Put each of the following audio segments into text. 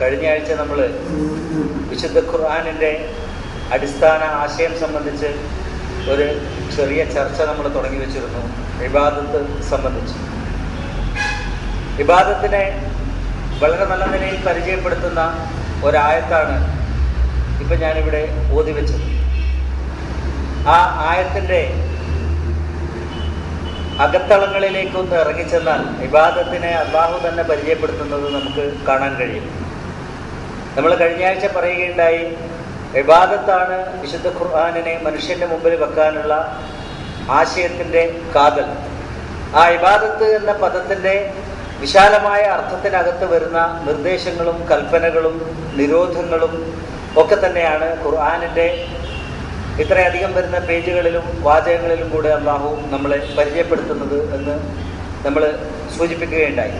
കഴിഞ്ഞ ആഴ്ച നമ്മൾ വിശുദ്ധ ഖുർആനിൻ്റെ അടിസ്ഥാന ആശയം സംബന്ധിച്ച് ഒരു ചെറിയ ചർച്ച നമ്മൾ തുടങ്ങി വെച്ചിരുന്നു. ഇബാദത്ത് സംബന്ധിച്ച്. ഇബാദത്തിനെ വളരെ നല്ല നിലയിൽ പരിചയപ്പെടുത്തുന്ന ഒരായത്താണ് ഇപ്പം ഞാനിവിടെ ഓതി വെച്ചത്. ആ ആയത്തിൻ്റെ അകത്തളങ്ങളിലേക്കൊന്ന് ഇറങ്ങിച്ചെന്നാൽ ഇബാദത്തിനെ അല്ലാഹു തന്നെ പരിചയപ്പെടുത്തുന്നത് നമുക്ക് കാണാൻ കഴിയും. നമ്മൾ കഴിഞ്ഞ ആഴ്ച പറയുകയുണ്ടായി, ഇബാദത്താണ് വിശുദ്ധ ഖുർആനിനെ മനുഷ്യൻ്റെ മുമ്പിൽ വെക്കാനുള്ള ആശയത്തിൻ്റെ കാതൽ. ആ ഇബാദത്ത് എന്ന പദത്തിൻ്റെ വിശാലമായ അർത്ഥത്തിനകത്ത് വരുന്ന നിർദ്ദേശങ്ങളും കൽപ്പനകളും നിരോധങ്ങളും ഒക്കെ തന്നെയാണ് ഖുർആനിൻ്റെ ഇത്രയധികം വരുന്ന പേജുകളിലും വാചകങ്ങളിലും കൂടെ അല്ലാഹു നമ്മളെ പരിചയപ്പെടുത്തുന്നത് എന്ന് നമ്മൾ സൂചിപ്പിക്കുകയുണ്ടായി.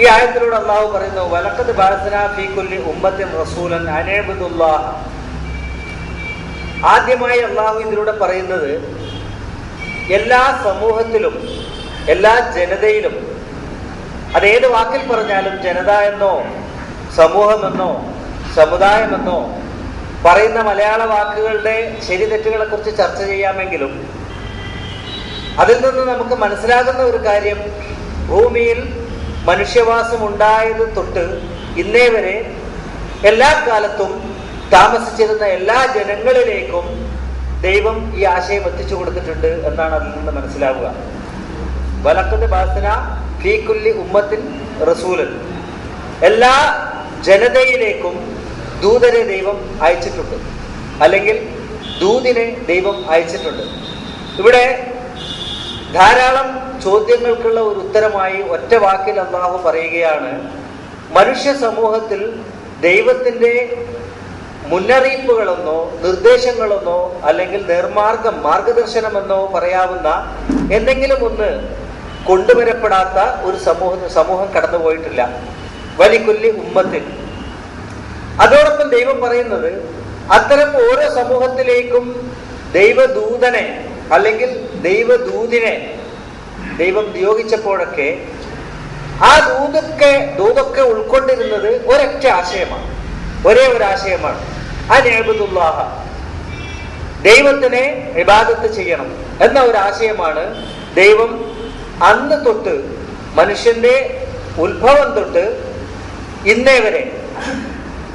ഈ ആയത്തിലൂടെ അല്ലാഹു പറയുന്നു, വലഖദ് ബഅസ്നാ ഫീ കുല്ലി ഉമ്മത്തിൻ റസൂലൻ അൻ ഇഅ്ബുദുല്ലാഹ. ആദ്യമായി അല്ലാഹു ഇതിലൂടെ പറയുന്നത് എല്ലാ സമൂഹത്തിലും എല്ലാ ജനതയിലും, അതേത് വാക്കിൽ പറഞ്ഞാലും ജനത എന്നോ സമൂഹമെന്നോ സമുദായമെന്നോ പറയുന്ന മലയാള വാക്കുകളുടെ ശരി തെറ്റുകളെ കുറിച്ച് ചർച്ച ചെയ്യാമെങ്കിലും അതിൽ നിന്ന് നമുക്ക് മനസ്സിലാകുന്ന ഒരു കാര്യം, ഭൂമിയിൽ മനുഷ്യവാസം ഉണ്ടായത് തൊട്ട് ഇന്നേ വരെ എല്ലാ കാലത്തും താമസിച്ചിരുന്ന എല്ലാ ജനങ്ങളിലേക്കും ദൈവം ഈ ആശയം എത്തിച്ചു കൊടുത്തിട്ടുണ്ട് എന്നാണ് അതിൽ നിന്ന് മനസ്സിലാവുക. വലഖദ് ബഅസ്നാ ഫീ കുല്ലി ഉമ്മത്തിൻ റസൂലൻ. എല്ലാ ജനതയിലേക്കും ദൂതരെ ദൈവം അയച്ചിട്ടുണ്ട്, അല്ലെങ്കിൽ ദൂതിനെ ദൈവം അയച്ചിട്ടുണ്ട്. ഇവിടെ ധാരാളം ചോദ്യങ്ങൾക്കുള്ള ഒരു ഉത്തരമായി ഒറ്റ വാക്കിൽ അല്ലാഹു പറയുകയാണ്, മനുഷ്യ സമൂഹത്തിൽ ദൈവത്തിൻ്റെ മുന്നറിയിപ്പുകളെന്നോ നിർദ്ദേശങ്ങളെന്നോ അല്ലെങ്കിൽ മാർഗദർശനമെന്നോ പറയാവുന്ന എന്തെങ്കിലും ഒന്ന് കൊണ്ടുവരപ്പെടാത്ത ഒരു സമൂഹം കടന്നുപോയിട്ടില്ല. വലിക്കുല്ലി ഉമ്മത്തിൽ. അതോടൊപ്പം ദൈവം പറയുന്നത്, അത്തരം ഓരോ സമൂഹത്തിലേക്കും ദൈവദൂതനെ അല്ലെങ്കിൽ ദൈവദൂതിനെ ദൈവം നിയോഗിച്ചപ്പോഴൊക്കെ ആ ദൂതൊക്കെ ഉൾക്കൊണ്ടിരുന്നത് ഒരൊറ്റ ആശയമാണ്, ഒരേ ഒരു ആശയമാണ്. അൻ ഇഅ്ബുദുല്ലാഹ, ദൈവത്തിനെ ഇബാദത്ത് ചെയ്യണം എന്ന ഒരു ആശയമാണ് ദൈവം അന്ന് തൊട്ട്, മനുഷ്യന്റെ ഉത്ഭവം തൊട്ട് ഇന്നേ വരെ.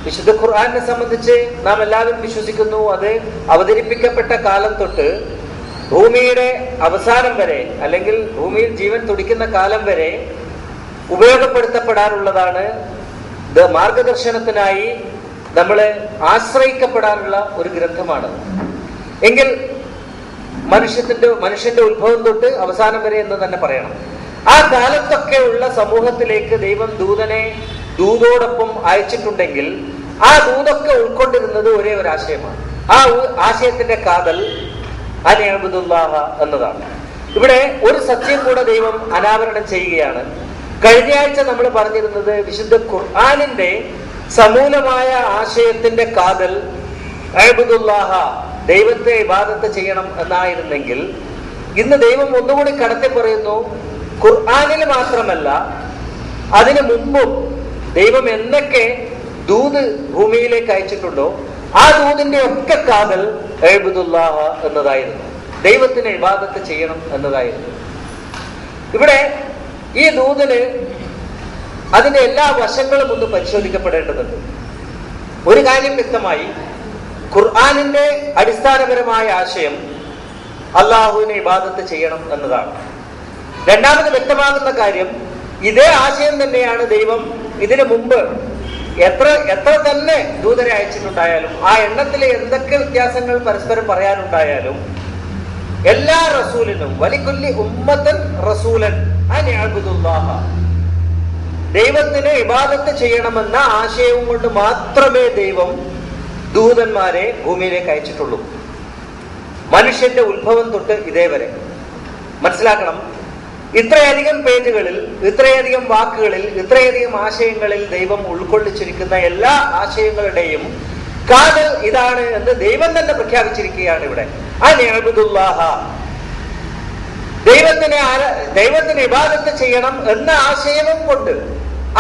വിശുദ്ധ ഖുർആനെ സംബന്ധിച്ച് നാം എല്ലാവരും വിശ്വസിക്കുന്നു, അത് അവതരിപ്പിക്കപ്പെട്ട കാലം തൊട്ട് ഭൂമിയുടെ അവസാനം വരെ, അല്ലെങ്കിൽ ഭൂമിയിൽ ജീവൻ തുടിക്കുന്ന കാലം വരെ ഉപയോഗപ്പെടുത്തപ്പെടാനുള്ളതാണ്, മാർഗദർശനത്തിനായി നമ്മൾ ആശ്രയിക്കപ്പെടാനുള്ള ഒരു ഗ്രന്ഥമാണ്. എങ്കിൽ മനുഷ്യന്റെ ഉത്ഭവം തൊട്ട് അവസാനം വരെ എന്ന് തന്നെ പറയണം. ആ കാലത്തൊക്കെ ഉള്ള സമൂഹത്തിലേക്ക് ദൈവം ദൂതോടൊപ്പം അയച്ചിട്ടുണ്ടെങ്കിൽ ആ ദൂതൊക്കെ ഉൾക്കൊണ്ടിരുന്നത് ഒരേ ഒരു ആശയമാണ്. ആ ആശയത്തിന്റെ കാതൽ അൻ ഇഅ്ബുദുല്ലാഹ എന്നതാണ്. ഇവിടെ ഒരു സത്യം കൂടെ ദൈവം അനാവരണം ചെയ്യുകയാണ്. കഴിഞ്ഞ ആഴ്ച നമ്മൾ പറഞ്ഞിരുന്നത് വിശുദ്ധ ഖുർആനിന്റെ സമൂലമായ ആശയത്തിന്റെ കാതൽ ഇഅ്ബുദുല്ലാഹ, ദൈവത്തെ ഇബാദത്ത് ചെയ്യണം എന്നായിരുന്നെങ്കിൽ, ഇന്ന് ദൈവം ഒന്നുകൂടി കടത്തി പറയുന്നു, ഖുർആനിൽ മാത്രമല്ല അതിനു മുമ്പും ദൈവം എന്നൊക്കെ ദൂത് ഭൂമിയിലേക്ക് അയച്ചിട്ടുണ്ടോ ആ ദൂതിന്റെ ഒക്കെ കാതൽ ഇഅ്ബുദുല്ലാഹ എന്നതായിരുന്നു, ദൈവത്തിനെ ഇബാദത്ത് ചെയ്യണം എന്നതായിരുന്നു. ഇവിടെ ഈ ദൂതിന് അതിന്റെ എല്ലാ വശങ്ങളും ഒന്ന് പരിശോധിക്കപ്പെടേണ്ടതുണ്ട്. ഒരു കാര്യം വ്യക്തമായി, ഖുർആനിന്റെ അടിസ്ഥാനപരമായ ആശയം അല്ലാഹുവിനെ ഇബാദത്ത് ചെയ്യണം എന്നതാണ്. രണ്ടാമത് വ്യക്തമാകുന്ന കാര്യം, ഇതേ ആശയം തന്നെയാണ് ദൈവം ഇതിനു മുമ്പ് എത്ര തന്നെ ദൂതരെ അയച്ചിട്ടുണ്ടായാലും, ആ എണ്ണത്തിലെ എന്തൊക്കെ വ്യത്യാസങ്ങൾ പരസ്പരം പറയാനുണ്ടായാലും, എല്ലാ റസൂലിനും വലിക്കുല്ലി ഉമ്മത്തൻ റസൂലൻ അൻ ഇഅ്ബുദുല്ലാഹ, ദൈവത്തിന് ഇബാദത്ത് ചെയ്യണമെന്ന ആശയവും കൊണ്ട് മാത്രമേ ദൈവം ദൂതന്മാരെ ഭൂമിയിലേക്ക് അയച്ചിട്ടുള്ളൂ. മനുഷ്യന്റെ ഉത്ഭവം തൊട്ട് ഇതേവരെ. മനസ്സിലാക്കണം, ഇത്രയധികം പേജുകളിൽ, ഇത്രയധികം വാക്കുകളിൽ, ഇത്രയധികം ആശയങ്ങളിൽ ദൈവം ഉൾക്കൊള്ളിച്ചിരിക്കുന്ന എല്ലാ ആശയങ്ങളുടെയും കാതൽ ഇതാണ് എന്ന് ദൈവം തന്നെ പ്രഖ്യാപിച്ചിരിക്കുകയാണ് ഇവിടെ. അൻ ഇഅ്ബുദുല്ലാഹ, ദൈവത്തിന് ഇബാദത്ത് ചെയ്യണം എന്ന ആശയവും കൊണ്ട്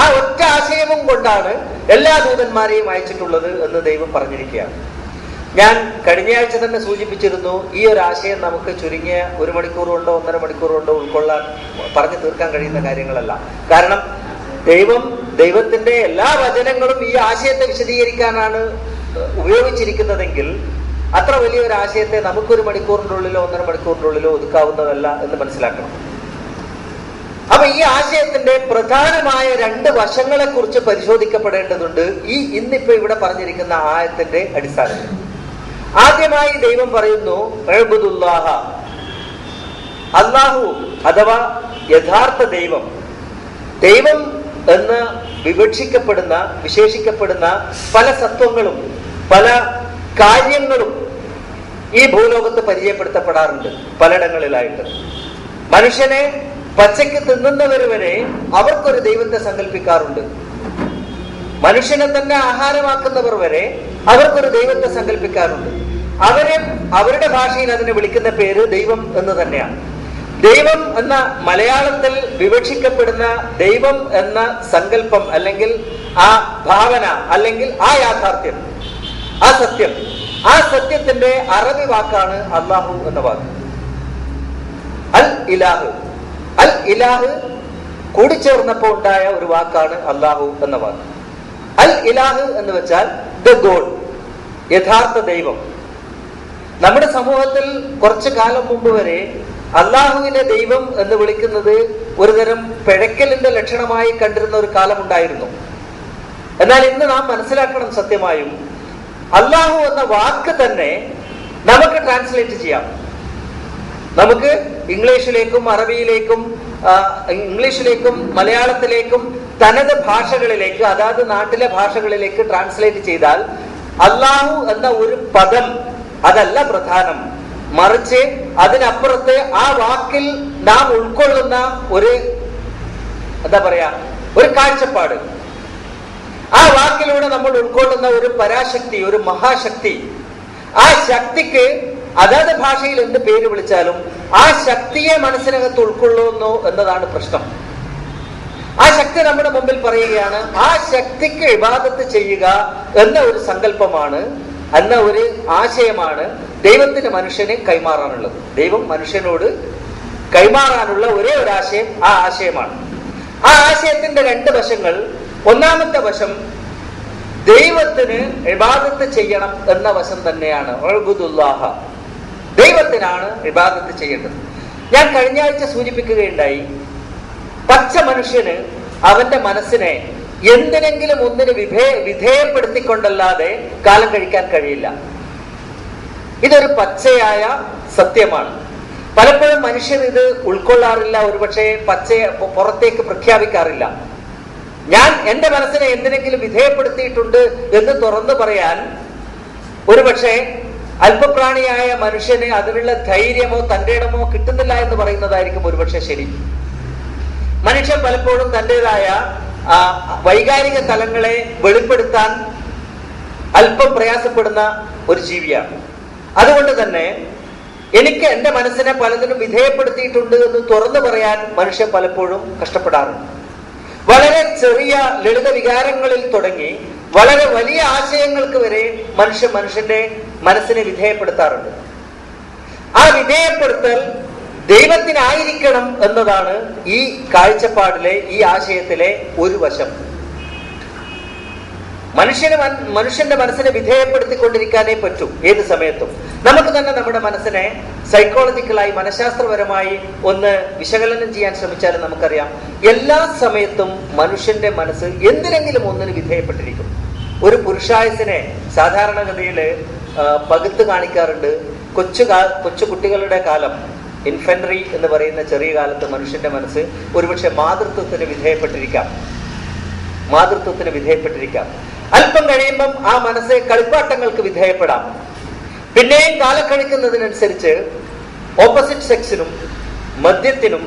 ആ ഒറ്റ ആശയവും കൊണ്ടാണ് എല്ലാ ദൂതന്മാരെയും അയച്ചിട്ടുള്ളത് എന്ന് ദൈവം പറഞ്ഞിരിക്കുകയാണ്. ഞാൻ കഴിഞ്ഞയാഴ്ച തന്നെ സൂചിപ്പിച്ചിരുന്നു, ഈ ഒരു ആശയം നമുക്ക് ചുരുങ്ങിയ 1 മണിക്കൂർ കൊണ്ടോ 1.5 മണിക്കൂർ കൊണ്ടോ ഉൾക്കൊള്ളാൻ പറഞ്ഞു തീർക്കാൻ കഴിയുന്ന കാര്യങ്ങളല്ല. കാരണം ദൈവത്തിന്റെ എല്ലാ വചനങ്ങളും ഈ ആശയത്തെ വിശദീകരിക്കാനാണ് ഉപയോഗിച്ചിരിക്കുന്നതെങ്കിൽ അത്ര വലിയൊരു ആശയത്തെ നമുക്ക് 1 മണിക്കൂറിന്റെ ഉള്ളിലോ 1.5 മണിക്കൂറിന്റെ ഉള്ളിലോ ഒതുക്കാവുന്നതല്ല എന്ന് മനസ്സിലാക്കണം. അപ്പൊ ഈ ആശയത്തിന്റെ പ്രധാനമായ 2 വശങ്ങളെ കുറിച്ച് പരിശോധിക്കപ്പെടേണ്ടതുണ്ട് ഇന്നിപ്പോ ഇവിടെ പറഞ്ഞിരിക്കുന്ന ആയത്തിന്റെ അടിസ്ഥാനത്തിൽ. ആദ്യമായി ദൈവം പറയുന്നു ഉഅ്ബുദുല്ലാഹ, അല്ലാഹു അഥവാ യഥാർത്ഥ ദൈവം എന്ന് വിശേഷിക്കപ്പെടുന്ന പല സത്വങ്ങളും പല കാര്യങ്ങളും ഈ ഭൂലോകത്ത് പരിചയപ്പെടുത്തപ്പെടാറുണ്ട് പലയിടങ്ങളിലായിട്ട്. മനുഷ്യനെ പച്ചയ്ക്ക് തിന്നുന്നവർ വരെ അവർക്കൊരു ദൈവത്തെ സങ്കല്പിക്കാറുണ്ട്. മനുഷ്യനെ തന്നെ ആഹാരമാക്കുന്നവർ വരെ അവർക്കൊരു ദൈവത്തെ സങ്കല്പിക്കാറുണ്ട്. അവരുടെ ഭാഷയിൽ അതിനെ വിളിക്കുന്ന പേര് ദൈവം എന്ന് തന്നെയാണ്. ദൈവം എന്ന മലയാളത്തിൽ വിവക്ഷിക്കപ്പെടുന്ന ദൈവം എന്ന സങ്കല്പം, അല്ലെങ്കിൽ ആ ഭാവന, അല്ലെങ്കിൽ ആ യാഥാർത്ഥ്യം, ആ സത്യത്തിന്റെ അറബി വാക്കാണ് അല്ലാഹു എന്ന വാക്ക്. അൽ ഇലാഹ് കൂടിച്ചേർന്നപ്പോൾ ഉണ്ടായ ഒരു വാക്കാണ് അല്ലാഹു എന്ന വാക്ക്. അൽ ഇലാഹ് എന്ന് വെച്ചാൽ ദ ഗോഡ്, യഥാർത്ഥ ദൈവം. നമ്മുടെ സമൂഹത്തിൽ കുറച്ചു കാലം മുമ്പ് വരെ അല്ലാഹുവിനെ ദൈവം എന്ന് വിളിക്കുന്നത് ഒരുതരം പിഴക്കലിന്റെ ലക്ഷണമായി കണ്ടിരുന്ന ഒരു കാലമുണ്ടായിരുന്നു. എന്നാൽ ഇന്ന് നാം മനസ്സിലാക്കണം, സത്യമായും അല്ലാഹു എന്ന വാക്ക് തന്നെ നമുക്ക് ട്രാൻസ്ലേറ്റ് ചെയ്യാം. നമുക്ക് ഇംഗ്ലീഷിലേക്കും അറബിയിലേക്കും മലയാളത്തിലേക്കും തനത് ഭാഷകളിലേക്ക്, അതാത് നാട്ടിലെ ഭാഷകളിലേക്ക് ട്രാൻസ്ലേറ്റ് ചെയ്താൽ അല്ലാഹു എന്ന ഒരു പദം അതല്ല പ്രധാനം, മറിച്ച് അതിനപ്പുറത്ത് ആ വാക്കിൽ നാം ഉൾക്കൊള്ളുന്ന ഒരു കാഴ്ചപ്പാട്, ആ വാക്കിലൂടെ നമ്മൾ ഉൾക്കൊള്ളുന്ന ഒരു പരാശക്തി, ഒരു മഹാശക്തി, ആ ശക്തിക്ക് അതാത് ഭാഷയിൽ എന്ത് പേര് വിളിച്ചാലും ആ ശക്തിയെ മനസ്സിനകത്ത് ഉൾക്കൊള്ളുന്നു എന്നതാണ് പ്രശ്നം. ആ ശക്തി നമ്മുടെ മുമ്പിൽ പറയുകയാണ്, ആ ശക്തിക്ക് ഇബാദത്ത് ചെയ്യുക എന്ന ഒരു സങ്കല്പമാണ്, എന്ന ഒരു ആശയമാണ് ദൈവത്തിന് മനുഷ്യന് കൈമാറാനുള്ളത്. ദൈവം മനുഷ്യനോട് കൈമാറാനുള്ള ഒരേ ഒരു ആശയം ആ ആശയമാണ്. ആ ആശയത്തിന്റെ 2 വശങ്ങൾ. ഒന്നാമത്തെ വശം ദൈവത്തിന് ഇബാദത്ത് ചെയ്യണം എന്ന വശം തന്നെയാണ്. ഉഅ്ബുദുല്ലാഹ, ദൈവത്തിനാണ് ഇബാദത്ത് ചെയ്യേണ്ടത്. ഞാൻ കഴിഞ്ഞ ആഴ്ച സൂചിപ്പിക്കുകയുണ്ടായി, പച്ച മനുഷ്യന് അവന്റെ മനസ്സിനെ എന്തിനെങ്കിലും ഒന്നിന് വിധേയപ്പെടുത്തിക്കൊണ്ടല്ലാതെ കാലം കഴിക്കാൻ കഴിയില്ല. ഇതൊരു പച്ചയായ സത്യമാണ്. പലപ്പോഴും മനുഷ്യർ ഇത് ഉൾക്കൊള്ളാറില്ല, ഒരുപക്ഷെ പുറത്തേക്ക് പ്രഖ്യാപിക്കാറില്ല. ഞാൻ എന്റെ മനസ്സിനെ എന്തിനെങ്കിലും വിധേയപ്പെടുത്തിയിട്ടുണ്ട് എന്ന് തുറന്നു പറയാൻ ഒരുപക്ഷെ അല്പപ്രാണിയായ മനുഷ്യന് അതിനുള്ള ധൈര്യമോ തന്റെ ഇടമോ കിട്ടുന്നില്ല എന്ന് പറയുന്നതായിരിക്കും ഒരുപക്ഷെ ശരി. മനുഷ്യൻ പലപ്പോഴും തൻ്റെതായ വൈകാരിക തലങ്ങളെ വെളിപ്പെടുത്താൻ അല്പം പ്രയാസപ്പെടുന്ന ഒരു ജീവിയാണ്. അതുകൊണ്ട് തന്നെ എനിക്ക് എന്റെ മനസ്സിനെ പലതിനും വിധേയപ്പെടുത്തിയിട്ടുണ്ട് എന്ന് തുറന്നു പറയാൻ മനുഷ്യൻ പലപ്പോഴും കഷ്ടപ്പെടാറുണ്ട്. വളരെ ചെറിയ ലളിത വികാരങ്ങളിൽ തുടങ്ങി വളരെ വലിയ ആശയങ്ങൾക്ക് വരെ മനുഷ്യന്റെ മനസ്സിനെ വിധേയപ്പെടുത്താറുണ്ട്. ആ വിധേയപ്പെടുത്തൽ ദൈവത്തിനായിരിക്കണം എന്നതാണ് ഈ കാഴ്ചപ്പാടിലെ, ഈ ആശയത്തിലെ ഒരു വശം. മനുഷ്യന്റെ മനസ്സിനെ വിധേയപ്പെടുത്തിക്കൊണ്ടിരിക്കാനേ പറ്റൂ ഏത് സമയത്തും. നമുക്ക് തന്നെ നമ്മുടെ മനസ്സിനെ സൈക്കോളജിക്കലായി, മനഃശാസ്ത്രപരമായി ഒന്ന് വിശകലനം ചെയ്യാൻ ശ്രമിച്ചാലും നമുക്കറിയാം, എല്ലാ സമയത്തും മനുഷ്യന്റെ മനസ്സ് എന്തിനെങ്കിലും ഒന്നിന് വിധേയപ്പെട്ടിരിക്കും. ഒരു പുരുഷായുസിനെ സാധാരണഗതിയിൽ പകുത്ത് കാണിക്കാറുണ്ട്. കൊച്ചു കുട്ടികളുടെ കാലം, ഇൻഫൻട്രി എന്ന് പറയുന്ന ചെറിയ കാലത്ത് മനുഷ്യന്റെ മനസ്സ് ഒരുപക്ഷെ മാതൃത്വത്തിന് വിധേയപ്പെട്ടിരിക്കാം. അല്പം കഴിയുമ്പം ആ മനസ്സ് കളിപ്പാട്ടങ്ങൾക്ക് വിധേയപ്പെടാം. പിന്നെയും കാലം കഴിക്കുന്നതിനനുസരിച്ച് ഓപ്പോസിറ്റ് സെക്സിനും, മദ്യത്തിനും,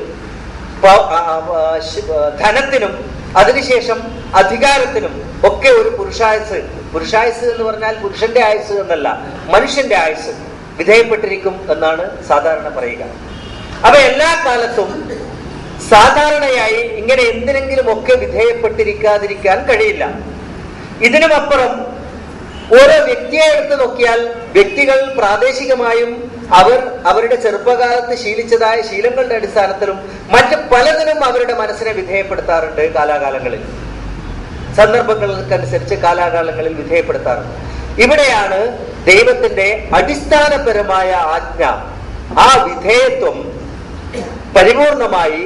ധനത്തിനും, അതിനുശേഷം അധികാരത്തിനും ഒക്കെ ഒരു പുരുഷായുസ് എന്ന് പറഞ്ഞാൽ പുരുഷന്റെ ആയുസ് എന്നല്ല, മനുഷ്യന്റെ ആയുസ് വിധേയപ്പെട്ടിരിക്കും എന്നാണ് സാധാരണ പറയുക. അപ്പൊ എല്ലാ കാലത്തും സാധാരണയായി ഇങ്ങനെ എന്തിനെങ്കിലുമൊക്കെ വിധേയപ്പെട്ടിരിക്കാതിരിക്കാൻ കഴിയില്ല. ഇതിനുമപ്പുറം ഓരോ വ്യക്തിയെ എടുത്ത് നോക്കിയാൽ വ്യക്തികൾ പ്രാദേശികമായും അവരുടെ ചെറുപ്പകാലത്ത് ശീലിച്ചതായ ശീലങ്ങളുടെ അടിസ്ഥാനത്തിലും മറ്റ് പലതിനും അവരുടെ മനസ്സിനെ വിധേയപ്പെടുത്താറുണ്ട്. കാലാകാലങ്ങളിൽ സന്ദർഭങ്ങൾക്കനുസരിച്ച് കാലാകാലങ്ങളിൽ വിധേയപ്പെടുത്താറുണ്ട്. ഇവിടെയാണ് ദൈവത്തിന്റെ അടിസ്ഥാനപരമായ ആജ്ഞ, ആ വിധേയത്വം പരിപൂർണമായി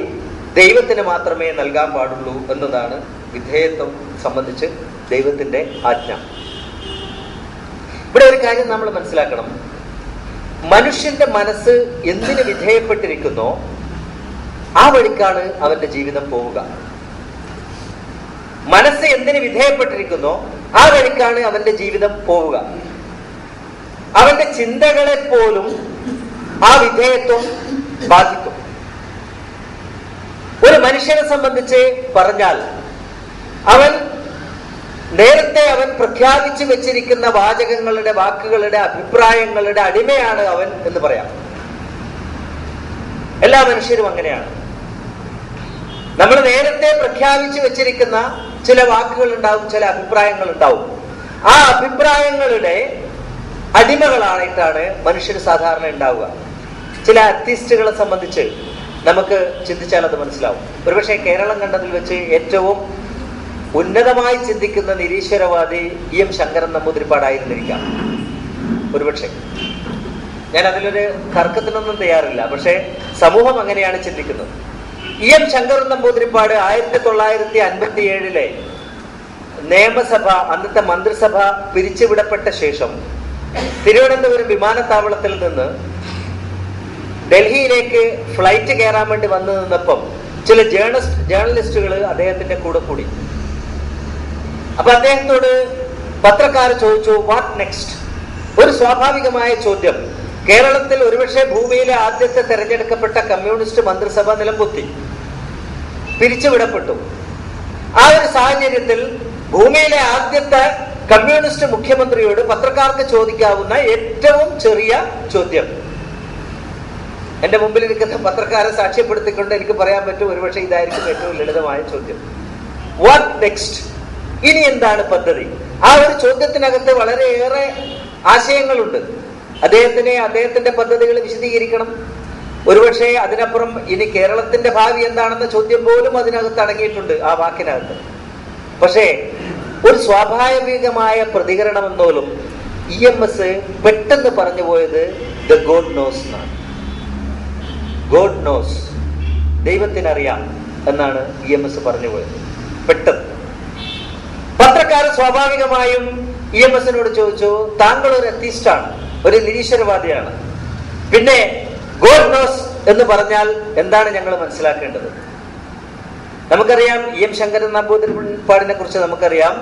ദൈവത്തിന് മാത്രമേ നൽകാൻ പാടുള്ളൂ എന്നതാണ് വിധേയത്വം സംബന്ധിച്ച് ദൈവത്തിന്റെ ആജ്ഞ. ഇവിടെ ഒരു കാര്യം നമ്മൾ മനസ്സിലാക്കണം. മനുഷ്യന്റെ മനസ്സ് എന്തിന് വിധേയപ്പെട്ടിരിക്കുന്നോ ആ വഴിക്കാണ് അവന്റെ ജീവിതം പോവുക. മനസ്സ് എന്തിന് വിധേയപ്പെട്ടിരിക്കുന്നോ ആ വഴിക്കാണ് അവന്റെ ജീവിതം പോവുക. അവന്റെ ചിന്തകളെ പോലും ആ വിധേയത്വം ബാധിക്കും. ഒരു മനുഷ്യനെ സംബന്ധിച്ച് പറഞ്ഞാൽ നേരത്തെ അവൻ പ്രഖ്യാപിച്ചു വെച്ചിരിക്കുന്ന വാചകങ്ങളുടെ, വാക്കുകളുടെ, അഭിപ്രായങ്ങളുടെ അടിമയാണ് അവൻ എന്ന് പറയാം. എല്ലാ മനുഷ്യരും അങ്ങനെയാണ്. നമ്മൾ നേരത്തെ പ്രഖ്യാപിച്ചു വെച്ചിരിക്കുന്ന ചില വാക്കുകൾ ഉണ്ടാവും, ചില അഭിപ്രായങ്ങൾ ഉണ്ടാവും. ആ അഭിപ്രായങ്ങളുടെ അടിമകളായിട്ടാണ് മനുഷ്യർ സാധാരണ ഉണ്ടാവുക. ചില അത്യസ്റ്റുകളെ സംബന്ധിച്ച് നമുക്ക് ചിന്തിച്ചാൽ അത് മനസ്സിലാവും. ഒരുപക്ഷെ കേരളം കണ്ടതിൽ വെച്ച് ഏറ്റവും ഉന്നതമായി ചിന്തിക്കുന്ന നിരീശ്വരവാദി എം ശങ്കരൻ നമ്പൂതിരിപ്പാടായിരുന്നിരിക്കാം. ഒരുപക്ഷെ ഞാൻ അതിലൊരു തർക്കത്തിനൊന്നും തയ്യാറില്ല. പക്ഷെ സമൂഹം അങ്ങനെയാണ് ചിന്തിക്കുന്നത്. എം ശങ്കരൻ നമ്പൂതിരിപ്പാട് 1957 നിയമസഭ, അന്നത്തെ മന്ത്രിസഭ പിരിച്ചുവിടപ്പെട്ട ശേഷം തിരുവനന്തപുരം വിമാനത്താവളത്തിൽ നിന്ന് ഡൽഹിയിലേക്ക് ഫ്ലൈറ്റ് കയറാൻ വേണ്ടി വന്നു നിന്നപ്പം ചില ജേർണലിസ്റ്റുകൾ അദ്ദേഹത്തിന്റെ കൂടെ കൂടി. അപ്പൊ അദ്ദേഹത്തോട് പത്രക്കാർ ചോദിച്ചു, വാട്ട് നെക്സ്റ്റ്? ഒരു സ്വാഭാവികമായ ചോദ്യം. കേരളത്തിൽ ഒരുപക്ഷെ ഭൂമിയിലെ ആദ്യത്തെ തെരഞ്ഞെടുക്കപ്പെട്ട കമ്മ്യൂണിസ്റ്റ് മന്ത്രിസഭ നിലംപൊത്തി, പിരിച്ചുവിടപ്പെട്ടു. ആ ഒരു സാഹചര്യത്തിൽ ഭൂമിയിലെ ആദ്യത്തെ കമ്മ്യൂണിസ്റ്റ് മുഖ്യമന്ത്രിയോട് പത്രക്കാർക്ക് ചോദിക്കാവുന്ന ഏറ്റവും ചെറിയ ചോദ്യം, എന്റെ മുമ്പിൽ ഇരിക്കുന്ന പത്രക്കാരെ സാക്ഷ്യപ്പെടുത്തിക്കൊണ്ട് എനിക്ക് പറയാൻ പറ്റും, ഒരുപക്ഷെ ഇതായിരിക്കും ഏറ്റവും ലളിതമായ ചോദ്യം. What next? ഇനി എന്താണ് പദ്ധതി? ആ ഒരു ചോദ്യത്തിനകത്ത് വളരെയേറെ ആശയങ്ങളുണ്ട്. അദ്ദേഹത്തിന്റെ പദ്ധതികൾ വിശദീകരിക്കണം. ഒരുപക്ഷെ അതിനപ്പുറം ഇനി കേരളത്തിന്റെ ഭാവി എന്താണെന്ന ചോദ്യം പോലും അതിനകത്ത് അടങ്ങിയിട്ടുണ്ട്, ആ വാക്കിനകത്ത്. പക്ഷേ ഒരു സ്വാഭാവികമായ പ്രതികരണം എന്നോലും EMS പെട്ടെന്ന് പറഞ്ഞു പോയത് ദ ഗോഡ് നോസ് എന്നാണ്. ഗോഡ് നോസ്, ദൈവത്തിനറിയാം എന്നാണ് EMS പറഞ്ഞു പോയത് പെട്ടെന്ന്. പത്രക്കാർ സ്വാഭാവികമായും EMSനോട് ചോദിച്ചു, താങ്കൾ ഒരു അത്തീസ്റ്റാണ്, ഒരു നിരീശ്വരവാദിയാണ്, പിന്നെ ഗോഡ് നോസ് എന്ന് പറഞ്ഞാൽ എന്താണ് ഞങ്ങൾ മനസ്സിലാക്കേണ്ടത്? നമുക്കറിയാം EM ശങ്കരൻ നമ്പൂതിരിപ്പാടിനെ കുറിച്ച് നമുക്കറിയാം.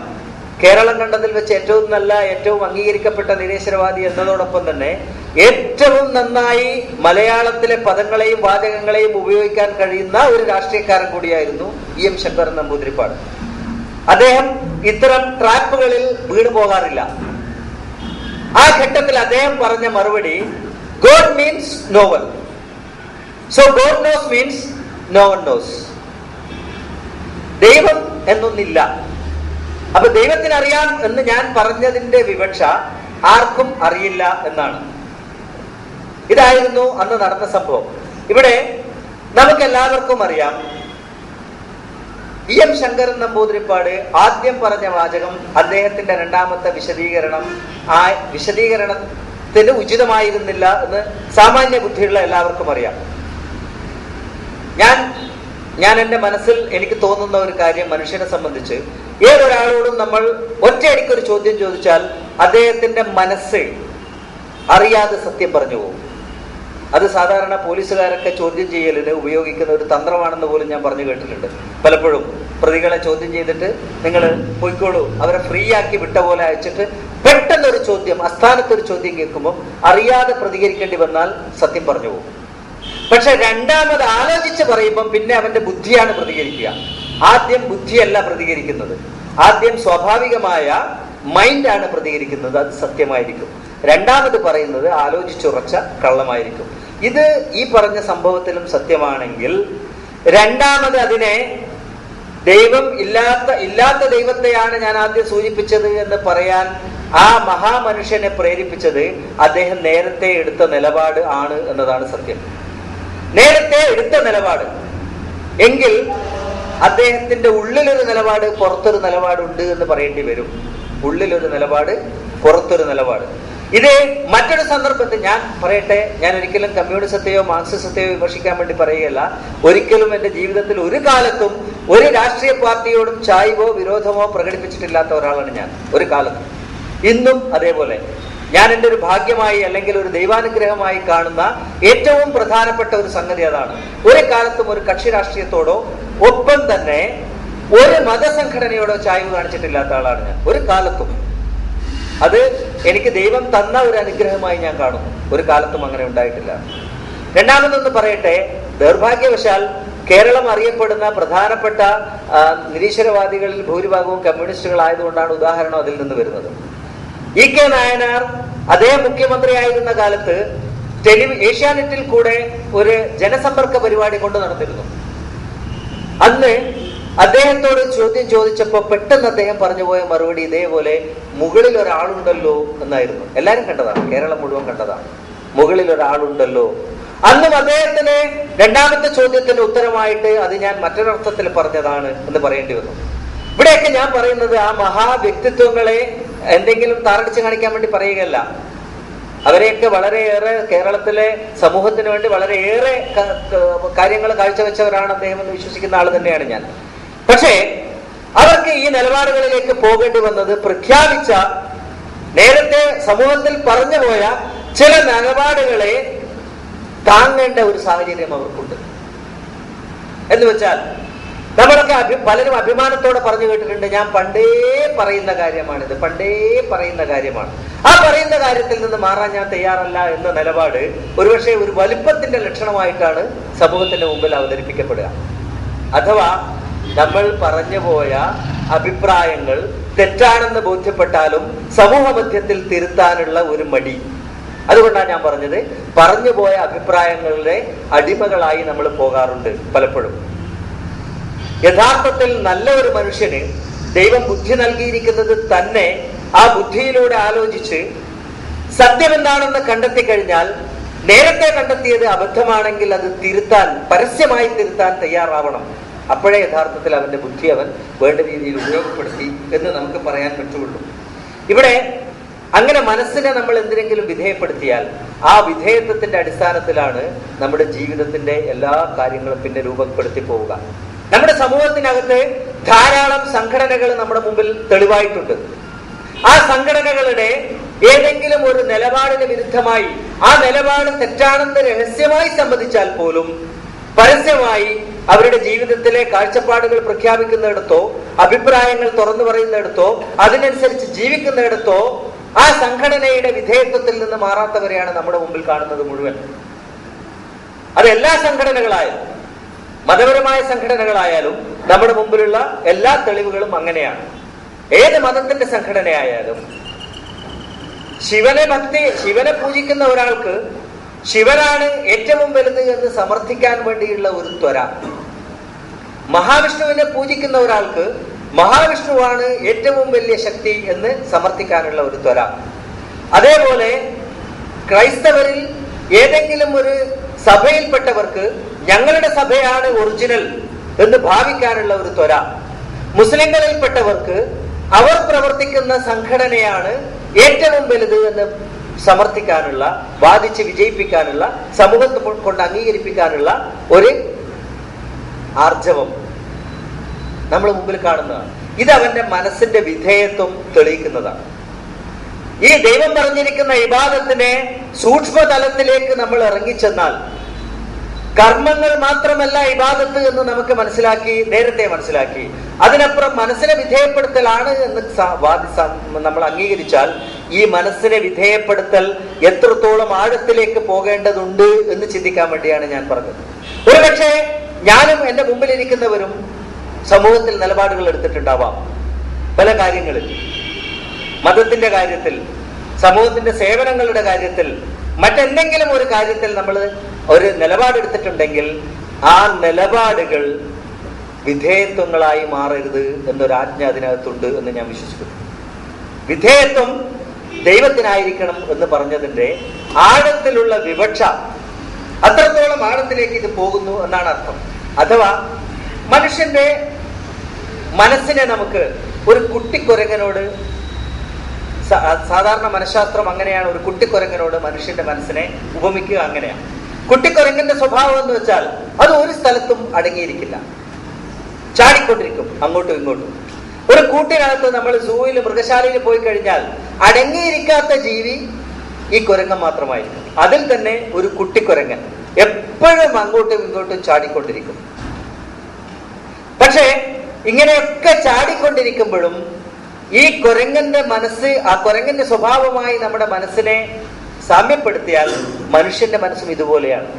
കേരളം കണ്ടതിൽ വെച്ച് ഏറ്റവും നല്ല, ഏറ്റവും അംഗീകരിക്കപ്പെട്ട നിരീശ്വരവാദി എന്നതോടൊപ്പം തന്നെ ഏറ്റവും നന്നായി മലയാളത്തിലെ പദങ്ങളെയും വാചകങ്ങളെയും ഉപയോഗിക്കാൻ കഴിയുന്ന ഒരു രാഷ്ട്രീയക്കാരൻ കൂടിയായിരുന്നു EM ശങ്കരൻ നമ്പൂതിരിപ്പാട്. അദ്ദേഹം ഇത്തരം ട്രാപ്പുകളിൽ വീണു പോകാറില്ല. ആ ഘട്ടത്തിൽ അദ്ദേഹം പറഞ്ഞ മറുപടി, God means no one, so God knows means no one knows. ദൈവം എന്നൊന്നില്ല. അപ്പൊ ദൈവത്തിനറിയാം എന്ന് ഞാൻ പറഞ്ഞതിന്റെ വിവക്ഷ ആർക്കും അറിയില്ല എന്നാണ്. ഇതായിരുന്നു അന്ന് നടന്ന സംഭവം. ഇവിടെ നമുക്കെല്ലാവർക്കും അറിയാം, EM ശങ്കരൻ നമ്പൂതിരിപ്പാട് ആദ്യം പറഞ്ഞ വാചകം, അദ്ദേഹത്തിന്റെ രണ്ടാമത്തെ വിശദീകരണം, ആ വിശദീകരണത്തിന് ഉചിതമായിരുന്നില്ല എന്ന് സാമാന്യ ബുദ്ധിയുള്ള എല്ലാവർക്കും അറിയാം. ഞാൻ എൻ്റെ മനസ്സിൽ എനിക്ക് തോന്നുന്ന ഒരു കാര്യം, മനുഷ്യനെ സംബന്ധിച്ച് ഏതൊരാളോടും നമ്മൾ ഒറ്റയടിക്കൊരു ചോദ്യം ചോദിച്ചാൽ അദ്ദേഹത്തിന്റെ മനസ്സ് അറിയാതെ സത്യം പറഞ്ഞു പോകും. അത് സാധാരണ പോലീസുകാരൊക്കെ ചോദ്യം ചെയ്യലിന് ഉപയോഗിക്കുന്ന ഒരു തന്ത്രമാണെന്ന് പോലും ഞാൻ പറഞ്ഞു കേട്ടിട്ടുണ്ട്. പലപ്പോഴും പ്രതികളെ ചോദ്യം ചെയ്തിട്ട് നിങ്ങൾ പോയിക്കോളൂ, അവരെ ഫ്രീ ആക്കി വിട്ട പോലെ അയച്ചിട്ട് പെട്ടെന്നൊരു ചോദ്യം, അസ്ഥാനത്തൊരു ചോദ്യം കേൾക്കുമ്പോൾ അറിയാതെ പ്രതികരിക്കേണ്ടി വന്നാൽ സത്യം പറഞ്ഞു പോകും. പക്ഷെ രണ്ടാമത് ആലോചിച്ച് പറയുമ്പം പിന്നെ അവന്റെ ബുദ്ധിയാണ് പ്രതികരിക്കുക. ആദ്യം ബുദ്ധിയല്ല പ്രതികരിക്കുന്നത്, ആദ്യം സ്വാഭാവികമായ മൈൻഡാണ് പ്രതികരിക്കുന്നത്. അത് സത്യമായിരിക്കും. രണ്ടാമത് പറയുന്നത് ആലോചിച്ചുറച്ച കള്ളമായിരിക്കും. ഇത് ഈ പറഞ്ഞ സംഭവത്തിലും സത്യമാണെങ്കിൽ രണ്ടാമത് അതിനെ ദൈവം ഇല്ലാത്ത ദൈവത്തെയാണ് ഞാൻ ആദ്യം സൂചിപ്പിച്ചത് എന്ന് പറയാൻ ആ മഹാമനുഷ്യനെ പ്രേരിപ്പിച്ചത് അദ്ദേഹം നേരത്തെ എടുത്ത നിലപാട് ആണ് എന്നതാണ് സത്യം. നേരത്തെ എടുത്ത നിലപാട് എങ്കിൽ അദ്ദേഹത്തിന്റെ ഉള്ളിലൊരു നിലപാട്, പുറത്തൊരു നിലപാടുണ്ട് എന്ന് പറയേണ്ടി വരും. ഉള്ളിലൊരു നിലപാട്, പുറത്തൊരു നിലപാട്. ഇത് മറ്റൊരു സന്ദർഭത്തിൽ ഞാൻ പറയട്ടെ, ഞാൻ ഒരിക്കലും കമ്മ്യൂണിസത്തെയോ മാർക്സിസത്തെയോ വിമർശിക്കാൻ വേണ്ടി പറയുകയല്ല. ഒരിക്കലും എൻ്റെ ജീവിതത്തിൽ ഒരു കാലത്തും ഒരു രാഷ്ട്രീയ പാർട്ടിയോടും ചായ്വോ വിരോധമോ പ്രകടിപ്പിച്ചിട്ടില്ലാത്ത ഒരാളാണ് ഞാൻ. ഒരു കാലത്തും. ഇന്നും അതേപോലെ. ഞാൻ എൻ്റെ ഒരു ഭാഗ്യമായി അല്ലെങ്കിൽ ഒരു ദൈവാനുഗ്രഹമായി കാണുന്ന ഏറ്റവും പ്രധാനപ്പെട്ട ഒരു സംഗതി അതാണ്. ഒരു കാലത്തും ഒരു കക്ഷി രാഷ്ട്രീയത്തോടോ ഒപ്പം തന്നെ ഒരു മതസംഘടനയോടോ ചായ്വ് കാണിച്ചിട്ടില്ലാത്ത ആളാണ് ഞാൻ. ഒരു കാലത്തും. അത് എനിക്ക് ദൈവം തന്ന ഒരു അനുഗ്രഹമായി ഞാൻ കാണുന്നു. ഒരു കാലത്തും അങ്ങനെ ഉണ്ടായിട്ടില്ല. രണ്ടാമതൊന്ന് പറയട്ടെ, ദൗർഭാഗ്യവശാൽ കേരളം അറിയപ്പെടുന്ന പ്രധാനപ്പെട്ട നിരീശ്വരവാദികളിൽ ഭൂരിഭാഗവും കമ്മ്യൂണിസ്റ്റുകളായതുകൊണ്ടാണ് ഉദാഹരണം അതിൽ നിന്ന് വരുന്നത്. E.K. നായനാർ അദ്ദേഹം മുഖ്യമന്ത്രിയായിരുന്ന കാലത്ത് ഏഷ്യാനെറ്റിൽ കൂടെ ഒരു ജനസമ്പർക്ക പരിപാടി കൊണ്ട് നടത്തിയിരുന്നു. അന്ന് അദ്ദേഹത്തോട് ചോദ്യം ചോദിച്ചപ്പോൾ പെട്ടെന്ന് അദ്ദേഹം പറഞ്ഞു പോയ മറുപടി ഇതേപോലെ, മുകളിൽ ഒരാളുണ്ടല്ലോ എന്നായിരുന്നു. എല്ലാരും കണ്ടതാണ്, കേരളം മുഴുവൻ കണ്ടതാണ്. മുകളിൽ ഒരാളുണ്ടല്ലോ. അന്നും അദ്ദേഹത്തിന് രണ്ടാമത്തെ ചോദ്യത്തിന്റെ ഉത്തരമായിട്ട് അത് ഞാൻ മറ്റൊരർത്ഥത്തിൽ പറഞ്ഞതാണ് എന്ന് പറയേണ്ടി വന്നു. ഇവിടെയൊക്കെ ഞാൻ പറയുന്നത് ആ മഹാവ്യക്തിത്വങ്ങളെ എന്തെങ്കിലും താറടിച്ച് കാണിക്കാൻ വേണ്ടി പറയുകയല്ല. അവരെയൊക്കെ വളരെയേറെ കേരളത്തിലെ സമൂഹത്തിന് വേണ്ടി വളരെയേറെ കാര്യങ്ങൾ കാഴ്ചവെച്ചവരാണ് അദ്ദേഹം എന്ന് വിശ്വസിക്കുന്ന ആൾ തന്നെയാണ് ഞാൻ. പക്ഷേ അവർക്ക് ഈ നിലപാടുകളിലേക്ക് പോകേണ്ടി വന്നത് പ്രഖ്യാപിച്ച, നേരത്തെ സമൂഹത്തിൽ പറഞ്ഞു പോയ ചില നിലപാടുകളെ താങ്ങേണ്ട ഒരു സാഹചര്യം അവർക്കുണ്ട്. എന്ന് വെച്ചാൽ നമ്മളൊക്കെ പലരും അഭിമാനത്തോടെ പറഞ്ഞു കേട്ടിട്ടുണ്ട്, ഞാൻ പണ്ടേ പറയുന്ന കാര്യമാണിത്, പണ്ടേ പറയുന്ന കാര്യമാണ്, ആ പറയുന്ന കാര്യത്തിൽ നിന്ന് മാറാൻ ഞാൻ തയ്യാറല്ല എന്ന നിലപാട് ഒരുപക്ഷെ ഒരു വലിപ്പത്തിന്റെ ലക്ഷണമായിട്ടാണ് സമൂഹത്തിന്റെ മുമ്പിൽ അവതരിപ്പിക്കപ്പെടുക. അഥവാ നമ്മൾ പറഞ്ഞു പോയ അഭിപ്രായങ്ങൾ തെറ്റാണെന്ന് ബോധ്യപ്പെട്ടാലും സമൂഹ മധ്യത്തിൽ തിരുത്താനുള്ള ഒരു മടി. അതുകൊണ്ടാണ് ഞാൻ പറഞ്ഞത്, പറഞ്ഞു പോയ അഭിപ്രായങ്ങളുടെ അടിമകളായി നമ്മൾ പോകാറുണ്ട് പലപ്പോഴും. യഥാർത്ഥത്തിൽ നല്ല ഒരു മനുഷ്യന് ദൈവം ബുദ്ധി നൽകിയിരിക്കുന്നത് തന്നെ ആ ബുദ്ധിയിലൂടെ ആലോചിച്ച് സത്യം എന്താണെന്ന് കണ്ടെത്തി കഴിഞ്ഞാൽ, നേരത്തെ കണ്ടെത്തിയത് അബദ്ധമാണെങ്കിൽ അത് തിരുത്താൻ, പരസ്യമായി തിരുത്താൻ തയ്യാറാവണം. അപ്പോഴേ യഥാർത്ഥത്തിൽ അവന്റെ ബുദ്ധി അവൻ വേണ്ട രീതിയിൽ ഉപയോഗപ്പെടുത്തി എന്ന് നമുക്ക് പറയാൻ പറ്റുള്ളൂ. ഇവിടെ അങ്ങനെ മനസ്സിനെ നമ്മൾ എന്തിനെങ്കിലും വിധേയപ്പെടുത്തിയാൽ ആ വിധേയത്വത്തിന്റെ അടിസ്ഥാനത്തിലാണ് നമ്മുടെ ജീവിതത്തിന്റെ എല്ലാ കാര്യങ്ങളും പിന്നെ രൂപപ്പെടുത്തി പോവുക. നമ്മുടെ സമൂഹത്തിനകത്ത് ധാരാളം സംഘടനകൾ നമ്മുടെ മുമ്പിൽ തെളിവായിട്ടുണ്ട്. ആ സംഘടനകളുടെ ഏതെങ്കിലും ഒരു നിലപാടിന് വിരുദ്ധമായി, ആ നിലപാട് തെറ്റാണെന്ന് രഹസ്യമായി സമ്മതിച്ചാൽ പോലും പരസ്യമായി അവരുടെ ജീവിതത്തിലെ കാഴ്ചപ്പാടുകൾ പ്രഖ്യാപിക്കുന്നിടത്തോ അഭിപ്രായങ്ങൾ തുറന്നു പറയുന്നിടത്തോ അതിനനുസരിച്ച് ജീവിക്കുന്നിടത്തോ ആ സംഘടനയുടെ വിധേയത്വത്തിൽ നിന്ന് മാറാത്തവരെയാണ് നമ്മുടെ മുമ്പിൽ കാണുന്നത് മുഴുവൻ. അത് എല്ലാ സംഘടനകളായാലും മതപരമായ സംഘടനകളായാലും നമ്മുടെ മുമ്പിലുള്ള എല്ലാ തെളിവുകളും അങ്ങനെയാണ്. ഏത് മതത്തിന്റെ സംഘടനയായാലും ശിവനെ പൂജിക്കുന്ന ഒരാൾക്ക് ശിവനാണ് ഏറ്റവും വലുത് എന്ന് സമർത്ഥിക്കാൻ വേണ്ടിയുള്ള ഒരു ത്വര, മഹാവിഷ്ണുവിനെ പൂജിക്കുന്ന ഒരാൾക്ക് മഹാവിഷ്ണുവാണ് ഏറ്റവും വലിയ ശക്തി എന്ന് സമർത്ഥിക്കാനുള്ള ഒരു ത്വര. അതേപോലെ ക്രൈസ്തവരിൽ ഏതെങ്കിലും ഒരു സഭയിൽപ്പെട്ടവർക്ക് ഞങ്ങളുടെ സഭയാണ് ഒറിജിനൽ എന്ന് ഭാവിക്കാനുള്ള ഒരു ത്വര, മുസ്ലിങ്ങളിൽപ്പെട്ടവർക്ക് അവർ പ്രവർത്തിക്കുന്ന സംഘടനയാണ് ഏറ്റവും വലുത് എന്ന് സമർത്ഥിക്കാനുള്ള, വാദിച്ച് വിജയിപ്പിക്കാനുള്ള, സമൂഹത്തെ കൊണ്ട് അംഗീകരിപ്പിക്കാനുള്ള ഒരു ആർജവം നമ്മൾ മുമ്പിൽ കാണുന്നതാണ്. ഇത് അവന്റെ മനസ്സിന്റെ വിധേയത്വം തെളിയിക്കുന്നതാണ്. ഈ ദൈവം പറഞ്ഞിരിക്കുന്ന ഇബാദത്തിനെ സൂക്ഷ്മതലത്തിലേക്ക് നമ്മൾ ഇറങ്ങിച്ചെന്നാൽ കർമ്മങ്ങൾ മാത്രമല്ല ഇബാദത്ത് എന്ന് നമുക്ക് നേരത്തെ മനസ്സിലാക്കി, അതിനപ്പുറം മനസ്സിനെ വിധേയപ്പെടുത്തലാണ് എന്ന് നമ്മൾ അംഗീകരിച്ചാൽ ഈ മനസ്സിനെ വിധേയപ്പെടുത്തൽ എത്രത്തോളം ആഴത്തിലേക്ക് പോകേണ്ടതുണ്ട് എന്ന് ചിന്തിക്കാൻ വേണ്ടിയാണ് ഞാൻ പറഞ്ഞത്. ഒരുപക്ഷെ ഞാനും എന്റെ മുമ്പിലിരിക്കുന്നവരും സമൂഹത്തിൽ നിലപാടുകൾ എടുത്തിട്ടുണ്ടാവാം. പല കാര്യങ്ങളിൽ, മതത്തിന്റെ കാര്യത്തിൽ, സമൂഹത്തിന്റെ സേവനങ്ങളുടെ കാര്യത്തിൽ, മറ്റെന്തെങ്കിലും ഒരു കാര്യത്തിൽ നമ്മൾ ഒരു നിലപാടെടുത്തിട്ടുണ്ടെങ്കിൽ ആ നിലപാടുകൾ വിധേയത്വങ്ങളായി മാറരുത് എന്നൊരാജ്ഞ അതിനകത്തുണ്ട് എന്ന് ഞാൻ വിശ്വസിക്കുന്നു. വിധേയത്വം ദൈവത്തിനായിരിക്കണം എന്ന് പറഞ്ഞതിന്റെ ആഴത്തിലുള്ള വിവക്ഷ, അത്രത്തോളം ആഴത്തിലേക്ക് ഇത് പോകുന്നു എന്നാണ് അർത്ഥം. അഥവാ മനുഷ്യന്റെ മനസ്സിനെ നമുക്ക് ഒരു കുട്ടിക്കുരങ്ങനോട്, സാധാരണ മനഃശാസ്ത്രം അങ്ങനെയാണ്, ഒരു കുട്ടിക്കുരങ്ങനോട് മനുഷ്യന്റെ മനസ്സിനെ ഉപമിക്കുക അങ്ങനെയാണ്. കുട്ടിക്കുരങ്ങന്റെ സ്വഭാവം എന്ന് വെച്ചാൽ അത് ഒരു സ്ഥലത്തും അടങ്ങിയിരിക്കില്ല, ചാടിക്കൊണ്ടിരിക്കും അങ്ങോട്ടും ഇങ്ങോട്ടും. ഒരു കൂട്ടിനകത്ത് നമ്മൾ സൂവിൽ, മൃഗശാലയിൽ പോയി കഴിഞ്ഞാൽ അടങ്ങിയിരിക്കാത്ത ജീവി ഈ കുരങ്ങൻ മാത്രമായിരിക്കും. അതിൽ തന്നെ ഒരു കുട്ടിക്കുരങ്ങൻ എപ്പോഴും അങ്ങോട്ടും ഇങ്ങോട്ടും ചാടിക്കൊണ്ടിരിക്കും. പക്ഷേ ഇങ്ങനെയൊക്കെ ചാടിക്കൊണ്ടിരിക്കുമ്പോഴും ഈ കുരങ്ങന്റെ മനസ്സ്, ആ കുരങ്ങന്റെ സ്വഭാവമായി നമ്മുടെ മനസ്സിനെ സാമ്യപ്പെടുത്തിയാൽ മനുഷ്യന്റെ മനസ്സും ഇതുപോലെയാണ്.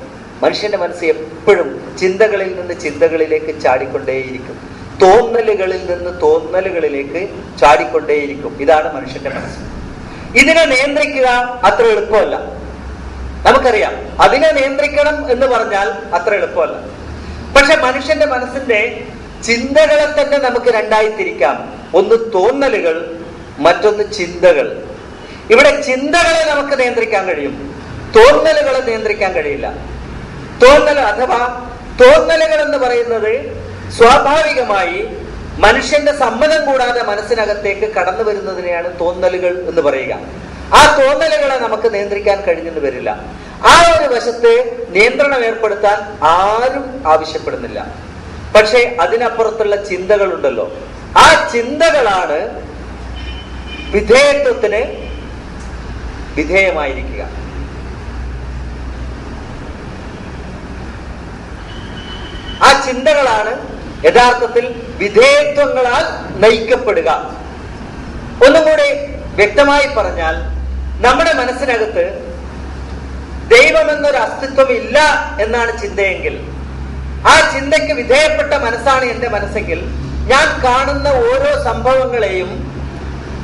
മനുഷ്യന്റെ മനസ്സ് എപ്പോഴും ചിന്തകളിൽ നിന്ന് ചിന്തകളിലേക്ക് ചാടിക്കൊണ്ടേയിരിക്കും, തോന്നലുകളിൽ നിന്ന് തോന്നലുകളിലേക്ക് ചാടിക്കൊണ്ടേയിരിക്കും. ഇതാണ് മനുഷ്യന്റെ മനസ്സ്. ഇതിനെ നിയന്ത്രിക്കുക അത്ര എളുപ്പമല്ല. നമുക്കറിയാം, അതിനെ നിയന്ത്രിക്കണം എന്ന് പറഞ്ഞാൽ അത്ര എളുപ്പമല്ല. പക്ഷെ മനുഷ്യന്റെ മനസ്സിന്റെ ചിന്തകളെ തന്നെ നമുക്ക് രണ്ടായി തിരിക്കാം. ഒന്ന് തോന്നലുകൾ, മറ്റൊന്ന് ചിന്തകൾ. ഇവിടെ ചിന്തകളെ നമുക്ക് നിയന്ത്രിക്കാൻ കഴിയും, തോന്നലുകളെ നിയന്ത്രിക്കാൻ കഴിയില്ല. തോന്നൽ അഥവാ തോന്നലുകൾ എന്ന് പറയുന്നത് സ്വാഭാവികമായി മനുഷ്യന്റെ സമ്മതം കൂടാതെ മനസ്സിനകത്തേക്ക് കടന്നു വരുന്നതിനെയാണ് തോന്നലുകൾ എന്ന് പറയുക. ആ തോന്നലുകളെ നമുക്ക് നിയന്ത്രിക്കാൻ കഴിഞ്ഞെന്ന് വരില്ല. ആ ഒരു വശത്ത് നിയന്ത്രണം ഏർപ്പെടുത്താൻ ആരും ആവശ്യപ്പെടുന്നില്ല. പക്ഷെ അതിനപ്പുറത്തുള്ള ചിന്തകളുണ്ടല്ലോ, ആ ചിന്തകളാണ് വിധേയത്വത്തിന് വിധേയമായിരിക്കുക. ആ ചിന്തകളാണ് യഥാർത്ഥത്തിൽ വിധേയത്വങ്ങളാൽ നയിക്കപ്പെടുക. ഒന്നും കൂടി വ്യക്തമായി പറഞ്ഞാൽ, നമ്മുടെ മനസ്സിനകത്ത് ദൈവമെന്നൊരു അസ്തിത്വം ഇല്ല എന്നാണ് ചിന്തയെങ്കിൽ, ആ ചിന്തയ്ക്ക് വിധേയപ്പെട്ട മനസ്സാണ് എന്റെ മനസ്സെങ്കിൽ, ഞാൻ കാണുന്ന ഓരോ സംഭവങ്ങളെയും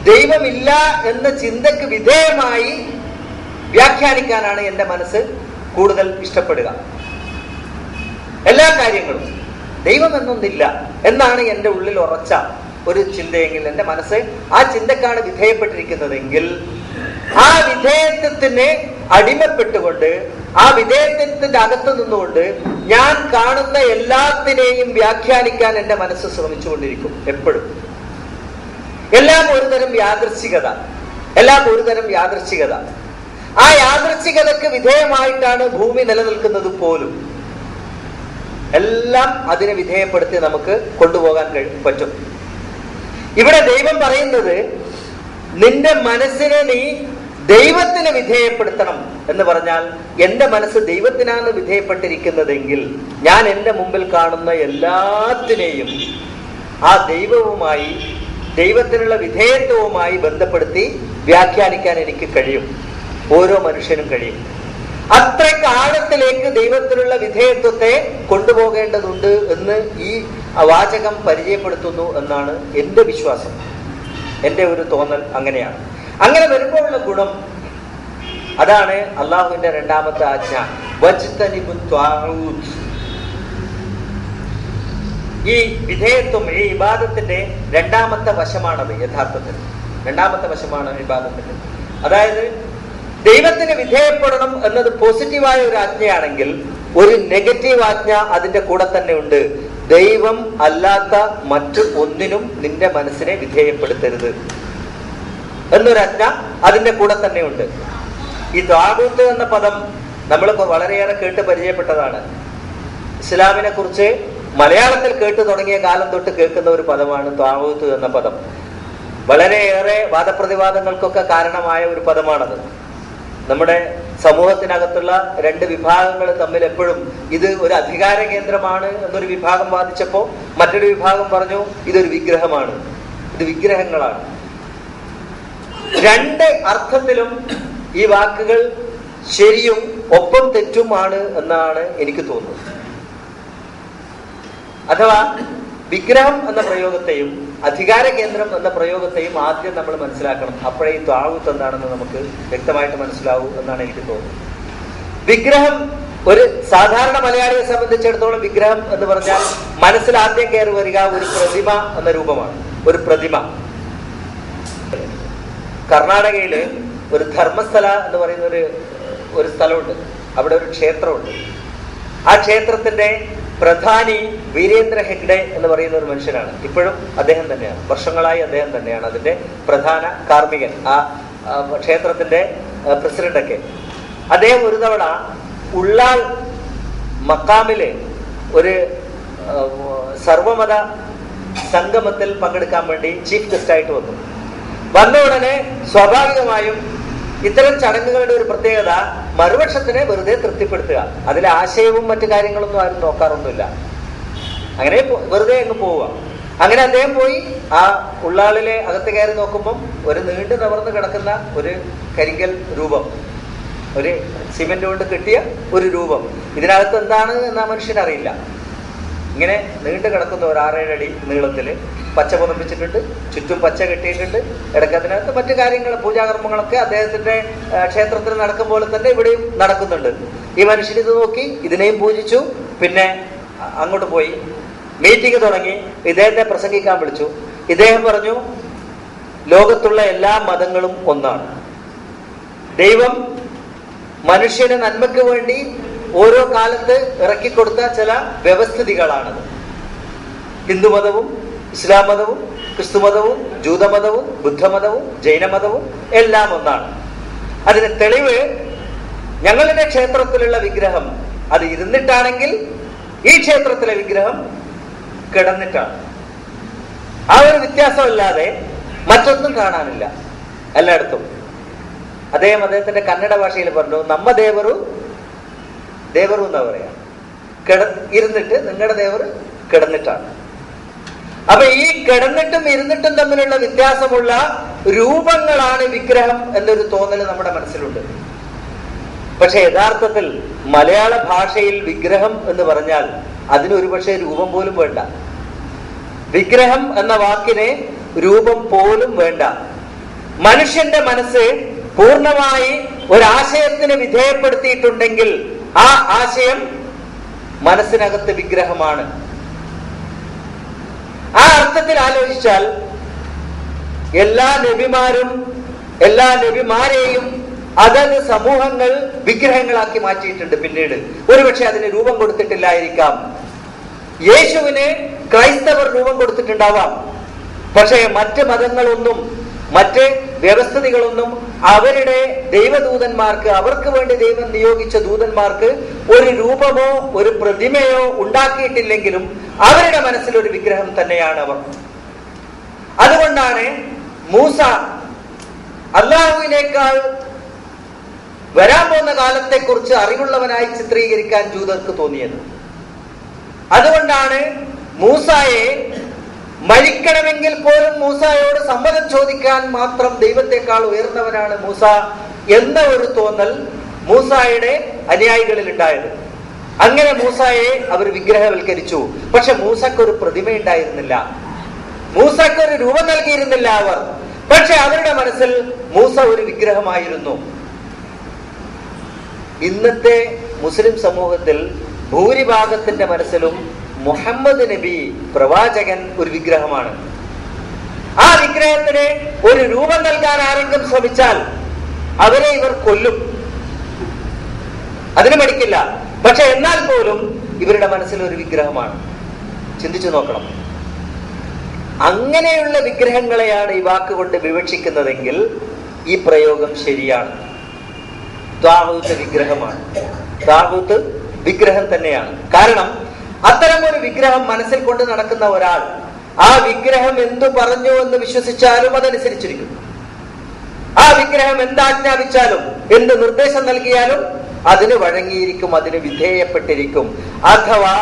ദൈവമില്ല എന്ന ചിന്തയ്ക്ക് വിധേയമായി വ്യാഖ്യാനിക്കാനാണ് എന്റെ മനസ്സ് കൂടുതൽ ഇഷ്ടപ്പെടുക. എല്ലാ കാര്യങ്ങളും ദൈവം എന്നൊന്നില്ല എന്നാണ് എൻ്റെ ഉള്ളിൽ ഉറച്ച ഒരു ചിന്തയെങ്കിൽ, എൻ്റെ മനസ്സ് ആ ചിന്തക്കാണ് വിധേയപ്പെട്ടിരിക്കുന്നതെങ്കിൽ, ആ വിധേയത്വത്തിന് അടിമപ്പെട്ടുകൊണ്ട്, ആ വിധേയത്വത്തിന്റെ അകത്ത് നിന്നുകൊണ്ട് ഞാൻ കാണുന്ന എല്ലാത്തിനെയും വ്യാഖ്യാനിക്കാൻ എൻ്റെ മനസ്സ് ശ്രമിച്ചുകൊണ്ടിരിക്കും എപ്പോഴും. എല്ലാം ഒരുതരം യാദൃശ്ചികത, എല്ലാം ഒരുതരം യാദൃശ്ചികത. ആ യാദൃശ്ചികതയ്ക്ക് വിധേയമായിട്ടാണ് ഭൂമി നിലനിൽക്കുന്നത് പോലും. എല്ലാം അതിനെ വിധേയപ്പെടുത്തി നമുക്ക് കൊണ്ടുപോകാൻ പറ്റും. ഇവിടെ ദൈവം പറയുന്നത്, നിന്റെ മനസ്സിനെ നീ ദൈവത്തിന് വിധേയപ്പെടുത്തണം എന്ന് പറഞ്ഞാൽ, എന്റെ മനസ്സ് ദൈവത്തിനാണ് വിധേയപ്പെട്ടിരിക്കുന്നതെങ്കിൽ ഞാൻ എൻ്റെ മുമ്പിൽ കാണുന്ന എല്ലാത്തിനെയും ആ ദൈവവുമായി, ദൈവത്തിനുള്ള വിധേയത്വവുമായി ബന്ധപ്പെടുത്തി വ്യാഖ്യാനിക്കാൻ എനിക്ക് കഴിയും. ഓരോ മനുഷ്യനും കഴിയും. അത്രയ്ക്ക് ആഴത്തിലേക്ക് ദൈവത്തിനുള്ള വിധേയത്വത്തെ കൊണ്ടുപോകേണ്ടതുണ്ട് എന്ന് ഈ വാചകം പരിചയപ്പെടുത്തുന്നു എന്നാണ് എൻ്റെ വിശ്വാസം, എൻ്റെ ഒരു തോന്നൽ അങ്ങനെയാണ്. അങ്ങനെ വരുമ്പോഴുള്ള ഗുണം അതാണ് അള്ളാഹുവിന്റെ രണ്ടാമത്തെ ആജ്ഞ, വജ്തനിബു ത്വാഊത്ത്. ഈ വിധേയത്വം, ഈ ഇബാദത്തിന്റെ രണ്ടാമത്തെ വശമാണത്. യഥാർത്ഥത്തിൽ രണ്ടാമത്തെ വശമാണ് ഇബാദത്തിന്റെ. അതായത് ദൈവത്തിന് വിധേയപ്പെടണം എന്നത് പോസിറ്റീവായ ഒരു ആജ്ഞയാണെങ്കിൽ, ഒരു നെഗറ്റീവ് ആജ്ഞ അതിന്റെ കൂടെ തന്നെ ഉണ്ട്. ദൈവം അല്ലാത്ത മറ്റു ഒന്നിനും നിന്റെ മനസ്സിനെ വിധേയപ്പെടുത്തരുത് എന്നൊരാജ്ഞ അതിന്റെ കൂടെ തന്നെ ഉണ്ട്. ഈ ത്വാഗൂത്ത് എന്ന പദം നമ്മൾ വളരെയേറെ കേട്ട് പരിചയപ്പെട്ടതാണ്. ഇസ്ലാമിനെ കുറിച്ച് മലയാളത്തിൽ കേട്ടു തുടങ്ങിയ കാലം തൊട്ട് കേൾക്കുന്ന ഒരു പദമാണ് ത്വാഗൂത്ത് എന്ന പദം. വളരെയേറെ വാദപ്രതിവാദങ്ങൾക്കൊക്കെ കാരണമായ ഒരു പദമാണത്. നമ്മുടെ സമൂഹത്തിനകത്തുള്ള രണ്ട് വിഭാഗങ്ങൾ തമ്മിൽ എപ്പോഴും ഇത് ഒരു അധികാര കേന്ദ്രമാണ് എന്നൊരു വിഭാഗം വാദിച്ചപ്പോൾ മറ്റൊരു വിഭാഗം പറഞ്ഞു ഇതൊരു വിഗ്രഹമാണ്, ഇത് വിഗ്രഹങ്ങളാണ്. രണ്ട് അർത്ഥത്തിലും ഈ വാക്കുകൾ ശരിയും ഒപ്പം തെറ്റുമാണ് എന്നാണ് എനിക്ക് തോന്നുന്നത്. അഥവാ വിഗ്രഹം എന്ന പ്രയോഗത്തെയും അധികാര കേന്ദ്രം എന്ന പ്രയോഗത്തെയും ആദ്യം നമ്മൾ മനസ്സിലാക്കണം. അപ്പോഴേ ഈ ത്വാഗൂത്ത് എന്താണെന്ന് നമുക്ക് വ്യക്തമായിട്ട് മനസ്സിലാവൂ എന്നാണ് എനിക്ക് തോന്നുന്നത്. വിഗ്രഹം ഒരു സാധാരണ മലയാളിയെ സംബന്ധിച്ചിടത്തോളം വിഗ്രഹം എന്ന് പറഞ്ഞാൽ മനസ്സിൽ ആദ്യം കയറി വരിക ഒരു പ്രതിമ എന്ന രൂപമാണ്. ഒരു പ്രതിമ. കർണാടകയില് ഒരു ധർമ്മസ്ഥല എന്ന് പറയുന്ന ഒരു സ്ഥലമുണ്ട്. അവിടെ ഒരു ക്ഷേത്രമുണ്ട്. ആ ക്ഷേത്രത്തിന്റെ പ്രധാനി വീരേന്ദ്ര ഹെഗ്ഡെ എന്ന് പറയുന്ന ഒരു മനുഷ്യനാണ്. ഇപ്പോഴും അദ്ദേഹം തന്നെയാണ്, വർഷങ്ങളായി അദ്ദേഹം തന്നെയാണ് അതിന്റെ പ്രധാന കാർമ്മികൻ, ആ ക്ഷേത്രത്തിന്റെ പ്രസിഡന്റൊക്കെ. അദ്ദേഹം ഒരു തവണ ഉള്ളാൾ മക്കാമില് ഒരു സർവമത സംഗമത്തിൽ പങ്കെടുക്കാൻ വേണ്ടി ചീഫ് ഗസ്റ്റായിട്ട് വന്ന ഉടനെ സ്വാഭാവികമായും ഇത്തരം ചടങ്ങുകളുടെ ഒരു പ്രത്യേകത മറുപക്ഷത്തിനെ വെറുതെ തൃപ്തിപ്പെടുത്തുക. അതിലെ ആശയവും മറ്റു കാര്യങ്ങളൊന്നും ആരും നോക്കാറൊന്നുമില്ല. അങ്ങനെ വെറുതെ അങ്ങ് പോവുക. അങ്ങനെ അദ്ദേഹം പോയി ആ ഉള്ളാളിലെ അകത്ത് കയറി നോക്കുമ്പം ഒരു നീണ്ടു നിവർന്ന് കിടക്കുന്ന ഒരു കരിങ്കൽ രൂപം, ഒരു സിമെന്റ് കൊണ്ട് കെട്ടിയ ഒരു രൂപം. ഇതിനകത്ത് എന്താണ് എന്ന് ആ മനുഷ്യനറിയില്ല. ഇങ്ങനെ നീണ്ടു കിടക്കുന്ന ഒരു 6-7 അടി നീളത്തില് പച്ച പുതപ്പിച്ചിട്ടുണ്ട്, ചുറ്റും പച്ച കെട്ടിയിട്ടുണ്ട്. ഇടയ്ക്ക് അതിനകത്ത് മറ്റു കാര്യങ്ങൾ, പൂജാകർമ്മങ്ങളൊക്കെ അദ്ദേഹത്തിന്റെ ക്ഷേത്രത്തിൽ നടക്കും പോലെ തന്നെ ഇവിടെയും നടക്കുന്നുണ്ട്. ഈ മനുഷ്യൻ ഇത് നോക്കി, ഇതിനെയും പൂജിച്ചു. പിന്നെ അങ്ങോട്ട് പോയി മീറ്റിംഗ് തുടങ്ങി. ഇദ്ദേഹത്തെ പ്രസംഗിക്കാൻ വിളിച്ചു. ഇദ്ദേഹം പറഞ്ഞു, ലോകത്തുള്ള എല്ലാ മതങ്ങളും ഒന്നാണ്. ദൈവം മനുഷ്യന് നന്മയ്ക്ക് വേണ്ടി ഓരോ കാലത്ത് ഇറക്കിക്കൊടുത്ത ചില വ്യവസ്ഥിതികളാണത്. ഹിന്ദുമതവും ഇസ്ലാം മതവും ക്രിസ്തുമതവും ജൂതമതവും ബുദ്ധമതവും ജൈനമതവും എല്ലാം ഒന്നാണ്. അതിന് തെളിവ് ഞങ്ങളുടെ ക്ഷേത്രത്തിലുള്ള വിഗ്രഹം അത് ഇരുന്നിട്ടാണെങ്കിൽ ഈ ക്ഷേത്രത്തിലെ വിഗ്രഹം കിടന്നിട്ടാണ്. ആ ഒരു വ്യത്യാസമല്ലാതെ മറ്റൊന്നും കാണാനില്ല എല്ലായിടത്തും. അദ്ദേഹത്തിന്റെ കന്നഡ ഭാഷയിൽ പറഞ്ഞു, നമ്മ ദേവറു ദേവറു എന്നാ പറയാ, ഇരുന്നിട്ട് നിങ്ങളുടെ ദേവർ കിടന്നിട്ടാണ്. അപ്പൊ ഈ കിടന്നിട്ടും ഇരുന്നിട്ടും തമ്മിലുള്ള വ്യത്യാസമുള്ള രൂപങ്ങളാണ് വിഗ്രഹം എന്നൊരു തോന്നൽ നമ്മുടെ മനസ്സിലുണ്ട്. പക്ഷെ യഥാർത്ഥത്തിൽ മലയാള ഭാഷയിൽ വിഗ്രഹം എന്ന് പറഞ്ഞാൽ അതിനൊരു പക്ഷേ രൂപം പോലും വേണ്ട. വിഗ്രഹം എന്ന വാക്കിന് രൂപം പോലും വേണ്ട. മനുഷ്യന്റെ മനസ്സ് പൂർണ്ണമായി ഒരാശയത്തിന് വിധേയപ്പെടുത്തിയിട്ടുണ്ടെങ്കിൽ ആ ആശയം മനസ്സിനകത്ത് വിഗ്രഹമാണ്. ആ അർത്ഥത്തിൽ ആലോചിച്ചാൽ എല്ലാ നബിമാരെയും അതത് സമൂഹങ്ങൾ വിഗ്രഹങ്ങളാക്കി മാറ്റിയിട്ടുണ്ട്. പിന്നീട് ഒരുപക്ഷെ അതിന് രൂപം കൊടുത്തിട്ടില്ലായിരിക്കാം. യേശുവിന് ക്രൈസ്തവർ രൂപം കൊടുത്തിട്ടുണ്ടാവാം. പക്ഷേ മറ്റ് മതങ്ങളൊന്നും മറ്റ് വ്യവസ്ഥിതികളൊന്നും അവരുടെ ദൈവദൂതന്മാർക്ക്, അവർക്ക് വേണ്ടി ദൈവം നിയോഗിച്ച ദൂതന്മാർക്ക് ഒരു രൂപമോ ഒരു പ്രതിമയോ ഉണ്ടാക്കിയിട്ടില്ലെങ്കിലും അവരുടെ മനസ്സിൽ ഒരു വിഗ്രഹം തന്നെയാണ് അവർ. അതുകൊണ്ടാണ് മൂസ അല്ലാഹുവിനേക്കാൾ വരാൻ പോകുന്ന കാലത്തെക്കുറിച്ച് അറിവുള്ളവനായി ചിത്രീകരിക്കാൻ ജൂതർക്ക് തോന്നിയത്. അതുകൊണ്ടാണ് മൂസായെ മരിക്കണമെങ്കിൽ പോലും മൂസായോട് സമ്മതം ചോദിക്കാൻ മാത്രം ദൈവത്തെക്കാൾ ഉയർന്നവനാണ് മൂസ എന്ന ഒരു തോന്നൽ മൂസായുടെ അനുയായികളിൽ ഉണ്ടായത്. അങ്ങനെ മൂസായെ അവർ വിഗ്രഹവൽക്കരിച്ചു. പക്ഷെ മൂസക്കൊരു പ്രതിമ ഉണ്ടായിരുന്നില്ല, മൂസക്കൊരു രൂപം നൽകിയിരുന്നില്ല അവർ. പക്ഷെ അവരുടെ മനസ്സിൽ മൂസ ഒരു വിഗ്രഹമായിരുന്നു. ഇന്നത്തെ മുസ്ലിം സമൂഹത്തിൽ ഭൂരിഭാഗത്തിന്റെ മനസ്സിലും മുഹമ്മദ് നബി പ്രവാചകൻ ഒരു വിഗ്രഹമാണ്. ആ വിഗ്രഹത്തിന് ഒരു രൂപം നൽകാൻ ആരെങ്കിലും ശ്രമിച്ചാൽ അവരെ ഇവർ കൊല്ലും, അതിന് മടിക്കില്ല. പക്ഷെ എന്നാൽ പോലും ഇവരുടെ മനസ്സിൽ ഒരു വിഗ്രഹമാണ്. ചിന്തിച്ചു നോക്കണം. അങ്ങനെയുള്ള വിഗ്രഹങ്ങളെയാണ് ഈ വാക്കുകൊണ്ട് വിവക്ഷിക്കുന്നതെങ്കിൽ ഈ പ്രയോഗം ശരിയാണ്. ത്വാഗൂത്ത് വിഗ്രഹമാണ്, ത്വാഗൂത്ത് വിഗ്രഹം തന്നെയാണ്. കാരണം അത്തരം ഒരു വിഗ്രഹം മനസ്സിൽ കൊണ്ട് നടക്കുന്ന ഒരാൾ ആ വിഗ്രഹം എന്തു പറഞ്ഞു എന്ന് വിശ്വസിച്ചാലും അതനുസരിച്ചിരിക്കും. ആ വിഗ്രഹം എന്താജ്ഞാപിച്ചാലും എന്ത് നിർദ്ദേശം നൽകിയാലും അതിന് വഴങ്ങിയിരിക്കും, അതിന് വിധേയപ്പെട്ടിരിക്കും. അഥവാ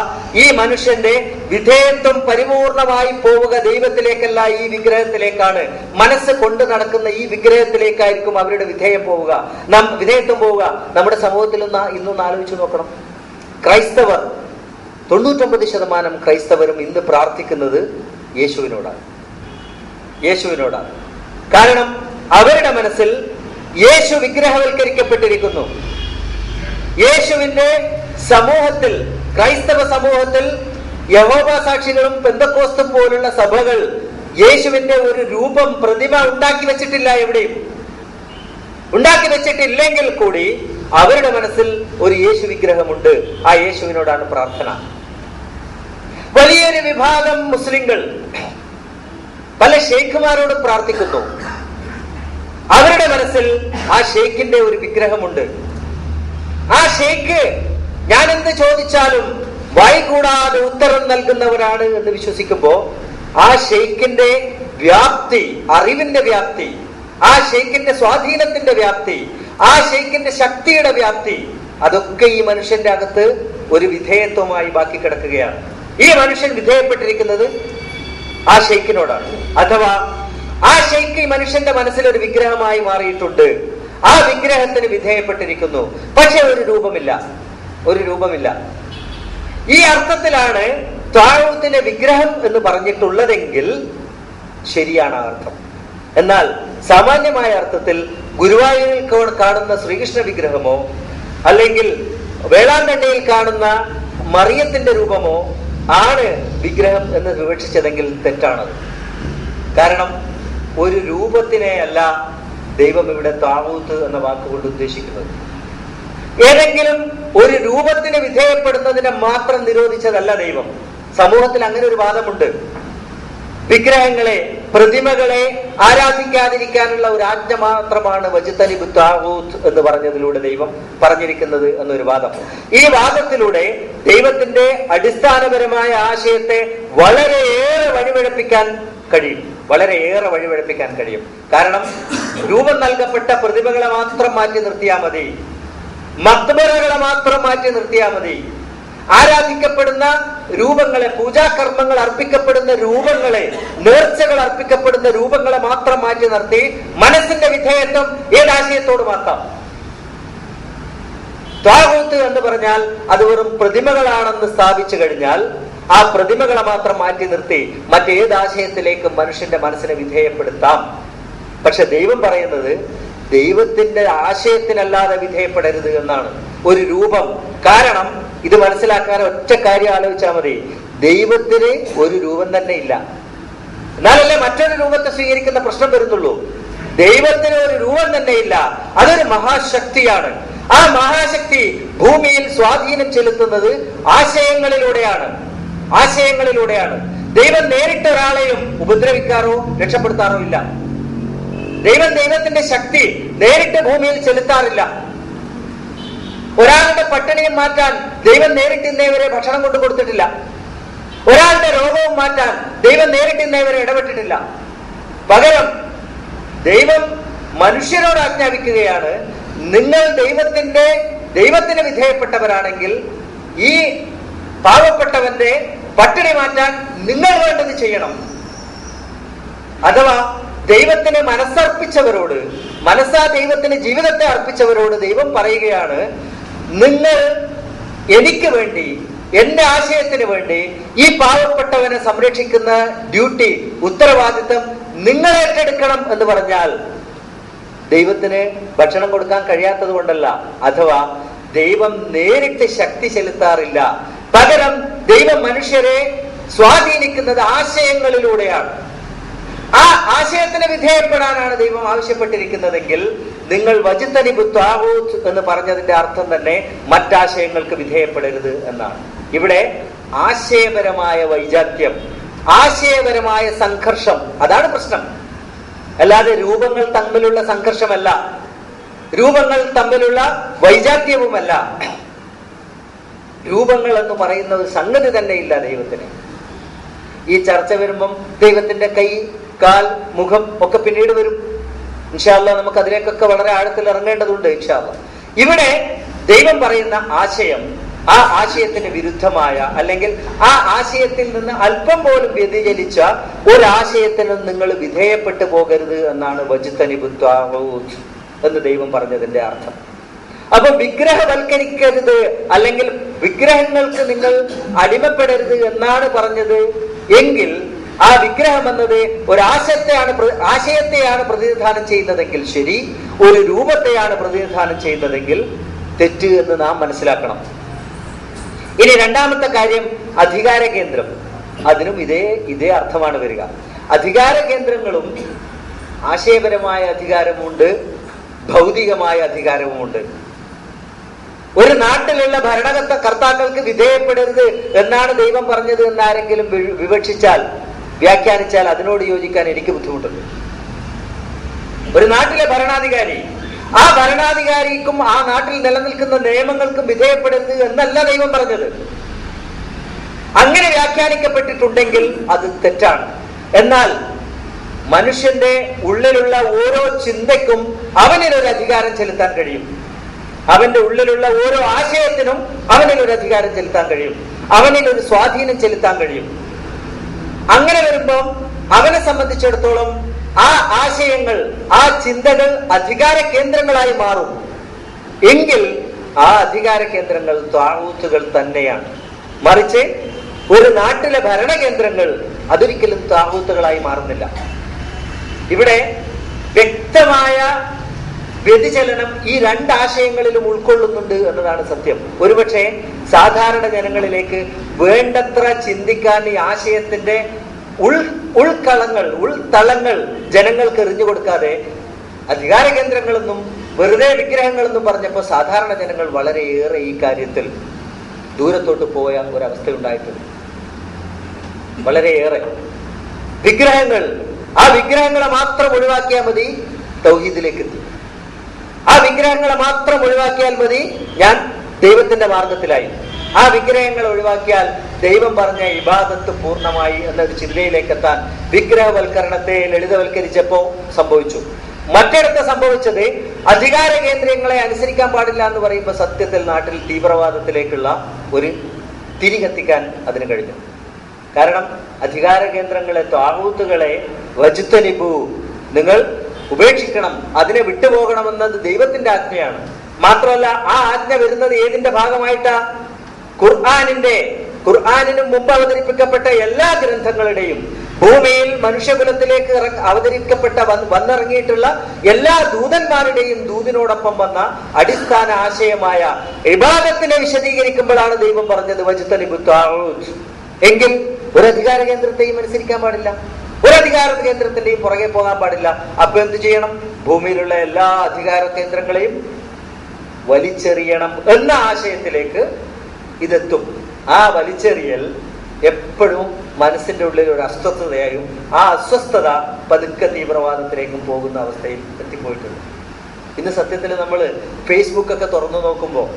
ഈ മനുഷ്യന്റെ വിധേയത്വം പരിപൂർണമായി പോവുക ദൈവത്തിലേക്കല്ല, ഈ വിഗ്രഹത്തിലേക്കാണ്. മനസ്സ് കൊണ്ട് നടക്കുന്ന ഈ വിഗ്രഹത്തിലേക്കായിരിക്കും അവരുടെ വിധേയത്വം പോവുക. നമ്മുടെ സമൂഹത്തിൽ ഇന്നൊന്ന് ആലോചിച്ച് നോക്കണം. ക്രൈസ്തവർ 99% ക്രൈസ്തവരും ഇന്ന് പ്രാർത്ഥിക്കുന്നത് യേശുവിനോടാണ്. കാരണം അവരുടെ മനസ്സിൽ യേശു വിഗ്രഹവൽക്കരിക്കപ്പെട്ടിരിക്കുന്നു. യേശുവിന്റെ സമൂഹത്തിൽ, ക്രൈസ്തവ സമൂഹത്തിൽ യഹോവ സാക്ഷികളും പെന്തക്കോസ്തും പോലുള്ള സഭകൾ യേശുവിന്റെ ഒരു രൂപം, പ്രതിമ ഉണ്ടാക്കി വെച്ചിട്ടില്ല. എവിടെയും ഉണ്ടാക്കി വെച്ചിട്ടില്ലെങ്കിൽ കൂടി അവരുടെ മനസ്സിൽ ഒരു യേശു വിഗ്രഹമുണ്ട്. ആ യേശുവിനോടാണ് പ്രാർത്ഥന. വലിയൊരു വിഭാഗം മുസ്ലിങ്ങൾ പല ഷെയ്ഖുമാരോടും പ്രാർത്ഥിക്കുന്നു. അവരുടെ മനസ്സിൽ ആ ഷെയ്ഖിന്റെ ഒരു വിഗ്രഹമുണ്ട്. ആ ഷെയ്ഖ് ഞാൻ എന്ത് ചോദിച്ചാലും വായ്കൂടാതെ ഉത്തരം നൽകുന്നവരാണ് എന്ന് വിശ്വസിക്കുമ്പോ ആ ഷെയ്ഖിന്റെ വ്യാപ്തി, അറിവിന്റെ വ്യാപ്തി, ആ ഷെയ്ഖിന്റെ സ്വാധീനത്തിന്റെ വ്യാപ്തി, ആ ഷെയ്ഖിന്റെ ശക്തിയുടെ വ്യാപ്തി, അതൊക്കെ ഈ മനുഷ്യന്റെ അകത്ത് ഒരു വിധേയത്വമായി ബാക്കി കിടക്കുകയാണ്. ഈ മനുഷ്യൻ വിധേയപ്പെട്ടിരിക്കുന്നത് ആ ഷെയ്ഖിനോടാണ്. അഥവാ ആ ഷെയ്ഖ് ഈ മനുഷ്യന്റെ മനസ്സിൽ ഒരു വിഗ്രഹമായി മാറിയിട്ടുണ്ട്. ആ വിഗ്രഹത്തിന് വിധേയപ്പെട്ടിരിക്കുന്നു. പക്ഷെ ഒരു രൂപമില്ല. ഈ അർത്ഥത്തിലാണ് ത്വാഊത്തിന്റെ വിഗ്രഹം എന്ന് പറഞ്ഞിട്ടുള്ളതെങ്കിൽ ശരിയാണ് ആ അർത്ഥം. എന്നാൽ സാമാന്യമായ അർത്ഥത്തിൽ ഗുരുവായൂരിൽ കാണുന്ന ശ്രീകൃഷ്ണ വിഗ്രഹമോ അല്ലെങ്കിൽ വേളാങ്കണ്ണിയിൽ കാണുന്ന മറിയത്തിന്റെ രൂപമോ ആണ് വിഗ്രഹം എന്ന് വിവക്ഷിച്ചതെങ്കിൽ തെറ്റാണത്. കാരണം ഒരു രൂപത്തിനെ അല്ല ദൈവം ഇവിടെ താവൂത്ത് എന്ന വാക്കുകൊണ്ട് ഉദ്ദേശിക്കുന്നത്. ഏതെങ്കിലും ഒരു രൂപത്തിന് വിധേയപ്പെടുന്നതിനെ മാത്രം നിരോധിച്ചതല്ല ദൈവം. സമൂഹത്തിൽ അങ്ങനെ ഒരു വാദമുണ്ട്. വിഗ്രഹങ്ങളെ, പ്രതിമകളെ ആരാധിക്കാതിരിക്കാനുള്ള ഒരു ആജ്ഞ മാത്രമാണ് വജ്തനിബു താവൂത്ത് എന്ന് പറഞ്ഞതിലൂടെ ദൈവം പറഞ്ഞിരിക്കുന്നത് എന്നൊരു വാദം. ഈ വാദത്തിലൂടെ ദൈവത്തിന്റെ അടിസ്ഥാനപരമായ ആശയത്തെ വളരെയേറെ വഴിപഴപ്പിക്കാൻ കഴിയും. കാരണം രൂപം നൽകപ്പെട്ട പ്രതിമകളെ മാത്രം മാറ്റി നിർത്തിയാൽ മതി, മക്ബറകളെ മാത്രം മാറ്റി നിർത്തിയാൽ മതി. ആരാധിക്കപ്പെടുന്ന രൂപങ്ങളെ, പൂജാകർമ്മങ്ങൾ അർപ്പിക്കപ്പെടുന്ന രൂപങ്ങളെ, നേർച്ചകൾ അർപ്പിക്കപ്പെടുന്ന രൂപങ്ങളെ മാത്രം മാറ്റി നിർത്തി മനസ്സിന്റെ വിധേയത്വം ഏതാശയത്തോട് മാറ്റാം. ത്വാഗൂത്ത് എന്ന് പറഞ്ഞാൽ അത് വെറും പ്രതിമകളാണെന്ന് സ്ഥാപിച്ചു കഴിഞ്ഞാൽ ആ പ്രതിമകളെ മാത്രം മാറ്റി നിർത്തി മറ്റേതാശയത്തിലേക്കും മനുഷ്യന്റെ മനസ്സിനെ വിധേയപ്പെടുത്താം. പക്ഷെ ദൈവം പറയുന്നത് ദൈവത്തിന്റെ ആശയത്തിനല്ലാതെ വിധേയപ്പെടരുത് എന്നാണ്. ഒരു രൂപം, കാരണം ഇത് മനസ്സിലാക്കാൻ ഒറ്റ കാര്യം ആലോചിച്ചാൽ മതി. ദൈവത്തിന് ഒരു രൂപം തന്നെ ഇല്ല, എന്നാലല്ലേ മറ്റൊരു രൂപത്തെ സ്വീകരിക്കുന്ന പ്രശ്നം വരുന്നുള്ളൂ. ദൈവത്തിന് ഒരു രൂപം തന്നെ ഇല്ല, അതൊരു മഹാശക്തിയാണ്. ആ മഹാശക്തി ഭൂമിയിൽ സ്വാധീനം ചെലുത്തുന്നത് ആശയങ്ങളിലൂടെയാണ്. ദൈവം നേരിട്ട് ഒരാളെയും ഉപദ്രവിക്കാറോ രക്ഷപ്പെടുത്താറോ ഇല്ല. ദൈവത്തിന്റെ ശക്തി നേരിട്ട് ഭൂമിയിൽ ചെലുത്താറില്ല. ഒരാളുടെ പട്ടിണിയും മാറ്റാൻ ദൈവം നേരിട്ട് ഇന്നേവരെ ഭക്ഷണം കൊണ്ടു കൊടുത്തിട്ടില്ല. ഒരാളുടെ രോഗവും മാറ്റാൻ ദൈവം നേരിട്ട് ഇന്നേവരെ ഇടപെട്ടിട്ടില്ല. പകരം ദൈവം മനുഷ്യരോട് ആജ്ഞാപിക്കുകയാണ്, നിങ്ങൾ ദൈവത്തിന് വിധേയപ്പെട്ടവരാണെങ്കിൽ ഈ പാവപ്പെട്ടവന്റെ പട്ടിണി മാറ്റാൻ നിങ്ങൾ വേണ്ടത് ചെയ്യണം. അഥവാ ദൈവത്തിന് മനസ്സർപ്പിച്ചവരോട്, ദൈവത്തിന് ജീവിതത്തെ അർപ്പിച്ചവരോട് ദൈവം പറയുകയാണ്, നിങ്ങൾ എനിക്ക് വേണ്ടി, എന്റെ ആശയത്തിന് വേണ്ടി ഈ പാവപ്പെട്ടവനെ സംരക്ഷിക്കുന്ന ഡ്യൂട്ടി, ഉത്തരവാദിത്വം നിങ്ങൾ ഏറ്റെടുക്കണം എന്ന് പറഞ്ഞാൽ ദൈവത്തിന് ഭക്ഷണം കൊടുക്കാൻ കഴിയാത്തത് കൊണ്ടല്ല, അഥവാ ദൈവം നേരിട്ട് ശക്തി ചെലുത്താറില്ല. പകരം ദൈവം മനുഷ്യരെ സ്വാധീനിക്കുന്നത് ആശയങ്ങളിലൂടെയാണ്. ആ ആശയത്തിന് വിധേയപ്പെടാനാണ് ദൈവം ആവശ്യപ്പെട്ടിരിക്കുന്നതെങ്കിൽ നിങ്ങൾ വജ്തനിബു ത്വാഗൂത്ത് എന്ന് പറഞ്ഞതിന്റെ അർത്ഥം തന്നെ മറ്റാശയങ്ങൾക്ക് വിധേയപ്പെടരുത് എന്നാണ്. ഇവിടെ ആശയപരമായ വൈജാത്യം, ആശയപരമായ സംഘർഷം, അതാണ് പ്രശ്നം. അല്ലാതെ രൂപങ്ങൾ തമ്മിലുള്ള സംഘർഷമല്ല, രൂപങ്ങൾ തമ്മിലുള്ള വൈജാത്യവുമല്ല. രൂപങ്ങൾ എന്ന് പറയുന്ന ഒരു സംഗതി തന്നെ ഇല്ല ദൈവത്തിന്. ഈ ചർച്ച വരുമ്പം ദൈവത്തിന്റെ കൈ, കാൽ, മുഖം ഒക്കെ പിന്നീട് വരും. ഇൻഷാ അല്ലാഹ് നമുക്ക് അതിലേക്കൊക്കെ വളരെ ആഴത്തിൽ ഇറങ്ങേണ്ടതുണ്ട് ഇൻഷാ അല്ലാഹ്. ഇവിടെ ദൈവം പറയുന്ന ആശയം, ആ ആശയത്തിന് വിരുദ്ധമായ അല്ലെങ്കിൽ ആ ആശയത്തിൽ നിന്ന് അല്പം പോലും വ്യതിചലിച്ച ഒരാശയത്തിനും നിങ്ങൾ വിധേയപ്പെട്ടു പോകരുത് എന്നാണ് വജ്തനിബു ത്വാഗൂത്ത് എന്ന് ദൈവം പറഞ്ഞതിന്റെ അർത്ഥം. അപ്പൊ വിഗ്രഹവൽക്കരിക്കരുത് അല്ലെങ്കിൽ വിഗ്രഹങ്ങൾക്ക് നിങ്ങൾ അടിമപ്പെടരുത് എന്നാണ് പറഞ്ഞത് എങ്കിൽ ആ വിഗ്രഹം എന്നത് ആശയത്തെയാണ് പ്രതിനിധാനം ചെയ്യുന്നതെങ്കിൽ ശരി, ഒരു രൂപത്തെയാണ് പ്രതിനിധാനം ചെയ്യുന്നതെങ്കിൽ തെറ്റ് എന്ന് നാം മനസ്സിലാക്കണം. ഇനി രണ്ടാമത്തെ കാര്യം അധികാര കേന്ദ്രം. അതിനും ഇതേ അർത്ഥമാണ് വരിക. അധികാര കേന്ദ്രങ്ങളും ആശയപരമായ അധികാരമുണ്ട്, ഭൗതികമായ അധികാരവുമുണ്ട്. ഒരു നാട്ടിലുള്ള ഭരണകർത്താക്കൾക്ക് വിധേയപ്പെടരുത് എന്നാണ് ദൈവം പറഞ്ഞത് എന്നാരെങ്കിലും വിവക്ഷിച്ചാൽ, വ്യാഖ്യാനിച്ചാൽ അതിനോട് യോജിക്കാൻ എനിക്ക് ബുദ്ധിമുട്ടുണ്ട്. ഒരു നാട്ടിലെ ഭരണാധികാരി, ആ ഭരണാധികാരിക്കും ആ നാട്ടിൽ നിലനിൽക്കുന്ന നിയമങ്ങൾക്കും വിധേയപ്പെടരുത് എന്നല്ല ദൈവം പറഞ്ഞത്. അങ്ങനെ വ്യാഖ്യാനിക്കപ്പെട്ടിട്ടുണ്ടെങ്കിൽ അത് തെറ്റാണ്. എന്നാൽ മനുഷ്യന്റെ ഉള്ളിലുള്ള ഓരോ ചിന്തയ്ക്കും അവനിലൊരു അധികാരം ചെലുത്താൻ കഴിയും. അവന്റെ ഉള്ളിലുള്ള ഓരോ ആശയത്തിനും അവനിലൊരു അധികാരം ചെലുത്താൻ കഴിയും, അവനിലൊരു സ്വാധീനം ചെലുത്താൻ കഴിയും. അങ്ങനെ വരുമ്പോൾ അവനെ സംബന്ധിച്ചിടത്തോളം ആ ആശയങ്ങൾ, ആ ചിന്തകൾ അധികാര കേന്ദ്രങ്ങളായി മാറും. എങ്കിൽ ആ അധികാര കേന്ദ്രങ്ങൾ ത്വാഊത്തുകൾ തന്നെയാണ്. മറിച്ച് ഒരു നാട്ടിലെ ഭരണകേന്ദ്രങ്ങൾ അതൊരിക്കലും ത്വാഊത്തുകളായി മാറുന്നില്ല. ഇവിടെ വ്യക്തമായ വ്യതിചലനം ഈ രണ്ടാശയങ്ങളിലും ഉൾക്കൊള്ളുന്നുണ്ട് എന്നതാണ് സത്യം. ഒരുപക്ഷെ സാധാരണ ജനങ്ങളിലേക്ക് വേണ്ടത്ര ചിന്തിക്കാൻ ഈ ആശയത്തിന്റെ ഉൾത്തളങ്ങൾ ജനങ്ങൾക്ക് എറിഞ്ഞു കൊടുക്കാതെ അധികാര കേന്ദ്രങ്ങളെന്നും വെറുതെ വിഗ്രഹങ്ങളെന്നും പറഞ്ഞപ്പോൾ സാധാരണ ജനങ്ങൾ വളരെയേറെ ഈ കാര്യത്തിൽ ദൂരത്തോട്ട് പോയ ഒരവസ്ഥയുണ്ടായിട്ടുണ്ട്. വളരെയേറെ വിഗ്രഹങ്ങൾ, ആ വിഗ്രഹങ്ങളെ മാത്രം ഒഴിവാക്കിയാൽ മതി തൗഹീദിലേക്ക് എത്തി. ആ വിഗ്രഹങ്ങളെ മാത്രം ഒഴിവാക്കിയാൽ മതി ഞാൻ ദൈവത്തിന്റെ മാർഗത്തിലായി. ആ വിഗ്രഹങ്ങൾ ഒഴിവാക്കിയാൽ ദൈവം പറഞ്ഞ ഇബാദത്ത് പൂർണ്ണമായി എന്നൊരു ചിന്തയിലേക്ക് എത്താൻ വിഗ്രഹവൽക്കരണത്തെ ലളിതവൽക്കരിച്ചപ്പോ സംഭവിച്ചു. മറ്റിടത്ത് സംഭവിച്ചത് അധികാര കേന്ദ്രങ്ങളെ അനുസരിക്കാൻ പാടില്ല എന്ന് പറയുമ്പോൾ സത്യത്തിൽ നാട്ടിൽ തീവ്രവാദത്തിലേക്കുള്ള ഒരു തിരി കത്തിക്കാൻ അതിന് കഴിഞ്ഞു. കാരണം അധികാര കേന്ദ്രങ്ങളെ, ത്വാഊത്തുകളെ വജ്തനിബു, നിങ്ങൾ ഉപേക്ഷിക്കണം, അതിനെ വിട്ടുപോകണമെന്നത് ദൈവത്തിന്റെ ആജ്ഞയാണ്. മാത്രമല്ല ആ ആജ്ഞ വരുന്നത് ഏതിന്റെ ഭാഗമായിട്ടാ? ഖുർആനിനും മുമ്പ് അവതരിപ്പിക്കപ്പെട്ട എല്ലാ ഗ്രന്ഥങ്ങളുടെയും, ഭൂമിയിൽ മനുഷ്യകുലത്തിലേക്ക് അവതരിക്കപ്പെട്ട വന്നിറങ്ങിയിട്ടുള്ള എല്ലാ ദൂതന്മാരുടെയും ദൂതിനോടൊപ്പം വന്ന അടിസ്ഥാന ആശയമായ ഇബാദത്തിനെ വിശദീകരിക്കുമ്പോഴാണ് ദൈവം പറഞ്ഞത് വജ്തനിബു ത്വാഊത്ത്. എങ്കിൽ ഒരു അധികാര കേന്ദ്രത്തെയും അനുസരിക്കാൻ പാടില്ല, ഒരു അധികാര കേന്ദ്രത്തിന്റെയും പുറകെ പോകാൻ പാടില്ല. അപ്പൊ എന്ത് ചെയ്യണം? ഭൂമിയിലുള്ള എല്ലാ അധികാര കേന്ദ്രങ്ങളെയും വലിച്ചെറിയണം എന്ന ആശയത്തിലേക്ക് ഇതെത്തും. ആ വലിച്ചെറിയൽ എപ്പോഴും മനസ്സിന്റെ ഉള്ളിൽ ഒരു അസ്വസ്ഥതയായും ആ അസ്വസ്ഥത പതുക്കെ തീവ്രവാദത്തിലേക്കും പോകുന്ന അവസ്ഥയിൽ എത്തിപ്പോയിട്ടുണ്ട്. ഇന്ന് സത്യത്തിൽ നമ്മൾ ഫേസ്ബുക്കൊക്കെ തുറന്നു നോക്കുമ്പോൾ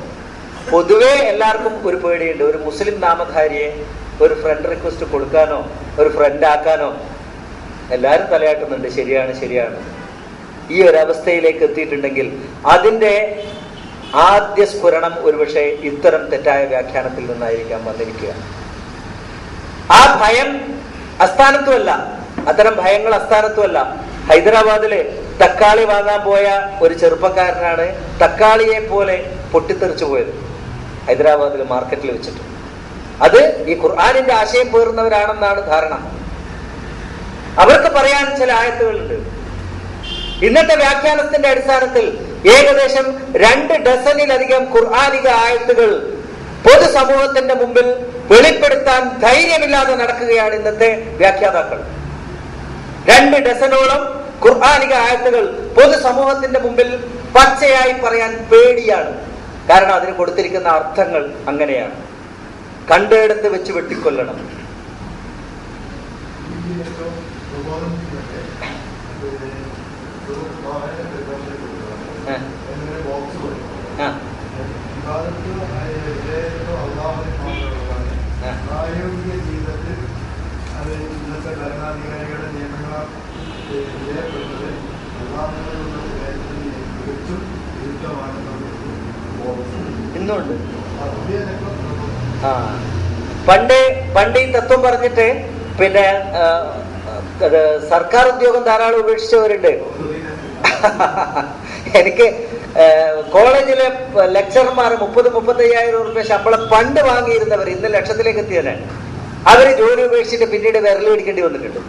പൊതുവെ എല്ലാവർക്കും ഒരു പേടിയുണ്ട്. ഒരു മുസ്ലിം നാമധാരിയെ ഒരു ഫ്രണ്ട് റിക്വസ്റ്റ് കൊടുക്കാനോ ഒരു ഫ്രണ്ട് ആക്കാനോ എല്ലാവരും തലയാട്ടുന്നുണ്ട്. ശരിയാണ്. ഈ ഒരവസ്ഥയിലേക്ക് എത്തിയിട്ടുണ്ടെങ്കിൽ അതിന്റെ ആദ്യ സ്ഫുരണം ഒരുപക്ഷെ ഇത്തരം തെറ്റായ വ്യാഖ്യാനത്തിൽ നിന്നായിരിക്കാം വന്നിരിക്കുക. ആ ഭയം അസ്ഥാനത്തുമല്ല, അത്തരം ഭയങ്ങൾ അസ്ഥാനത്തുമല്ല. ഹൈദരാബാദില് തക്കാളി വാങ്ങാൻ പോയ ഒരു ചെറുപ്പക്കാരനാണ് തക്കാളിയെ പോലെ പൊട്ടിത്തെറിച്ചു പോയത് ഹൈദരാബാദിൽ മാർക്കറ്റിൽ വെച്ചിട്ട്. അത് ഈ ഖുർആനിന്റെ ആശയം പേറുന്നവരാണെന്നാണ് ധാരണ. അവർക്ക് പറയാൻ ചില ആയത്തുകളുണ്ട്. ഇന്നത്തെ വ്യാഖ്യാനത്തിന്റെ അടിസ്ഥാനത്തിൽ ഏകദേശം 2 ഡസനിലധികം ഖുർആനിക ആയത്തുകൾ പൊതുസമൂഹത്തിന്റെ മുമ്പിൽ വെളിപ്പെടുത്താൻ ധൈര്യമില്ലാതെ നടക്കുകയാണ് ഇന്നത്തെ വ്യാഖ്യാതാക്കൾ. 2 ഡസനോളം ഖുർആനിക ആയത്തുകൾ പൊതുസമൂഹത്തിന്റെ മുമ്പിൽ പച്ചയായി പറയാൻ പേടിയാണ്. കാരണം അതിന് കൊടുത്തിരിക്കുന്ന അർത്ഥങ്ങൾ അങ്ങനെയാണ്. കണ്ടെടുത്ത് വെച്ച് വെട്ടിക്കൊല്ലണം. ഇന്നുണ്ട്. പണ്ട് ഈ തത്വം പറഞ്ഞിട്ട് പിന്നെ സർക്കാർ ഉദ്യോഗം ധാരാളം ഉപേക്ഷിച്ചവരുണ്ട്. എനിക്ക് കോളേജിലെ ലെക്ചർമാർ 30-35,000 രൂപ ശമ്പളം പണ്ട് വാങ്ങിയിരുന്നവർ ഇന്ന് ലക്ഷത്തിലേക്ക് എത്തിയതാണ്. അവര് ജോലി ഉപേക്ഷിച്ചിട്ട് പിന്നീട് വിരൽ പിടിക്കേണ്ടി വന്നിട്ടുണ്ട്.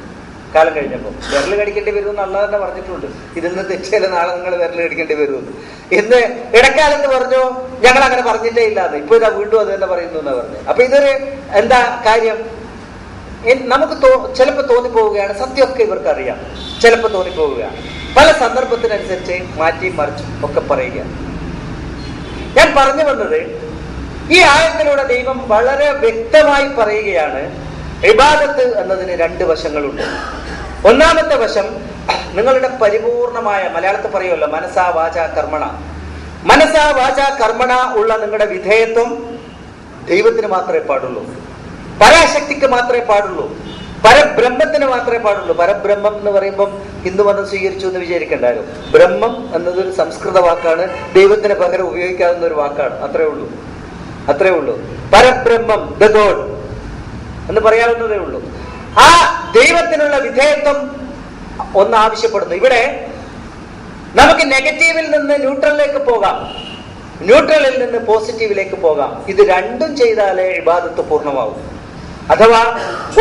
കാലം കഴിഞ്ഞപ്പോൾ. വിരൽ കടിക്കേണ്ടി വരുമെന്ന് അള്ളാഹ് തന്നെ പറഞ്ഞിട്ടുണ്ട്. ഇതിന്ന് തെറ്റിയാലും നാളെ നിങ്ങൾ വിരൽ കടിക്കേണ്ടി വരുമെന്ന്. ഇന്ന് ഇടക്കാലത്ത് പറഞ്ഞു ഞങ്ങൾ അങ്ങനെ പറഞ്ഞിട്ടേ ഇല്ലാന്ന്. ഇപ്പൊ ഇതാ വീണ്ടും അത് തന്നെ പറയുന്നു എന്നാ പറഞ്ഞു. അപ്പൊ ഇതൊരു എന്താ കാര്യം? നമുക്ക് ചിലപ്പോൾ തോന്നിപ്പോവുകയാണ്, സത്യമൊക്കെ ഇവർക്ക് അറിയാം, ചിലപ്പോൾ തോന്നിപ്പോവുകയാണ്. പല സന്ദർഭത്തിനനുസരിച്ച് മാറ്റിയും മറിച്ചും ഒക്കെ പറയുക. ഞാൻ പറഞ്ഞു വന്നത്, ഈ ആയത്തിലൂടെ ദൈവം വളരെ വ്യക്തമായി പറയുകയാണ്, ഇബാദത്ത് എന്നതിന് 2 വശങ്ങളുണ്ട്. ഒന്നാമത്തെ വശം നിങ്ങളുടെ പരിപൂർണമായ, മലയാളത്തിൽ പറയുമല്ലോ മനസാ വാച കർമ്മണ, മനസാ വാച കർമ്മണ ഉള്ള നിങ്ങളുടെ വിധേയത്വം ദൈവത്തിന് മാത്രമേ പാടുള്ളൂ, പരാശക്തിക്ക് മാത്രമേ പാടുള്ളൂ, പരബ്രഹ്മത്തിന് മാത്രമേ പാടുള്ളൂ. പരബ്രഹ്മം എന്ന് പറയുമ്പം ഹിന്ദുമതം സ്വീകരിച്ചു എന്ന് വിചാരിക്കണ്ടായിരുന്നു. ബ്രഹ്മം എന്നതൊരു സംസ്കൃത വാക്കാണ്, ദൈവത്തിന് പകരം ഉപയോഗിക്കാവുന്ന ഒരു വാക്കാണ്. അത്രേ ഉള്ളൂ. പരബ്രഹ്മം, ദ ഗോഡ് എന്ന് പറയാവുന്നതേ ഉള്ളൂ. ആ ദൈവത്തിനുള്ള വിധേയത്വം ഒന്ന് ആവശ്യപ്പെടുന്നു. ഇവിടെ നമുക്ക് നെഗറ്റീവിൽ നിന്ന് ന്യൂട്രലിലേക്ക് പോകാം, ന്യൂട്രലിൽ നിന്ന് പോസിറ്റീവിലേക്ക് പോകാം. ഇത് രണ്ടും ചെയ്താലേ ഇബാദത്ത് പൂർണ്ണമാവും. അഥവാ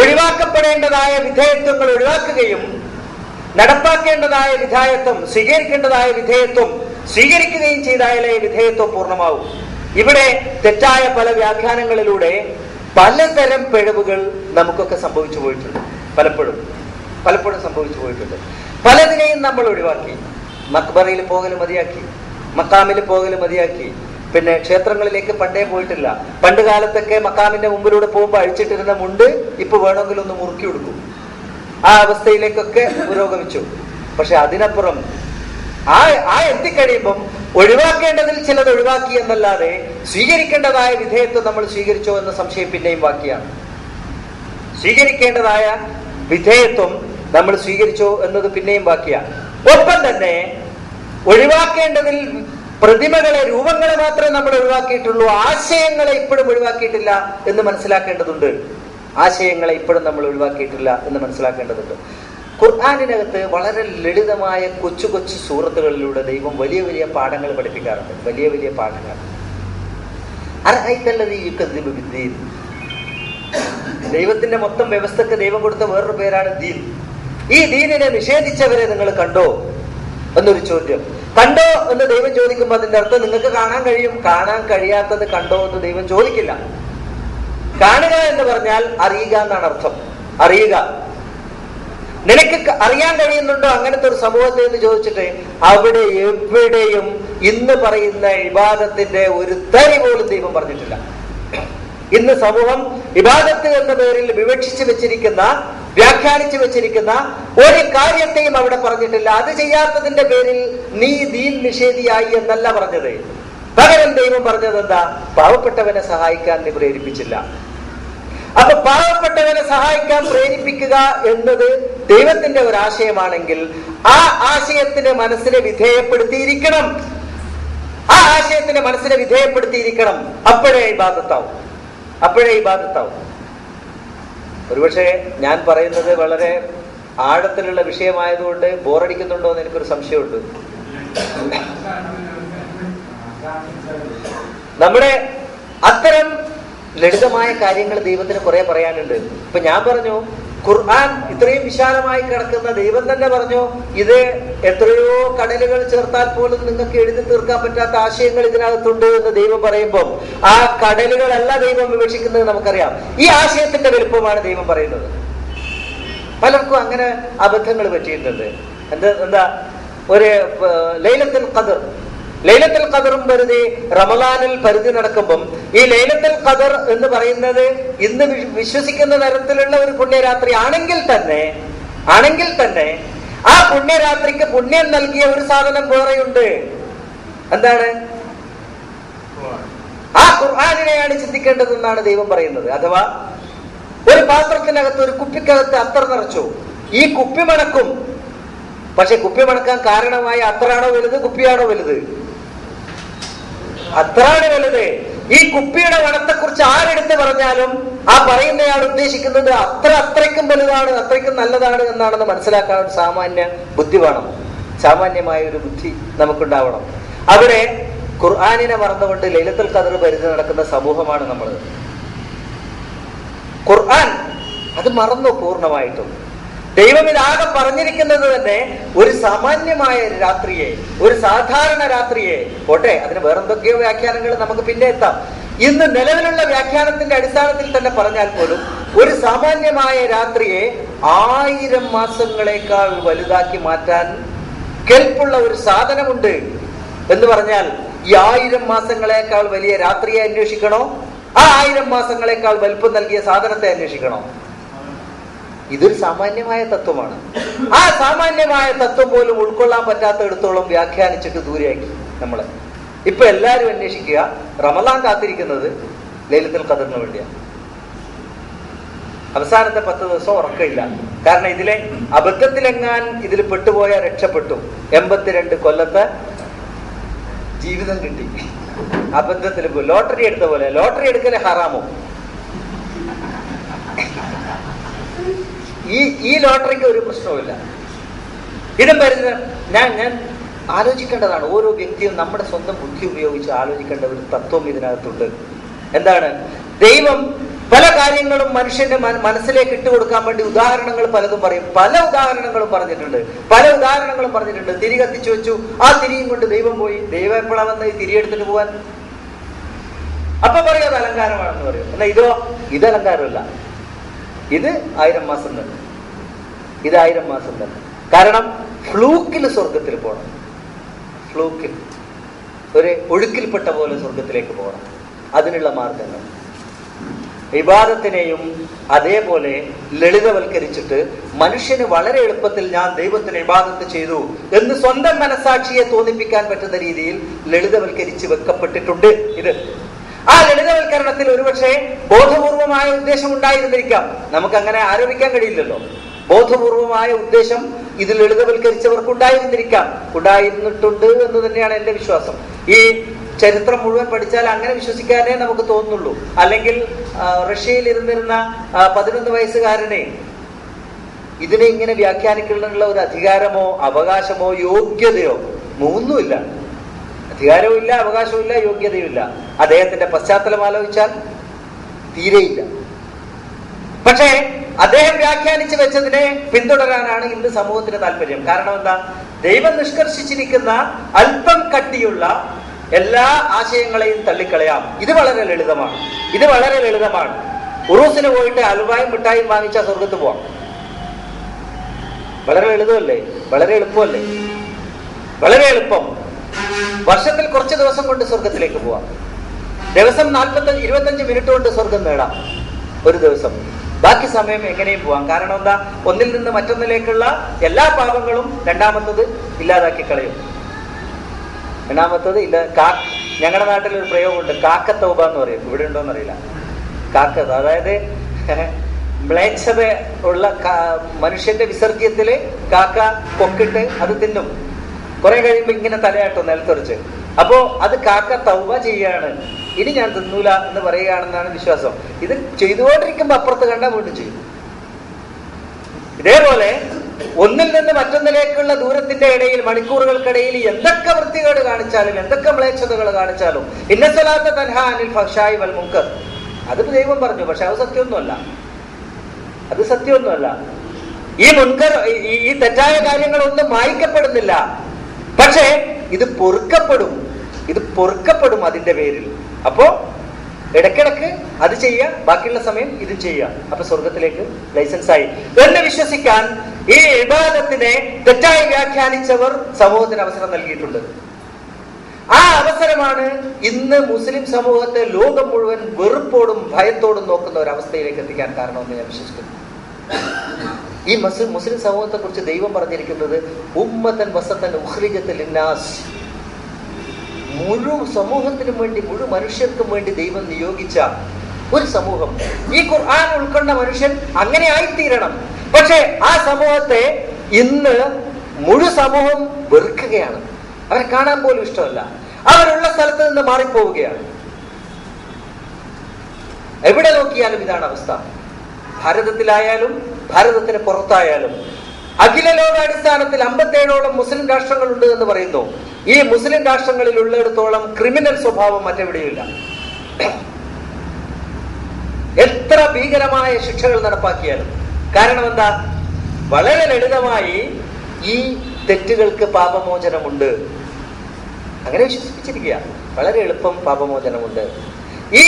ഒഴിവാക്കപ്പെടേണ്ടതായ വിധേയത്വങ്ങൾ ഒഴിവാക്കുകയും നടപ്പാക്കേണ്ടതായ വിധേയത്വം, സ്വീകരിക്കേണ്ടതായ വിധേയത്വം സ്വീകരിക്കുകയും ചെയ്താലേ വിധേയത്വം പൂർണ്ണമാവും. ഇവിടെ തെറ്റായ പല വ്യാഖ്യാനങ്ങളിലൂടെ പലതരം പിഴവുകൾ നമുക്കൊക്കെ സംഭവിച്ചു പോയിട്ടുണ്ട്. പലപ്പോഴും സംഭവിച്ചു പോയിട്ടുണ്ട്. പലതിനെയും നമ്മൾ ഒഴിവാക്കി. മക്ബറയിൽ പോകൽ മതിയാക്കി, മക്കാമിൽ പോകൽ മതിയാക്കി. പിന്നെ ക്ഷേത്രങ്ങളിലേക്ക് പണ്ടേ പോയിട്ടില്ല. പണ്ട് കാലത്തൊക്കെ മക്കാമിന്റെ മുമ്പിലൂടെ പോകുമ്പോൾ അഴിച്ചിട്ടിരുന്ന മുണ്ട് ഇപ്പൊ വേണമെങ്കിൽ ഒന്ന് മുറുക്കി കൊടുക്കും. ആ അവസ്ഥയിലേക്കൊക്കെ പുരോഗമിച്ചു. പക്ഷെ അതിനപ്പുറം ആ എത്തിക്കഴിയുമ്പം ഒഴിവാക്കേണ്ടതിൽ ചിലത് ഒഴിവാക്കി എന്നല്ലാതെ സ്വീകരിക്കേണ്ടതായ വിധേയത്വം നമ്മൾ സ്വീകരിച്ചോ എന്ന സംശയം പിന്നെയും ബാക്കിയാണ്. സ്വീകരിക്കേണ്ടതായ വിധേയത്വം നമ്മൾ സ്വീകരിച്ചോ എന്നത് പിന്നെയും ബാക്കിയാണ്. ഒപ്പം തന്നെ ഒഴിവാക്കേണ്ടതിൽ പ്രതിമകളെ, രൂപങ്ങളെ മാത്രമേ നമ്മൾ ഒഴിവാക്കിയിട്ടുള്ളൂ, ആശയങ്ങളെ ഇപ്പോഴും ഒഴിവാക്കിയിട്ടില്ല എന്ന് മനസ്സിലാക്കേണ്ടതുണ്ട്. ഖുർആനിനകത്ത് വളരെ ലളിതമായ കൊച്ചു കൊച്ചു സൂറത്തുകളിലൂടെ ദൈവം വലിയ വലിയ പാഠങ്ങൾ പഠിപ്പിക്കാറുണ്ട്. വലിയ പാഠങ്ങൾ. ദൈവത്തിന്റെ മൊത്തം വ്യവസ്ഥക്ക് ദൈവം കൊടുത്ത വേറൊരു പേരാണ് ദീൻ. ഈ ദീനിനെ നിഷേധിച്ചവരെ നിങ്ങൾ കണ്ടോ എന്നൊരു ചോദ്യം. കണ്ടോ എന്ന് ദൈവം ചോദിക്കുമ്പോൾ അതിന്റെ അർത്ഥം നിങ്ങൾക്ക് കാണാൻ കഴിയും. കാണാൻ കഴിയാത്തത് കണ്ടോ എന്ന് ദൈവം ചോദിക്കില്ല. കാണുക എന്ന് പറഞ്ഞാൽ അറിയുക എന്നാണ് അർത്ഥം. അറിയുക, നിനക്ക് അറിയാൻ കഴിയുന്നുണ്ടോ അങ്ങനത്തെ ഒരു സമൂഹത്തെ എന്ന് ചോദിച്ചിട്ട് അവിടെ എവിടെയും ഇന്ന് പറയുന്ന ഇബാദത്തിന്റെ ഒരു തരി പോലും ദൈവം പറഞ്ഞിട്ടില്ല. ഇന്ന് സമൂഹം ഇബാദത്ത് എന്ന പേരിൽ വിവക്ഷിച്ചു വെച്ചിരിക്കുന്ന, വ്യാഖ്യാനിച്ചു വെച്ചിരിക്കുന്ന ഒരു കാര്യത്തെയും അവിടെ പറഞ്ഞിട്ടില്ല. അത് ചെയ്യാത്തതിന്റെ പേരിൽ നീ ദീൻ നിഷേധിയായി എന്നല്ല പറഞ്ഞത്. പകരം ദൈവം പറഞ്ഞത് എന്താ? പാവപ്പെട്ടവനെ സഹായിക്കാൻ നീ പ്രേരിപ്പിച്ചില്ല. അപ്പൊ പാവപ്പെട്ടവനെ സഹായിക്കാൻ പ്രേരിപ്പിക്കുക എന്നത് ദൈവത്തിന്റെ ഒരു ആശയമാണെങ്കിൽ ആ ആശയത്തിന് മനസ്സിനെ വിധേയപ്പെടുത്തിയിരിക്കണം. അപ്പോഴേ ഇബാദത്താവും. ഒരുപക്ഷെ ഞാൻ പറയുന്നത് വളരെ ആഴത്തിലുള്ള വിഷയമായതുകൊണ്ട് ബോറടിക്കുന്നുണ്ടോ എന്ന് എനിക്കൊരു സംശയമുണ്ട്. നമ്മുടെ അത്തരം ലളിതമായ കാര്യങ്ങൾ ദൈവത്തിന് കുറെ പറയാനുണ്ട്. ഇപ്പൊ ഞാൻ പറഞ്ഞു, ഖുർആൻ ഇത്രയും വിശാലമായി കിടക്കുന്ന ദൈവം തന്നെ പറഞ്ഞു, ഇത് എത്രയോ കടലുകൾ ചേർത്താൽ പോലും നിങ്ങൾക്ക് എഴുതി തീർക്കാൻ പറ്റാത്ത ആശയങ്ങൾ ഇതിനകത്തുണ്ട് എന്ന് ദൈവം പറയുമ്പോൾ ആ കടലുകളല്ല ദൈവം വിവക്ഷിക്കുന്നത് നമുക്കറിയാം. ഈ ആശയത്തിന്റെ വലുപ്പമാണ് ദൈവം പറയുന്നത്. പലർക്കും അങ്ങനെ അബദ്ധങ്ങൾ പറ്റിയിട്ടുണ്ട്. എന്താ ഒരു ലൈലത്തുൽ ഖദറും വെറുതെ റമളാനിൽ പരിധി നടക്കുമ്പം ഈ ലൈലത്തുൽ ഖദർ എന്ന് പറയുന്നത് ഇന്ന് വിശ്വസിക്കുന്ന തരത്തിലുള്ള ഒരു പുണ്യരാത്രി ആണെങ്കിൽ തന്നെ ആ പുണ്യരാത്രിക്ക് പുണ്യം നൽകിയ ഒരു സാധനം വേറെയുണ്ട്. എന്താണ്? ആ ഖുർആനിനെയാണ് ചിന്തിക്കേണ്ടതെന്നാണ് ദൈവം പറയുന്നത്. അഥവാ ഒരു പാത്രത്തിനകത്ത്, ഒരു കുപ്പിക്കകത്ത് അത്തർ നിറച്ചു. ഈ കുപ്പി മണക്കും. പക്ഷെ കുപ്പി മണക്കാൻ കാരണമായ അത്തറാണോ വലുത്, കുപ്പിയാണോ വലുത്? അത്രാണ് വലുത്. ഈ കുപ്പിയുടെ മണത്തെക്കുറിച്ച് ആരെടുത്ത് പറഞ്ഞാലും ആ പറയുന്നയാൾ ഉദ്ദേശിക്കുന്നത് അത്രയ്ക്കും വലുതാണ്, അത്രയ്ക്കും നല്ലതാണ് എന്നാണെന്ന് മനസ്സിലാക്കാൻ സാമാന്യ ബുദ്ധി വേണം. സാമാന്യമായ ഒരു ബുദ്ധി നമുക്കുണ്ടാവണം. അവിടെ ഖുർആനിനെ മറന്നുകൊണ്ട് ലൈലത്തുൽ ഖദർ പരിധി നടക്കുന്ന സമൂഹമാണ് നമ്മൾ. ഖുർആൻ അത് മറന്നു പൂർണ്ണമായിട്ടും. ദൈവം ഇതാകെ പറഞ്ഞിരിക്കുന്നത് തന്നെ ഒരു സാമാന്യമായ രാത്രിയെ, ഒരു സാധാരണ രാത്രിയെ. പോട്ടെ, അതിന് വേറെന്തൊക്കെയോ വ്യാഖ്യാനങ്ങൾ നമുക്ക് പിന്നെ എത്താം. ഇന്ന് നിലവിലുള്ള വ്യാഖ്യാനത്തിന്റെ അടിസ്ഥാനത്തിൽ തന്നെ പറഞ്ഞാൽ പോലും ഒരു സാമാന്യമായ രാത്രിയെ 1000 മാസങ്ങളെക്കാൾ വലുതാക്കി മാറ്റാൻ കെൽപ്പുള്ള ഒരു സാധനമുണ്ട് എന്ന് പറഞ്ഞാൽ, ഈ 1000 മാസങ്ങളെക്കാൾ വലിയ രാത്രിയെ അന്വേഷിക്കണോ, ആ 1000 മാസങ്ങളെക്കാൾ വലുപ്പം നൽകിയ സാധനത്തെ അന്വേഷിക്കണോ? ഇതൊരു സാമാന്യമായ തത്വമാണ്. ആ സാമാന്യമായ തത്വം പോലും ഉൾക്കൊള്ളാൻ പറ്റാത്തയിടത്തോളം വ്യാഖ്യാനിച്ചിട്ട് ദൂരെയാക്കി നമ്മളെ. ഇപ്പൊ എല്ലാരും അന്വേഷിക്കുക, റമദാൻ കാത്തിരിക്കുന്നത് ലൈലത്തുൽ ഖദറിന് വേണ്ടിയാണ്. അവസാനത്തെ 10 ദിവസം ഉറക്കമില്ല. കാരണം ഇതിലെ അബദ്ധത്തിലെങ്ങാൻ ഇതിൽ പെട്ടുപോയ രക്ഷപ്പെട്ടു. 82 കൊല്ലത്തെ ജീവിതം കിട്ടി. അബദ്ധത്തിൽ ലോട്ടറി എടുത്ത പോലെ. ലോട്ടറി എടുക്കല് ഹറാമോ? ഈ ലോട്ടറിക്ക് ഒരു പ്രശ്നവുമില്ല. ഇതും വരുന്ന ഞാൻ ആലോചിക്കേണ്ടതാണ്. ഓരോ വ്യക്തിയും നമ്മുടെ സ്വന്തം ബുദ്ധി ഉപയോഗിച്ച് ആലോചിക്കേണ്ട ഒരു തത്വം ഇതിനകത്തുണ്ട്. എന്താണ്? ദൈവം പല കാര്യങ്ങളും മനുഷ്യന്റെ മനസ്സിലേക്ക് ഇട്ടുകൊടുക്കാൻ വേണ്ടി ഉദാഹരണങ്ങൾ പലതും പറയും. പല ഉദാഹരണങ്ങളും പറഞ്ഞിട്ടുണ്ട്. തിരി കത്തിച്ചു വെച്ചു, ആ തിരിയും കൊണ്ട് ദൈവം പോയി. ദൈവം എപ്പോഴാ വന്ന് ഈ തിരി എടുത്തിട്ട് പോവാൻ? അപ്പൊ പറയും അത് അലങ്കാരമാണെന്ന് പറയും. എന്നാ ഇത് അലങ്കാരമല്ല. ഇത് 1000 മാസം തന്നെ. ഇത് 1000 മാസം തന്നെ. കാരണം ഫ്ലൂക്കിൽ സ്വർഗത്തിൽ പോകണം. ഫ്ലൂക്കിൽ ഒരു ഒഴുക്കിൽപ്പെട്ട പോലെ സ്വർഗത്തിലേക്ക് പോകണം. അതിനുള്ള മാർഗങ്ങൾ ഇബാദത്തിനെയും അതേപോലെ ലളിതവൽക്കരിച്ചിട്ട് മനുഷ്യന് വളരെ എളുപ്പത്തിൽ ഞാൻ ദൈവത്തിന് ഇബാദത്ത് ചെയ്തു എന്ന് സ്വന്തം മനസാക്ഷിയെ തോന്നിപ്പിക്കാൻ പറ്റുന്ന രീതിയിൽ ലളിതവൽക്കരിച്ച് വെക്കപ്പെട്ടിട്ടുണ്ട് ഇത്. ആ ലളിതവൽക്കരണത്തിൽ ഒരുപക്ഷെ ബോധപൂർവമായ ഉദ്ദേശം ഉണ്ടായിരുന്നിരിക്കാം. നമുക്കങ്ങനെ ആരോപിക്കാൻ കഴിയില്ലല്ലോ. ബോധപൂർവമായ ഉദ്ദേശം ഇത് ലളിതവൽക്കരിച്ചവർക്ക് ഉണ്ടായിരുന്നിട്ടുണ്ട് എന്ന് തന്നെയാണ് എന്റെ വിശ്വാസം. ഈ ചരിത്രം മുഴുവൻ പഠിച്ചാൽ അങ്ങനെ വിശ്വസിക്കാനേ നമുക്ക് തോന്നുള്ളൂ. അല്ലെങ്കിൽ റഷ്യയിൽ ഇരുന്നിരുന്ന 11 വയസ്സുകാരനെ ഇതിനെ ഇങ്ങനെ വ്യാഖ്യാനിക്കാനുള്ള ഒരു അധികാരമോ അവകാശമോ യോഗ്യതയോ ഒന്നുമില്ല. അധികാരവും ഇല്ല, അവകാശവും ഇല്ല, യോഗ്യതയും ഇല്ല. അദ്ദേഹത്തിന്റെ പശ്ചാത്തലം ആലോചിച്ചാൽ തീരെയില്ല. പക്ഷേ അദ്ദേഹം വ്യാഖ്യാനിച്ചു വെച്ചതിനെ പിന്തുടരാനാണ് ഇന്ന് സമൂഹത്തിന് താല്പര്യം. കാരണം എന്താ? ദൈവം നിഷ്കർഷിച്ചിരിക്കുന്ന അല്പം കട്ടിയുള്ള എല്ലാ ആശയങ്ങളെയും തള്ളിക്കളയാം. ഇത് വളരെ ലളിതമാണ്. ഉറൂസിന് പോയിട്ട് അലുവായും മിഠായും വാങ്ങിച്ച സ്വർഗത്ത് പോവാം. വളരെ ലളിതമല്ലേ? വളരെ എളുപ്പം. വർഷത്തിൽ കുറച്ച് ദിവസം കൊണ്ട് സ്വർഗത്തിലേക്ക് പോവാം. ദിവസം 25 മിനിറ്റ് കൊണ്ട് സ്വർഗം നേടാം ഒരു ദിവസം. ബാക്കി സമയം എങ്ങനെയും പോവാം. കാരണം എന്താ? ഒന്നിൽ നിന്ന് മറ്റൊന്നിലേക്കുള്ള എല്ലാ പാപങ്ങളും രണ്ടാമത്തത് ഇല്ലാതാക്കി കളയും. രണ്ടാമത്തത് ഇല്ല. ഞങ്ങളുടെ നാട്ടിൽ ഒരു പ്രയോഗമുണ്ട്, കാക്ക തൗബ എന്ന് പറയും. ഇവിടെ ഉണ്ടോന്ന് അറിയില്ല. കാക്ക, അതായത് മ്ലേച്ഛത ഉള്ള മനുഷ്യന്റെ വിസർജ്യത്തില് കാക്ക പൊക്കിട്ട് അത് തിന്നും. കുറെ കഴിയുമ്പോ ഇങ്ങനെ തലയാട്ടും നിലത്തെറിച്ച്. അപ്പോ അത് കാക്ക തൗബ ചെയ്യാണ്, ഇനി ഞാൻ തിന്നൂല എന്ന് പറയുകയാണെന്നാണ് വിശ്വാസം. ഇത് ചെയ്തുകൊണ്ടിരിക്കുമ്പോ അപ്പുറത്ത് കണ്ടാൽ വീണ്ടും ചെയ്യും. ഇതേപോലെ ഒന്നിൽ നിന്ന് മറ്റൊന്നിലേക്കുള്ള ദൂരത്തിന്റെ ഇടയിൽ, മണിക്കൂറുകൾക്കിടയിൽ എന്തൊക്കെ വൃത്തികേട് കാണിച്ചാലും, എന്തൊക്കെ മ്ലേച്ഛതകൾ കാണിച്ചാലും, ഇന്നസലാത്ത തൻഹാ അനിൽ ഫഹ്ശായി വൽ മുൻകർ, അത് ദൈവം പറഞ്ഞു. പക്ഷെ അത് സത്യമൊന്നുമല്ല. ഈ മുൻകർ, ഈ തെറ്റായ കാര്യങ്ങളൊന്നും മായ്ക്കപ്പെടുന്നില്ല. പക്ഷേ ഇത് പൊറുക്കപ്പെടും അതിന്റെ പേരിൽ. അപ്പോ ഇടയ്ക്കിടക്ക് അത് ചെയ്യുക, ബാക്കിയുള്ള സമയം ഇതും ചെയ്യുക. അപ്പൊ സ്വർഗത്തിലേക്ക് ലൈസൻസായി എന്ന് വിശ്വസിക്കാൻ ഈ ഇബാദത്തിനെ തെറ്റായി വ്യാഖ്യാനിച്ചവർ സമൂഹത്തിന് അവസരം നൽകിയിട്ടുണ്ട്. ആ അവസരമാണ് ഇന്ന് മുസ്ലിം സമൂഹത്തെ ലോകം മുഴുവൻ വെറുപ്പോടും ഭയത്തോടും നോക്കുന്ന ഒരു അവസ്ഥയിലേക്ക് എത്തിക്കാൻ കാരണമെന്ന് ഞാൻ വിശ്വസിക്കുന്നു. ഈ മുസ്ലിം സമൂഹത്തെ കുറിച്ച് ദൈവം പറഞ്ഞിരിക്കുന്നത് ഉമ്മത്തൻ വസത്തൻ ഉഖ്രിജത്ത് ലിന്നാസ്, മുഴു സമൂഹത്തിനും വേണ്ടി, മുഴു മനുഷ്യർക്കും വേണ്ടി ദൈവം നിയോഗിച്ച ഒരു സമൂഹം. ഈ ഖുർആൻ ഉൾക്കൊണ്ട മനുഷ്യൻ അങ്ങനെ ആയിത്തീരണം. പക്ഷെ ആ സമൂഹത്തെ ഇന്ന് മുഴു സമൂഹം വെറുക്കുകയാണ്. അവരെ കാണാൻ പോലും ഇഷ്ടമല്ല. അവരുള്ള സ്ഥലത്ത് നിന്ന് മാറിപ്പോവുകയാണ്. എവിടെ നോക്കിയാലും ഇതാണ് അവസ്ഥ. ഭാരതത്തിലായാലും ഭാരതത്തിന് പുറത്തായാലും അഖില ലോകാടിസ്ഥാനത്തിൽ 57ഓളം മുസ്ലിം രാഷ്ട്രങ്ങളുണ്ട് എന്ന് പറയുന്നു. ഈ മുസ്ലിം രാഷ്ട്രങ്ങളിൽ ഉള്ളിടത്തോളം ക്രിമിനൽ സ്വഭാവം മറ്റെവിടെയില്ല. എത്ര ഭീകരമായ ശിക്ഷകൾ നടപ്പാക്കിയാലും. കാരണം എന്താ? വളരെ ലളിതമായി ഈ തെറ്റുകൾക്ക് പാപമോചനമുണ്ട്, അങ്ങനെ വിശ്വസിപ്പിച്ചിരിക്കുക. വളരെ എളുപ്പം പാപമോചനമുണ്ട്. ഈ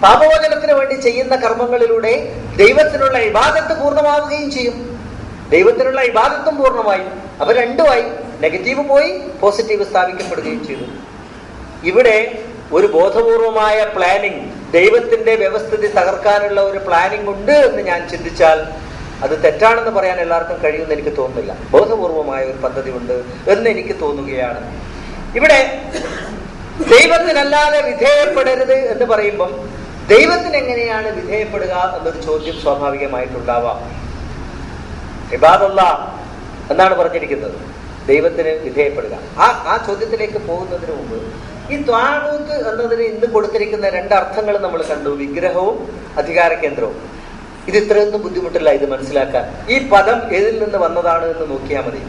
പാപമോചനത്തിന് വേണ്ടി ചെയ്യുന്ന കർമ്മങ്ങളിലൂടെ ദൈവത്തിനുള്ള ഇബാദത്ത് പൂർണ്ണമാവുകയും ചെയ്യും. ദൈവത്തിനുള്ള ഇബാദത്തും പൂർണ്ണമായി. അപ്പൊ രണ്ടുമായി, നെഗറ്റീവ് പോയി, പോസിറ്റീവ് സ്ഥാപിക്കപ്പെടുകയും ചെയ്തു. ഇവിടെ ഒരു ബോധപൂർവമായ പ്ലാനിങ്, ദൈവത്തിന്റെ വ്യവസ്ഥിതി തകർക്കാനുള്ള ഒരു പ്ലാനിങ് ഉണ്ട് എന്ന് ഞാൻ ചിന്തിച്ചാൽ അത് തെറ്റാണെന്ന് പറയാൻ എല്ലാവർക്കും കഴിയുമെന്ന് എനിക്ക് തോന്നുന്നില്ല. ബോധപൂർവമായ ഒരു പദ്ധതി ഉണ്ട് എന്ന് എനിക്ക് തോന്നുകയാണ്. ഇവിടെ ദൈവത്തിനല്ലാതെ വിധേയപ്പെടരുത് എന്ന് പറയുമ്പം ദൈവത്തിന് എങ്ങനെയാണ് വിധേയപ്പെടുക എന്നൊരു ചോദ്യം സ്വാഭാവികമായിട്ടുണ്ടാവാം. ഇബാദല്ലാഹ് എന്നാണ് പറഞ്ഞിരിക്കുന്നത്, ദൈവത്തിന് വിധേയപ്പെടുക. ആ ചോദ്യത്തിലേക്ക് പോകുന്നതിന് മുമ്പ് ഈ ത്വാഗൂത്ത് എന്നതിന് ഇന്ന് കൊടുത്തിരിക്കുന്ന രണ്ടർത്ഥങ്ങൾ നമ്മൾ കണ്ടു, വിഗ്രഹവും അധികാര കേന്ദ്രവും. ഇത് ഇത്രയൊന്നും ബുദ്ധിമുട്ടില്ല ഇത് മനസ്സിലാക്കാൻ. ഈ പദം ഏതിൽ നിന്ന് വന്നതാണ് എന്ന് നോക്കിയാൽ മതി.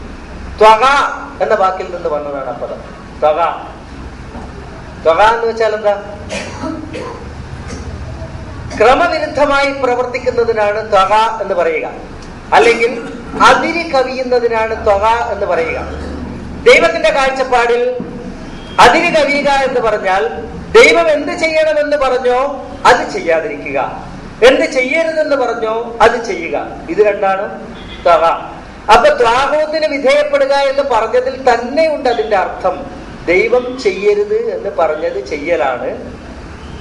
ത്വഗ എന്ന വാക്കിൽ നിന്ന് വന്നതാണ് ആ പദം. ത്വഗ എന്ന് വെച്ചാൽ എന്താ? ക്രമവിരുദ്ധമായി പ്രവർത്തിക്കുന്നതിനാണ് ത്വഗ എന്ന് പറയുക, അല്ലെങ്കിൽ അതിര് കവിയുന്നതിനാണ് ത്വഗ എന്ന് പറയുക. ദൈവത്തിന്റെ കാഴ്ചപ്പാടിൽ അതിര് കവിയുക എന്ന് പറഞ്ഞാൽ ദൈവം എന്ത് ചെയ്യണമെന്ന് പറഞ്ഞോ അത് ചെയ്യാതിരിക്കുക, എന്ത് ചെയ്യരുതെന്ന് പറഞ്ഞോ അത് ചെയ്യുക. ഇത് രണ്ടാണ് ത്വഗ. അപ്പൊ ത്വാഗൂത്തിന് വിധേയപ്പെടുക എന്ന് പറഞ്ഞതിൽ തന്നെ ഉണ്ട് അതിന്റെ അർത്ഥം. ദൈവം ചെയ്യരുത് എന്ന് പറഞ്ഞത് ചെയ്യലാണ്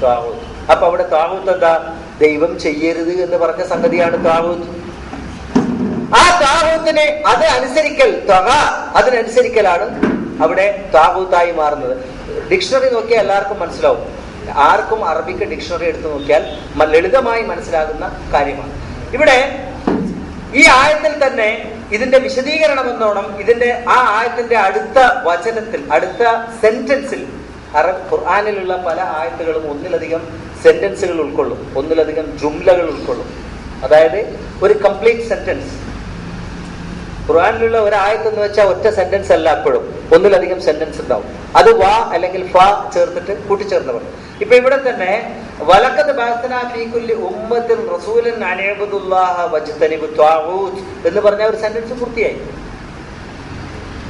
ത്വാഗൂത്ത്. അപ്പൊ അവിടെ ത്വാഗൂത്ത് എന്താ? ദൈവം ചെയ്യരുത് എന്ന് പറഞ്ഞ സംഗതിയാണ് ത്വാഗൂത്ത്. ആ ത്വാഗൂത്തിനെ അത് അനുസരിക്കൽ, ത്വഗ അതിനനുസരിക്കലാണ് അവിടെ ത്വാഗൂത്തായി മാറുന്നത്. ഡിക്ഷണറി നോക്കിയാൽ എല്ലാവർക്കും മനസ്സിലാവും. ആർക്കും അറബിക്ക് ഡിക്ഷണറി എടുത്ത് നോക്കിയാൽ ലളിതമായി മനസ്സിലാകുന്ന കാര്യമാണ്. ഇവിടെ ഈ ആയത്തിൽ തന്നെ ഇതിന്റെ വിശദീകരണം എന്നോണം ഇതിന്റെ ആ ആയത്തിന്റെ അടുത്ത വചനത്തിൽ, അടുത്ത സെന്റൻസിൽ, ഖുർആനിലുള്ള പല ആയത്തുകളും ഒന്നിലധികം സെന്റൻസുകൾ ഉൾക്കൊള്ളും, ഒന്നിലധികം ജുംലകൾ ഉൾക്കൊള്ളും. അതായത് ഒരു കംപ്ലീറ്റ് സെന്റൻസ്. ഖുർആനിലുള്ള ഒരു ആയത്ത് എന്ന് വെച്ചാൽ ഒറ്റ സെന്റൻസ് അല്ല, അപ്പോഴും ഒന്നിലധികം സെന്റൻസ് ഉണ്ടാവും. അത് വാ അല്ലെങ്കിൽ ഫ ചേർത്തിട്ട് കൂട്ടിച്ചേർന്നവർ. ഇപ്പൊ ഇവിടെ തന്നെ വലഖദ് ബഅസ്നാ ഫീ കുല്ലി ഉമ്മത്തിൻ റസൂലൻ അൻ ഇഅ്ബുദുല്ലാഹ വജ്തനിബു ത്വാഗൂത്ത് എന്ന് പറഞ്ഞ ഒരു സെന്റൻസ് പൂർത്തിയായി,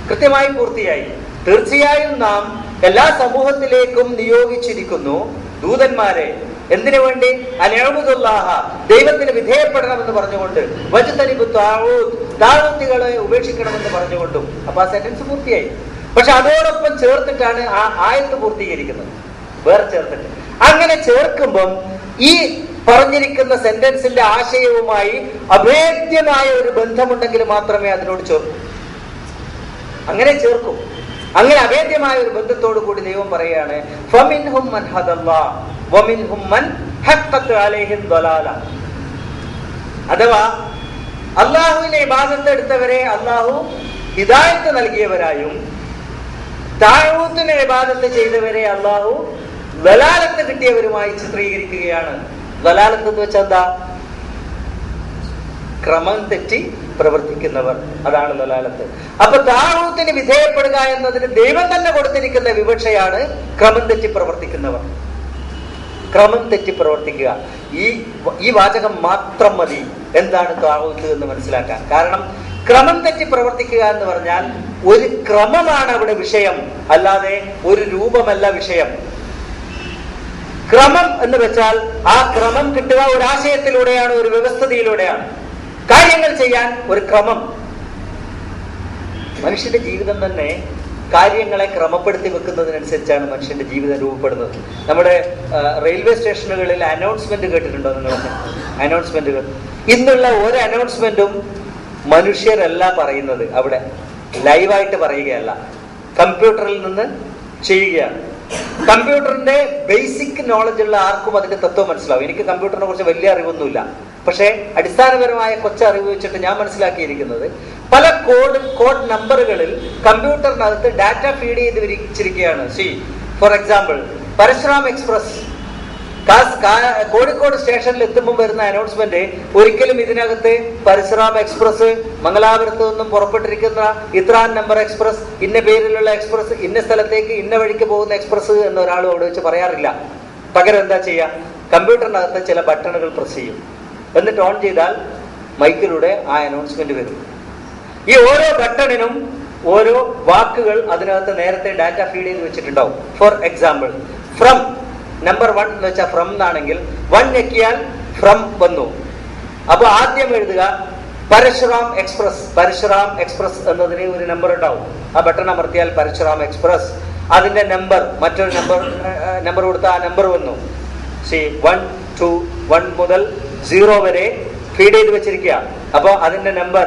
കൃത്യമായി പൂർത്തിയായി. തീർച്ചയായും നാം എല്ലാ സമൂഹത്തിലേക്കും നിയോഗിച്ചിരിക്കുന്നു ദൂതന്മാരെ. എന്തിനു വേണ്ടി? അൻ ഇഅ്ബുദുല്ലാഹ, ദൈവത്തിന് വിധേയപ്പെടണമെന്ന് പറഞ്ഞുകൊണ്ട്, വജ്തനിബു ത്വാഗൂത്ത്, താഗൂത്തുകളെ ഉപേക്ഷിക്കണമെന്ന് പറഞ്ഞുകൊണ്ടും. അപ്പൊ ആ സെന്റൻസ് പൂർത്തിയായി. പക്ഷെ അതോടൊപ്പം ചേർത്തിട്ടാണ് ആ ആയത്ത് പൂർത്തീകരിക്കുന്നത്, വേറെ ചേർത്തിട്ട്. അങ്ങനെ ചേർക്കുമ്പം ഈ പറഞ്ഞിരിക്കുന്ന സെന്റൻസിന്റെ ആശയവുമായി അഭേദ്യമായ ഒരു ബന്ധമുണ്ടെങ്കിൽ മാത്രമേ അതിനോട് ചേർക്കൂ. അങ്ങനെ ചേർക്കും. അങ്ങനെ അഭേദ്യമായ ഒരു ബന്ധത്തോടു കൂടി ദൈവം പറയുകയാണ്, ഫമിൻഹും മൻ ഹദല്ലാഹ് വമിൻഹും മൻ ഹഖ്ഖത് അലൈഹിൽ ദലാല. അഥവാ അല്ലാഹുവിനെ ഇബാദത്ത് എടുത്തവരെ അല്ലാഹു ഹിദായത്ത് നൽകിയവരായും താഴൂത്തിനെ ഇബാദത്ത് ചെയ്തവരെ അല്ലാഹു ദലാലത്ത് കിട്ടിയവരുമായി ചിത്രീകരിക്കുകയാണ്. ദലാലത്ത് എന്ന് വെച്ചാൽ എന്താ? ക്രമം തെറ്റി പ്രവർത്തിക്കുന്നവർ, അതാണ് ദലാലത്ത്. അപ്പൊ താഴൂത്തിന് വിധേയപ്പെടുക എന്നതിന് ദൈവം തന്നെ കൊടുത്തിരിക്കുന്ന വിവക്ഷയാണ് ക്രമം തെറ്റി പ്രവർത്തിക്കുന്നവർ. ക്രമം തെറ്റി പ്രവർത്തിക്കുക. ഈ വാചകം മാത്രം മതി എന്താണ് താഴൂത്ത് എന്ന് മനസ്സിലാക്കാൻ. കാരണം ക്രമം തെറ്റി പ്രവർത്തിക്കുക എന്ന് പറഞ്ഞാൽ ഒരു ക്രമമാണ് അവിടെ വിഷയം, അല്ലാതെ ഒരു രൂപമല്ല വിഷയം. ക്രമം എന്ന് വെച്ചാൽ ആ ക്രമം കിട്ടുക ഒരാശയത്തിലൂടെയാണ്, ഒരു വ്യവസ്ഥതയിലൂടെയാണ്. കാര്യങ്ങൾ ചെയ്യാൻ ഒരു ക്രമം. മനുഷ്യന്റെ ജീവിതം തന്നെ കാര്യങ്ങളെ ക്രമപ്പെടുത്തി വെക്കുന്നതിനനുസരിച്ചാണ് മനുഷ്യന്റെ ജീവിതം രൂപപ്പെടുന്നത്. നമ്മുടെ റെയിൽവേ സ്റ്റേഷനുകളിൽ അനൗൺസ്മെന്റ് കേട്ടിട്ടുണ്ടോ നിങ്ങളൊക്കെ? അനൗൺസ്മെന്റുകൾ. ഇന്നുള്ള ഒരു അനൗൺസ്മെന്റും മനുഷ്യരല്ല പറയുന്നത്, അവിടെ ലൈവായിട്ട് പറയുകയല്ല, കമ്പ്യൂട്ടറിൽ നിന്ന് ചെയ്യുകയാണ്. കമ്പ്യൂട്ടറിന്റെ ബേസിക് നോളജ് ഉള്ള ആർക്കും അതിന്റെ തത്വം മനസ്സിലാവും. എനിക്ക് കമ്പ്യൂട്ടറിനെ കുറിച്ച് വലിയ അറിവൊന്നുമില്ല, പക്ഷേ അടിസ്ഥാനപരമായ കൊച്ചറിവ് വെച്ചിട്ട് ഞാൻ മനസ്സിലാക്കിയിരിക്കുന്നത്, പല കോഡ് നമ്പറുകളിൽ കമ്പ്യൂട്ടറിനകത്ത് ഡാറ്റ ഫീഡ് ചെയ്ത് വിരിച്ചിരിക്കുകയാണ്. For example, Parashuram express Kozhikode സ്റ്റേഷനിൽ എത്തുമ്പോൾ വരുന്ന അനൗൺസ്മെന്റ് ഒരിക്കലും ഇതിനകത്ത് പരശുറാം എക്സ്പ്രസ്, മംഗലാപുരത്ത് നിന്നും പുറപ്പെട്ടിരിക്കുന്ന ഇത്രാൻ നമ്പർ എക്സ്പ്രസ്, ഇന്ന പേരിലുള്ള എക്സ്പ്രസ്, ഇന്ന സ്ഥലത്തേക്ക് ഇന്ന വഴിക്ക് പോകുന്ന എക്സ്പ്രസ് എന്ന് ഒരാളും അവിടെ വെച്ച് പറയാറില്ല. പകരം എന്താ ചെയ്യുക? കമ്പ്യൂട്ടറിനകത്ത് ചില ബട്ടണുകൾ പ്രസ് ചെയ്യും. എന്നിട്ട് ഓൺ ചെയ്താൽ മൈക്കിലൂടെ ആ അനൗൺസ്മെന്റ് വരും. ഈ ഓരോ ബട്ടണിനും ഓരോ വാക്കുകൾ അതിനകത്ത് നേരത്തെ ഡാറ്റ ഫീഡ് ചെയ്ത് വെച്ചിട്ടുണ്ടാവും. ഫോർ എക്സാമ്പിൾ, ഫ്രം നമ്പർ 1 എന്ന് വെച്ചാൽ ഫ്രം എന്നാണെങ്കിൽ 1 ഞെക്കിയാൽ ഫ്രം വന്നു. അപ്പൊ ആദ്യം എഴുതുക പരശുറാം എക്സ്പ്രസ്. പരശുറാം എക്സ്പ്രസ് എന്നതിന് ഒരു നമ്പർ ഉണ്ടാവും. ആ ബട്ടൺ അമർത്തിയാൽ പരശുറാം എക്സ്പ്രസ്, അതിന്റെ നമ്പർ, മറ്റൊരു നമ്പർ കൊടുത്ത ആ നമ്പർ വന്നു. 1 2 1 മുതൽ 0 വരെ ഫീഡ് ചെയ്ത് വെച്ചിരിക്കുക. അപ്പോൾ അതിന്റെ നമ്പർ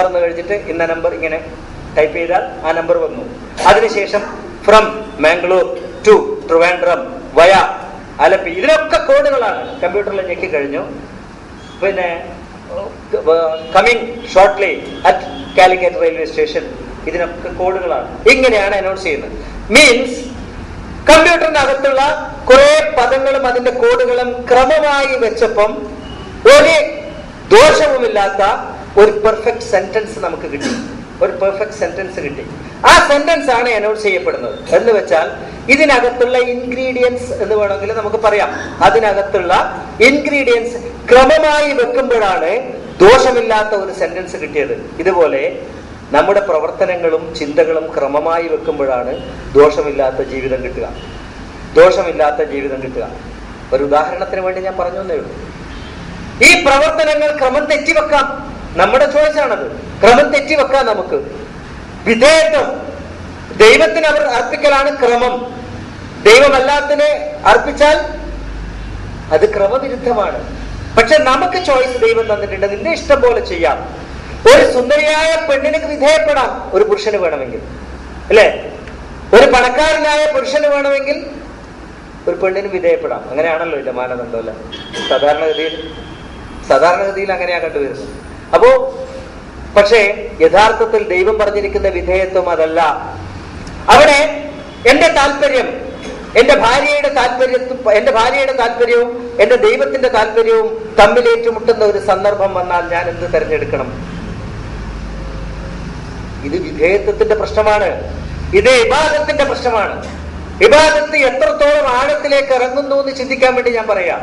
എന്ന് കഴിച്ചിട്ട് ഇന്ന നമ്പർ ഇങ്ങനെ ടൈപ്പ് ചെയ്താൽ ആ നമ്പർ വന്നു. അതിനുശേഷം ഫ്രം മാംഗ്ലൂർ ടു ട്രിവാൻഡ്രം വയ ആലപ്പി. ഇതിനൊക്കെ കോഡുകളാണ്. കമ്പ്യൂട്ടറിൽ ഞെക്കി കഴിഞ്ഞു. പിന്നെ coming shortly at Calicut railway station, ഇതിനൊക്കെ കോഡുകളാണ്. ഇങ്ങനെയാണ് അനൗൺസ് ചെയ്യുന്നത്. മീൻസ് കമ്പ്യൂട്ടറിന്റെ അകത്തുള്ള കുറെ പദങ്ങളും അതിന്റെ കോഡുകളും ക്രമമായി വെച്ചപ്പം ഒരു ദോഷവുമില്ലാത്ത ഒരു പെർഫെക്റ്റ് സെന്റൻസ് നമുക്ക് കിട്ടി. ഒരു പെർഫെക്റ്റ് സെന്റൻസ് കിട്ടി. ആ സെന്റൻസ് ആണ് അനൗൺസ് ചെയ്യപ്പെടുന്നത്. എന്ന് വെച്ചാൽ ഇതിനകത്തുള്ള ഇൻഗ്രീഡിയൻസ് എന്ന് വേണമെങ്കിൽ നമുക്ക് പറയാം. അതിനകത്തുള്ള ഇൻഗ്രീഡിയൻസ് ക്രമമായി വെക്കുമ്പോഴാണ് ദോഷമില്ലാത്ത ഒരു സെന്റൻസ് കിട്ടിയത്. ഇതുപോലെ നമ്മുടെ പ്രവർത്തനങ്ങളും ചിന്തകളും ക്രമമായി വെക്കുമ്പോഴാണ് ദോഷമില്ലാത്ത ജീവിതം കിട്ടുക. ദോഷമില്ലാത്ത ജീവിതം കിട്ടുക. ഒരു ഉദാഹരണത്തിന് വേണ്ടി ഞാൻ പറഞ്ഞു എന്നേ ഉള്ളൂ. ഈ പ്രവർത്തനങ്ങൾ ക്രമം തെറ്റിവെക്കാം. നമ്മുടെ ചോയ്സാണത്. ക്രമം തെറ്റിവെക്കാം. നമുക്ക് വിധേയത്വം ദൈവത്തിന് അവർ അർപ്പിക്കലാണ് ക്രമം. ദൈവമല്ലാത്തിനെ അർപ്പിച്ചാൽ അത് ക്രമവിരുദ്ധമാണ്. പക്ഷെ നമുക്ക് ചോയ്സ് ദൈവം തന്നിട്ടുണ്ട്. നിന്റെ ഇഷ്ടം പോലെ ചെയ്യാം. ഒരു സുന്ദരിയായ പെണ്ണിന് വിധേയപ്പെടാം ഒരു പുരുഷന് വേണമെങ്കിൽ, അല്ലെ? ഒരു പണക്കാരനായ പുരുഷന് വേണമെങ്കിൽ ഒരു പെണ്ണിന് വിധേയപ്പെടാം. അങ്ങനെയാണല്ലോ ഇതിന്റെ മാനദണ്ഡം, അല്ലെ? സാധാരണഗതിയിൽ അങ്ങനെയാ കണ്ടുവരുന്നത്. അപ്പോ പക്ഷേ യഥാർത്ഥത്തിൽ ദൈവം പറഞ്ഞിരിക്കുന്ന വിധേയത്വം അതല്ല. അവിടെ എന്റെ താല്പര്യം, എന്റെ ഭാര്യയുടെ താല്പര്യവും എന്റെ ദൈവത്തിന്റെ താല്പര്യവും തമ്മിൽ ഏറ്റുമുട്ടുന്ന ഒരു സന്ദർഭം വന്നാൽ ഞാൻ എന്ത് തെരഞ്ഞെടുക്കണം? ഇത് വിധേയത്വത്തിന്റെ പ്രശ്നമാണ്. ഇത് ഇബാദത്തിന്റെ പ്രശ്നമാണ്. ഇബാദത്ത് എത്രത്തോളം ആഴത്തിലേക്ക് ഇറങ്ങുന്നു എന്ന് ചിന്തിക്കാൻ വേണ്ടി ഞാൻ പറയാം.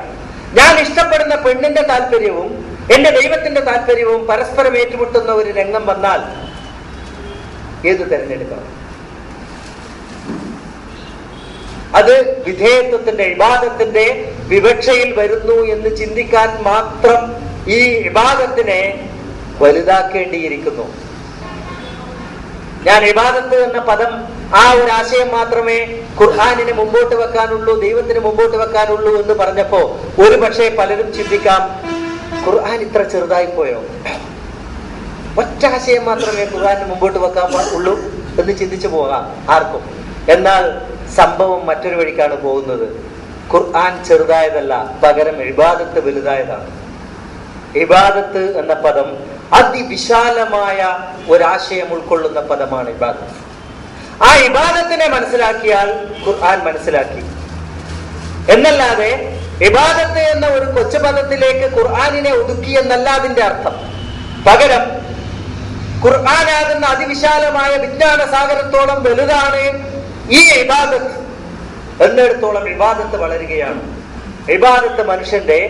ഞാൻ ഇഷ്ടപ്പെടുന്ന പെണ്ണിന്റെ താല്പര്യവും എന്റെ ദൈവത്തിന്റെ താല്പര്യവും പരസ്പരം ഏറ്റുമുട്ടുന്ന ഒരു രംഗം വന്നാൽ ഏത് തെരഞ്ഞെടുക്കണം? അത് വിധേയത്വത്തിന്റെ, ഇബാദത്തിന്റെ വിവക്ഷയിൽ വരുന്നു എന്ന് ചിന്തിക്കാൻ മാത്രം ഈ ഇബാദത്തിനെ വലുതാക്കേണ്ടിയിരിക്കുന്നു. ഞാൻ ഇബാദത്ത് എന്ന പദം, ആ ഒരു ആശയം മാത്രമേ ഖുർആനിന് മുമ്പോട്ട് വെക്കാനുള്ളൂ, ദൈവത്തിന് മുമ്പോട്ട് വെക്കാനുള്ളൂ എന്ന് പറഞ്ഞപ്പോ ഒരു പക്ഷേ പലരും ചിന്തിക്കാം, ഖുർആൻ ഇത്ര ചെറുതായി പോയോ? ഒറ്റ ആശയം മാത്രമേ ഖുർആനിന് മുമ്പോട്ട് വെക്കാൻ ഉള്ളൂ എന്ന് ചിന്തിച്ചു പോകാം ആർക്കും. എന്നാൽ സംഭവം മറ്റൊരു വഴിക്കാണ് പോകുന്നത്. ഖുർആൻ ചെറുതായതല്ല, പകരം ഇബാദത്ത് വലുതായതാണ്. ഇബാദത്ത് എന്ന പദം അതിവിശാലമായ ഒരാശയം ഉൾക്കൊള്ളുന്ന പദമാണ് ഇബാദത്ത്. ആ ഇബാദത്തിനെ മനസ്സിലാക്കിയാൽ ഖുർആൻ മനസ്സിലാക്കി എന്നല്ലാതെ ഇബാദത്ത് എന്ന ഒരു കൊച്ചു പദത്തിലേക്ക് ഖുർആനിനെ ഒതുക്കി എന്നല്ല അതിന്റെ അർത്ഥം. പകരം ഖുർആനാകുന്ന അതിവിശാലമായ വിജ്ഞാന സാഗരത്തോളം വലുതാണ് ഈ ഇബാദത്ത് എന്നിടത്തോളം ഇബാദത്ത് വളരുകയാണ്. ഇബാദത്ത് മനുഷ്യന്റെ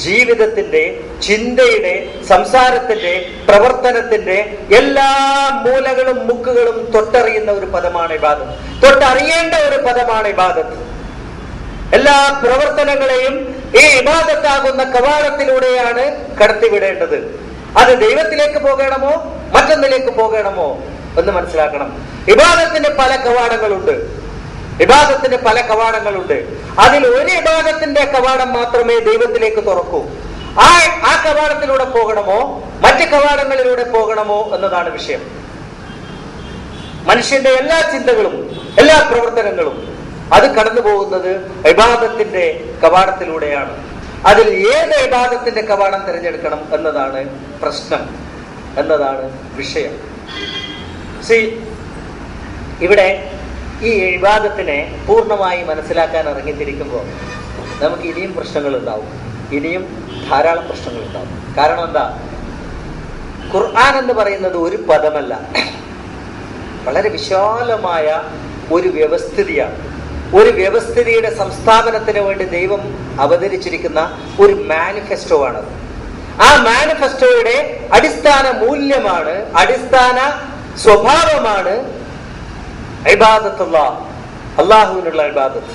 ജീവിതത്തിന്റെ, ചിന്തയുടെ, സംസാരത്തിന്റെ, പ്രവർത്തനത്തിന്റെ എല്ലാ മൂലകളും മുക്കുകളും തൊട്ടറിയുന്ന ഒരു പദമാണ് ഇബാദത്ത്. തൊട്ടറിയേണ്ട ഒരു പദമാണ് ഇബാദത്ത്. എല്ലാ പ്രവർത്തനങ്ങളെയും ഈ ഇബാദത്താകുന്ന കവാടത്തിലൂടെയാണ് കടത്തിവിടേണ്ടത്. അത് ദൈവത്തിലേക്ക് പോകണമോ മറ്റൊന്നിലേക്ക് പോകണമോ എന്ന് മനസ്സിലാക്കണം. ഇബാദത്തിന് പല കവാടങ്ങളുണ്ട്. ഇബാദത്തിന് പല കവാടങ്ങളുണ്ട്. അതിൽ ഒരു ഇബാദത്തിന്റെ കവാടം മാത്രമേ ദൈവത്തിലേക്ക് തുറക്കൂ. ആ കവാടത്തിലൂടെ പോകണമോ മറ്റ് കവാടങ്ങളിലൂടെ പോകണമോ എന്നതാണ് വിഷയം. മനുഷ്യന്റെ എല്ലാ ചിന്തകളും എല്ലാ പ്രവർത്തനങ്ങളും അത് കടന്നു പോകുന്നത് ഇബാദത്തിന്റെ കവാടത്തിലൂടെയാണ്. അതിൽ ഏത് ഇബാദത്തിന്റെ കവാടം തിരഞ്ഞെടുക്കണം എന്നതാണ് പ്രശ്നം, എന്നതാണ് വിഷയം. ഇവിടെ ഈ ഇബാദത്തിനെ പൂർണ്ണമായി മനസ്സിലാക്കാൻ ഇറങ്ങിത്തിരിക്കുമ്പോൾ നമുക്ക് ഇനിയും പ്രശ്നങ്ങളുണ്ടാവും, ഇനിയും ധാരാളം പ്രശ്നങ്ങളുണ്ടാവും. കാരണം എന്താ? ഖുർആൻ എന്ന് പറയുന്നത് ഒരു പദമല്ല, വളരെ വിശാലമായ ഒരു വ്യവസ്ഥിതിയാണ്. ഒരു വ്യവസ്ഥിതിയുടെ സംസ്ഥാപനത്തിന് വേണ്ടി ദൈവം അവതരിച്ചിരിക്കുന്ന ഒരു മാനിഫെസ്റ്റോ ആണത്. ആ മാനിഫെസ്റ്റോയുടെ അടിസ്ഥാന മൂല്യമാണ്, അടിസ്ഥാന സ്വഭാവമാണ് ഇബാദത്തുല്ലാഹ്, അള്ളാഹുവിനുള്ള ഇബാദത്ത്.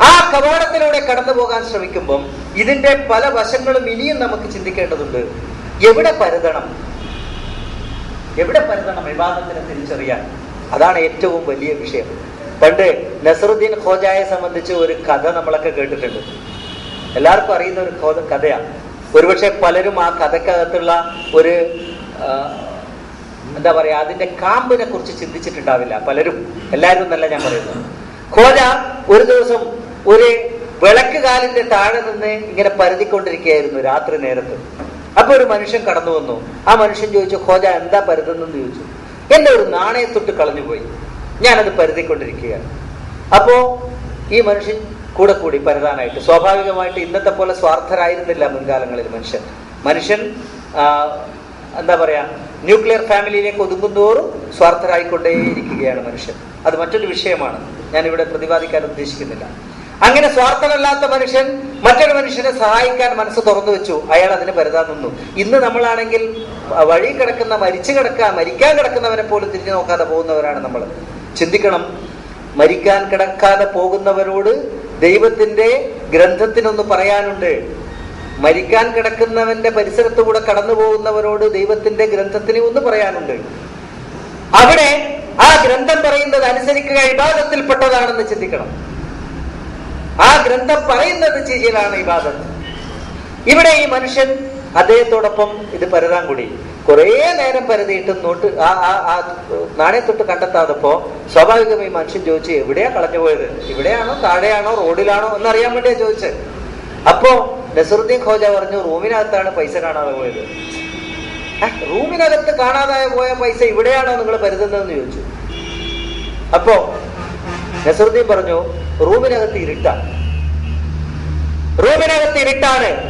ആ കവാടത്തിലൂടെ കടന്നു പോകാൻ ശ്രമിക്കുമ്പം ഇതിന്റെ പല വശങ്ങളും ഇനിയും നമുക്ക് ചിന്തിക്കേണ്ടതുണ്ട്. എവിടെ പരതണം ഇബാദത്തിനെ തിരിച്ചറിയാൻ? അതാണ് ഏറ്റവും വലിയ വിഷയം. പണ്ട് നസറുദ്ദീൻ ഖോജായെ സംബന്ധിച്ച് ഒരു കഥ നമ്മളൊക്കെ കേട്ടിട്ടുണ്ട്. എല്ലാവർക്കും അറിയുന്ന ഒരു കഥയാണ്. ഒരുപക്ഷെ പലരും ആ കഥക്കകത്തുള്ള ഒരു എന്താ പറയാ, അതിന്റെ കാമ്പിനെ കുറിച്ച് ചിന്തിച്ചിട്ടുണ്ടാവില്ല പലരും. എല്ലാവരും എന്നല്ല ഞാൻ പറയുന്നത്. ഖോജ ഒരു ദിവസം ഒരു വിളക്ക് കാലിന്റെ താഴെ നിന്ന് ഇങ്ങനെ പരതിക്കൊണ്ടിരിക്കുകയായിരുന്നു രാത്രി നേരത്ത്. അപ്പൊ ഒരു മനുഷ്യൻ കടന്നു വന്നു. ആ മനുഷ്യൻ ചോദിച്ചു, ഖോജ എന്താ പരതുന്നെന്ന് ചോദിച്ചു. എന്റെ ഒരു നാണയത്തൊട്ട് കളഞ്ഞുപോയി, ഞാനത് പരതിക്കൊണ്ടിരിക്കുകയാണ്. അപ്പോ ഈ മനുഷ്യൻ കൂടെ കൂടി പരതാനായിട്ട്. സ്വാഭാവികമായിട്ട് ഇന്നത്തെ പോലെ സ്വാർത്ഥരായിരുന്നില്ല മുൻകാലങ്ങളിൽ മനുഷ്യൻ എന്താ പറയാ, ന്യൂക്ലിയർ ഫാമിലിയിലേക്ക് ഒതുങ്ങുന്തോറും സ്വാർത്ഥരായിക്കൊണ്ടേയിരിക്കുകയാണ് മനുഷ്യൻ. അത് മറ്റൊരു വിഷയമാണ്, ഞാനിവിടെ പ്രതിപാദിക്കാൻ ഉദ്ദേശിക്കുന്നില്ല. അങ്ങനെ സ്വാർത്ഥനല്ലാത്ത മനുഷ്യൻ മറ്റൊരു മനുഷ്യനെ സഹായിക്കാൻ മനസ്സ് തുറന്നു വെച്ചു. അയാൾ അതിന് പരതാൻ നിന്നു. ഇന്ന് നമ്മളാണെങ്കിൽ വഴി കിടക്കുന്ന മരിക്കാൻ കിടക്കുന്നവനെ പോലും തിരിഞ്ഞു നോക്കാതെ പോകുന്നവരാണ് നമ്മൾ. ചിന്തിക്കണം, മരിക്കാൻ കിടക്കാതെ പോകുന്നവരോട് ദൈവത്തിന്റെ ഗ്രന്ഥത്തിനൊന്ന് പറയാനുണ്ട്. മരിക്കാൻ കിടക്കുന്നവന്റെ പരിസരത്തുകൂടെ കടന്നു പോകുന്നവരോട് ദൈവത്തിന്റെ ഗ്രന്ഥത്തിന് ഒന്ന് പറയാനുണ്ട്. അവിടെ ആ ഗ്രന്ഥം പറയുന്നത് അനുസരിക്കുക ഇബാദത്തിൽപ്പെട്ടതാണെന്ന് ചിന്തിക്കണം. ആ ഗ്രന്ഥം പറയുന്നത് ചെയ്യലാണ് ഇബാദത്ത്. ഇവിടെ ഈ മനുഷ്യൻ അദ്ദേഹത്തോടൊപ്പം ഇത് പരതാൻ കൂടി കുറെ നേരം പരതിയിട്ട് നാണയത്തൊട്ട് കണ്ടെത്താതപ്പോ സ്വാഭാവികമായി മനുഷ്യൻ ചോദിച്ചു, എവിടെയാ കളഞ്ഞു പോയത്? ഇവിടെയാണോ താഴെയാണോ റോഡിലാണോ എന്നറിയാൻ വേണ്ടിയാ ചോദിച്ചത്. അപ്പോ നസറുദ്ദീൻ ഖോജ പറഞ്ഞു, റൂമിനകത്താണ് പൈസ കാണാതെ പോയത്. റൂമിനകത്ത് കാണാതായ പോയ പൈസ ഇവിടെയാണോ നിങ്ങൾ പരുതുന്നതെന്ന് ചോദിച്ചു. അപ്പോ നസറുദ്ദീൻ പറഞ്ഞു, റൂമിനകത്ത് ഇരുട്ടാണ്,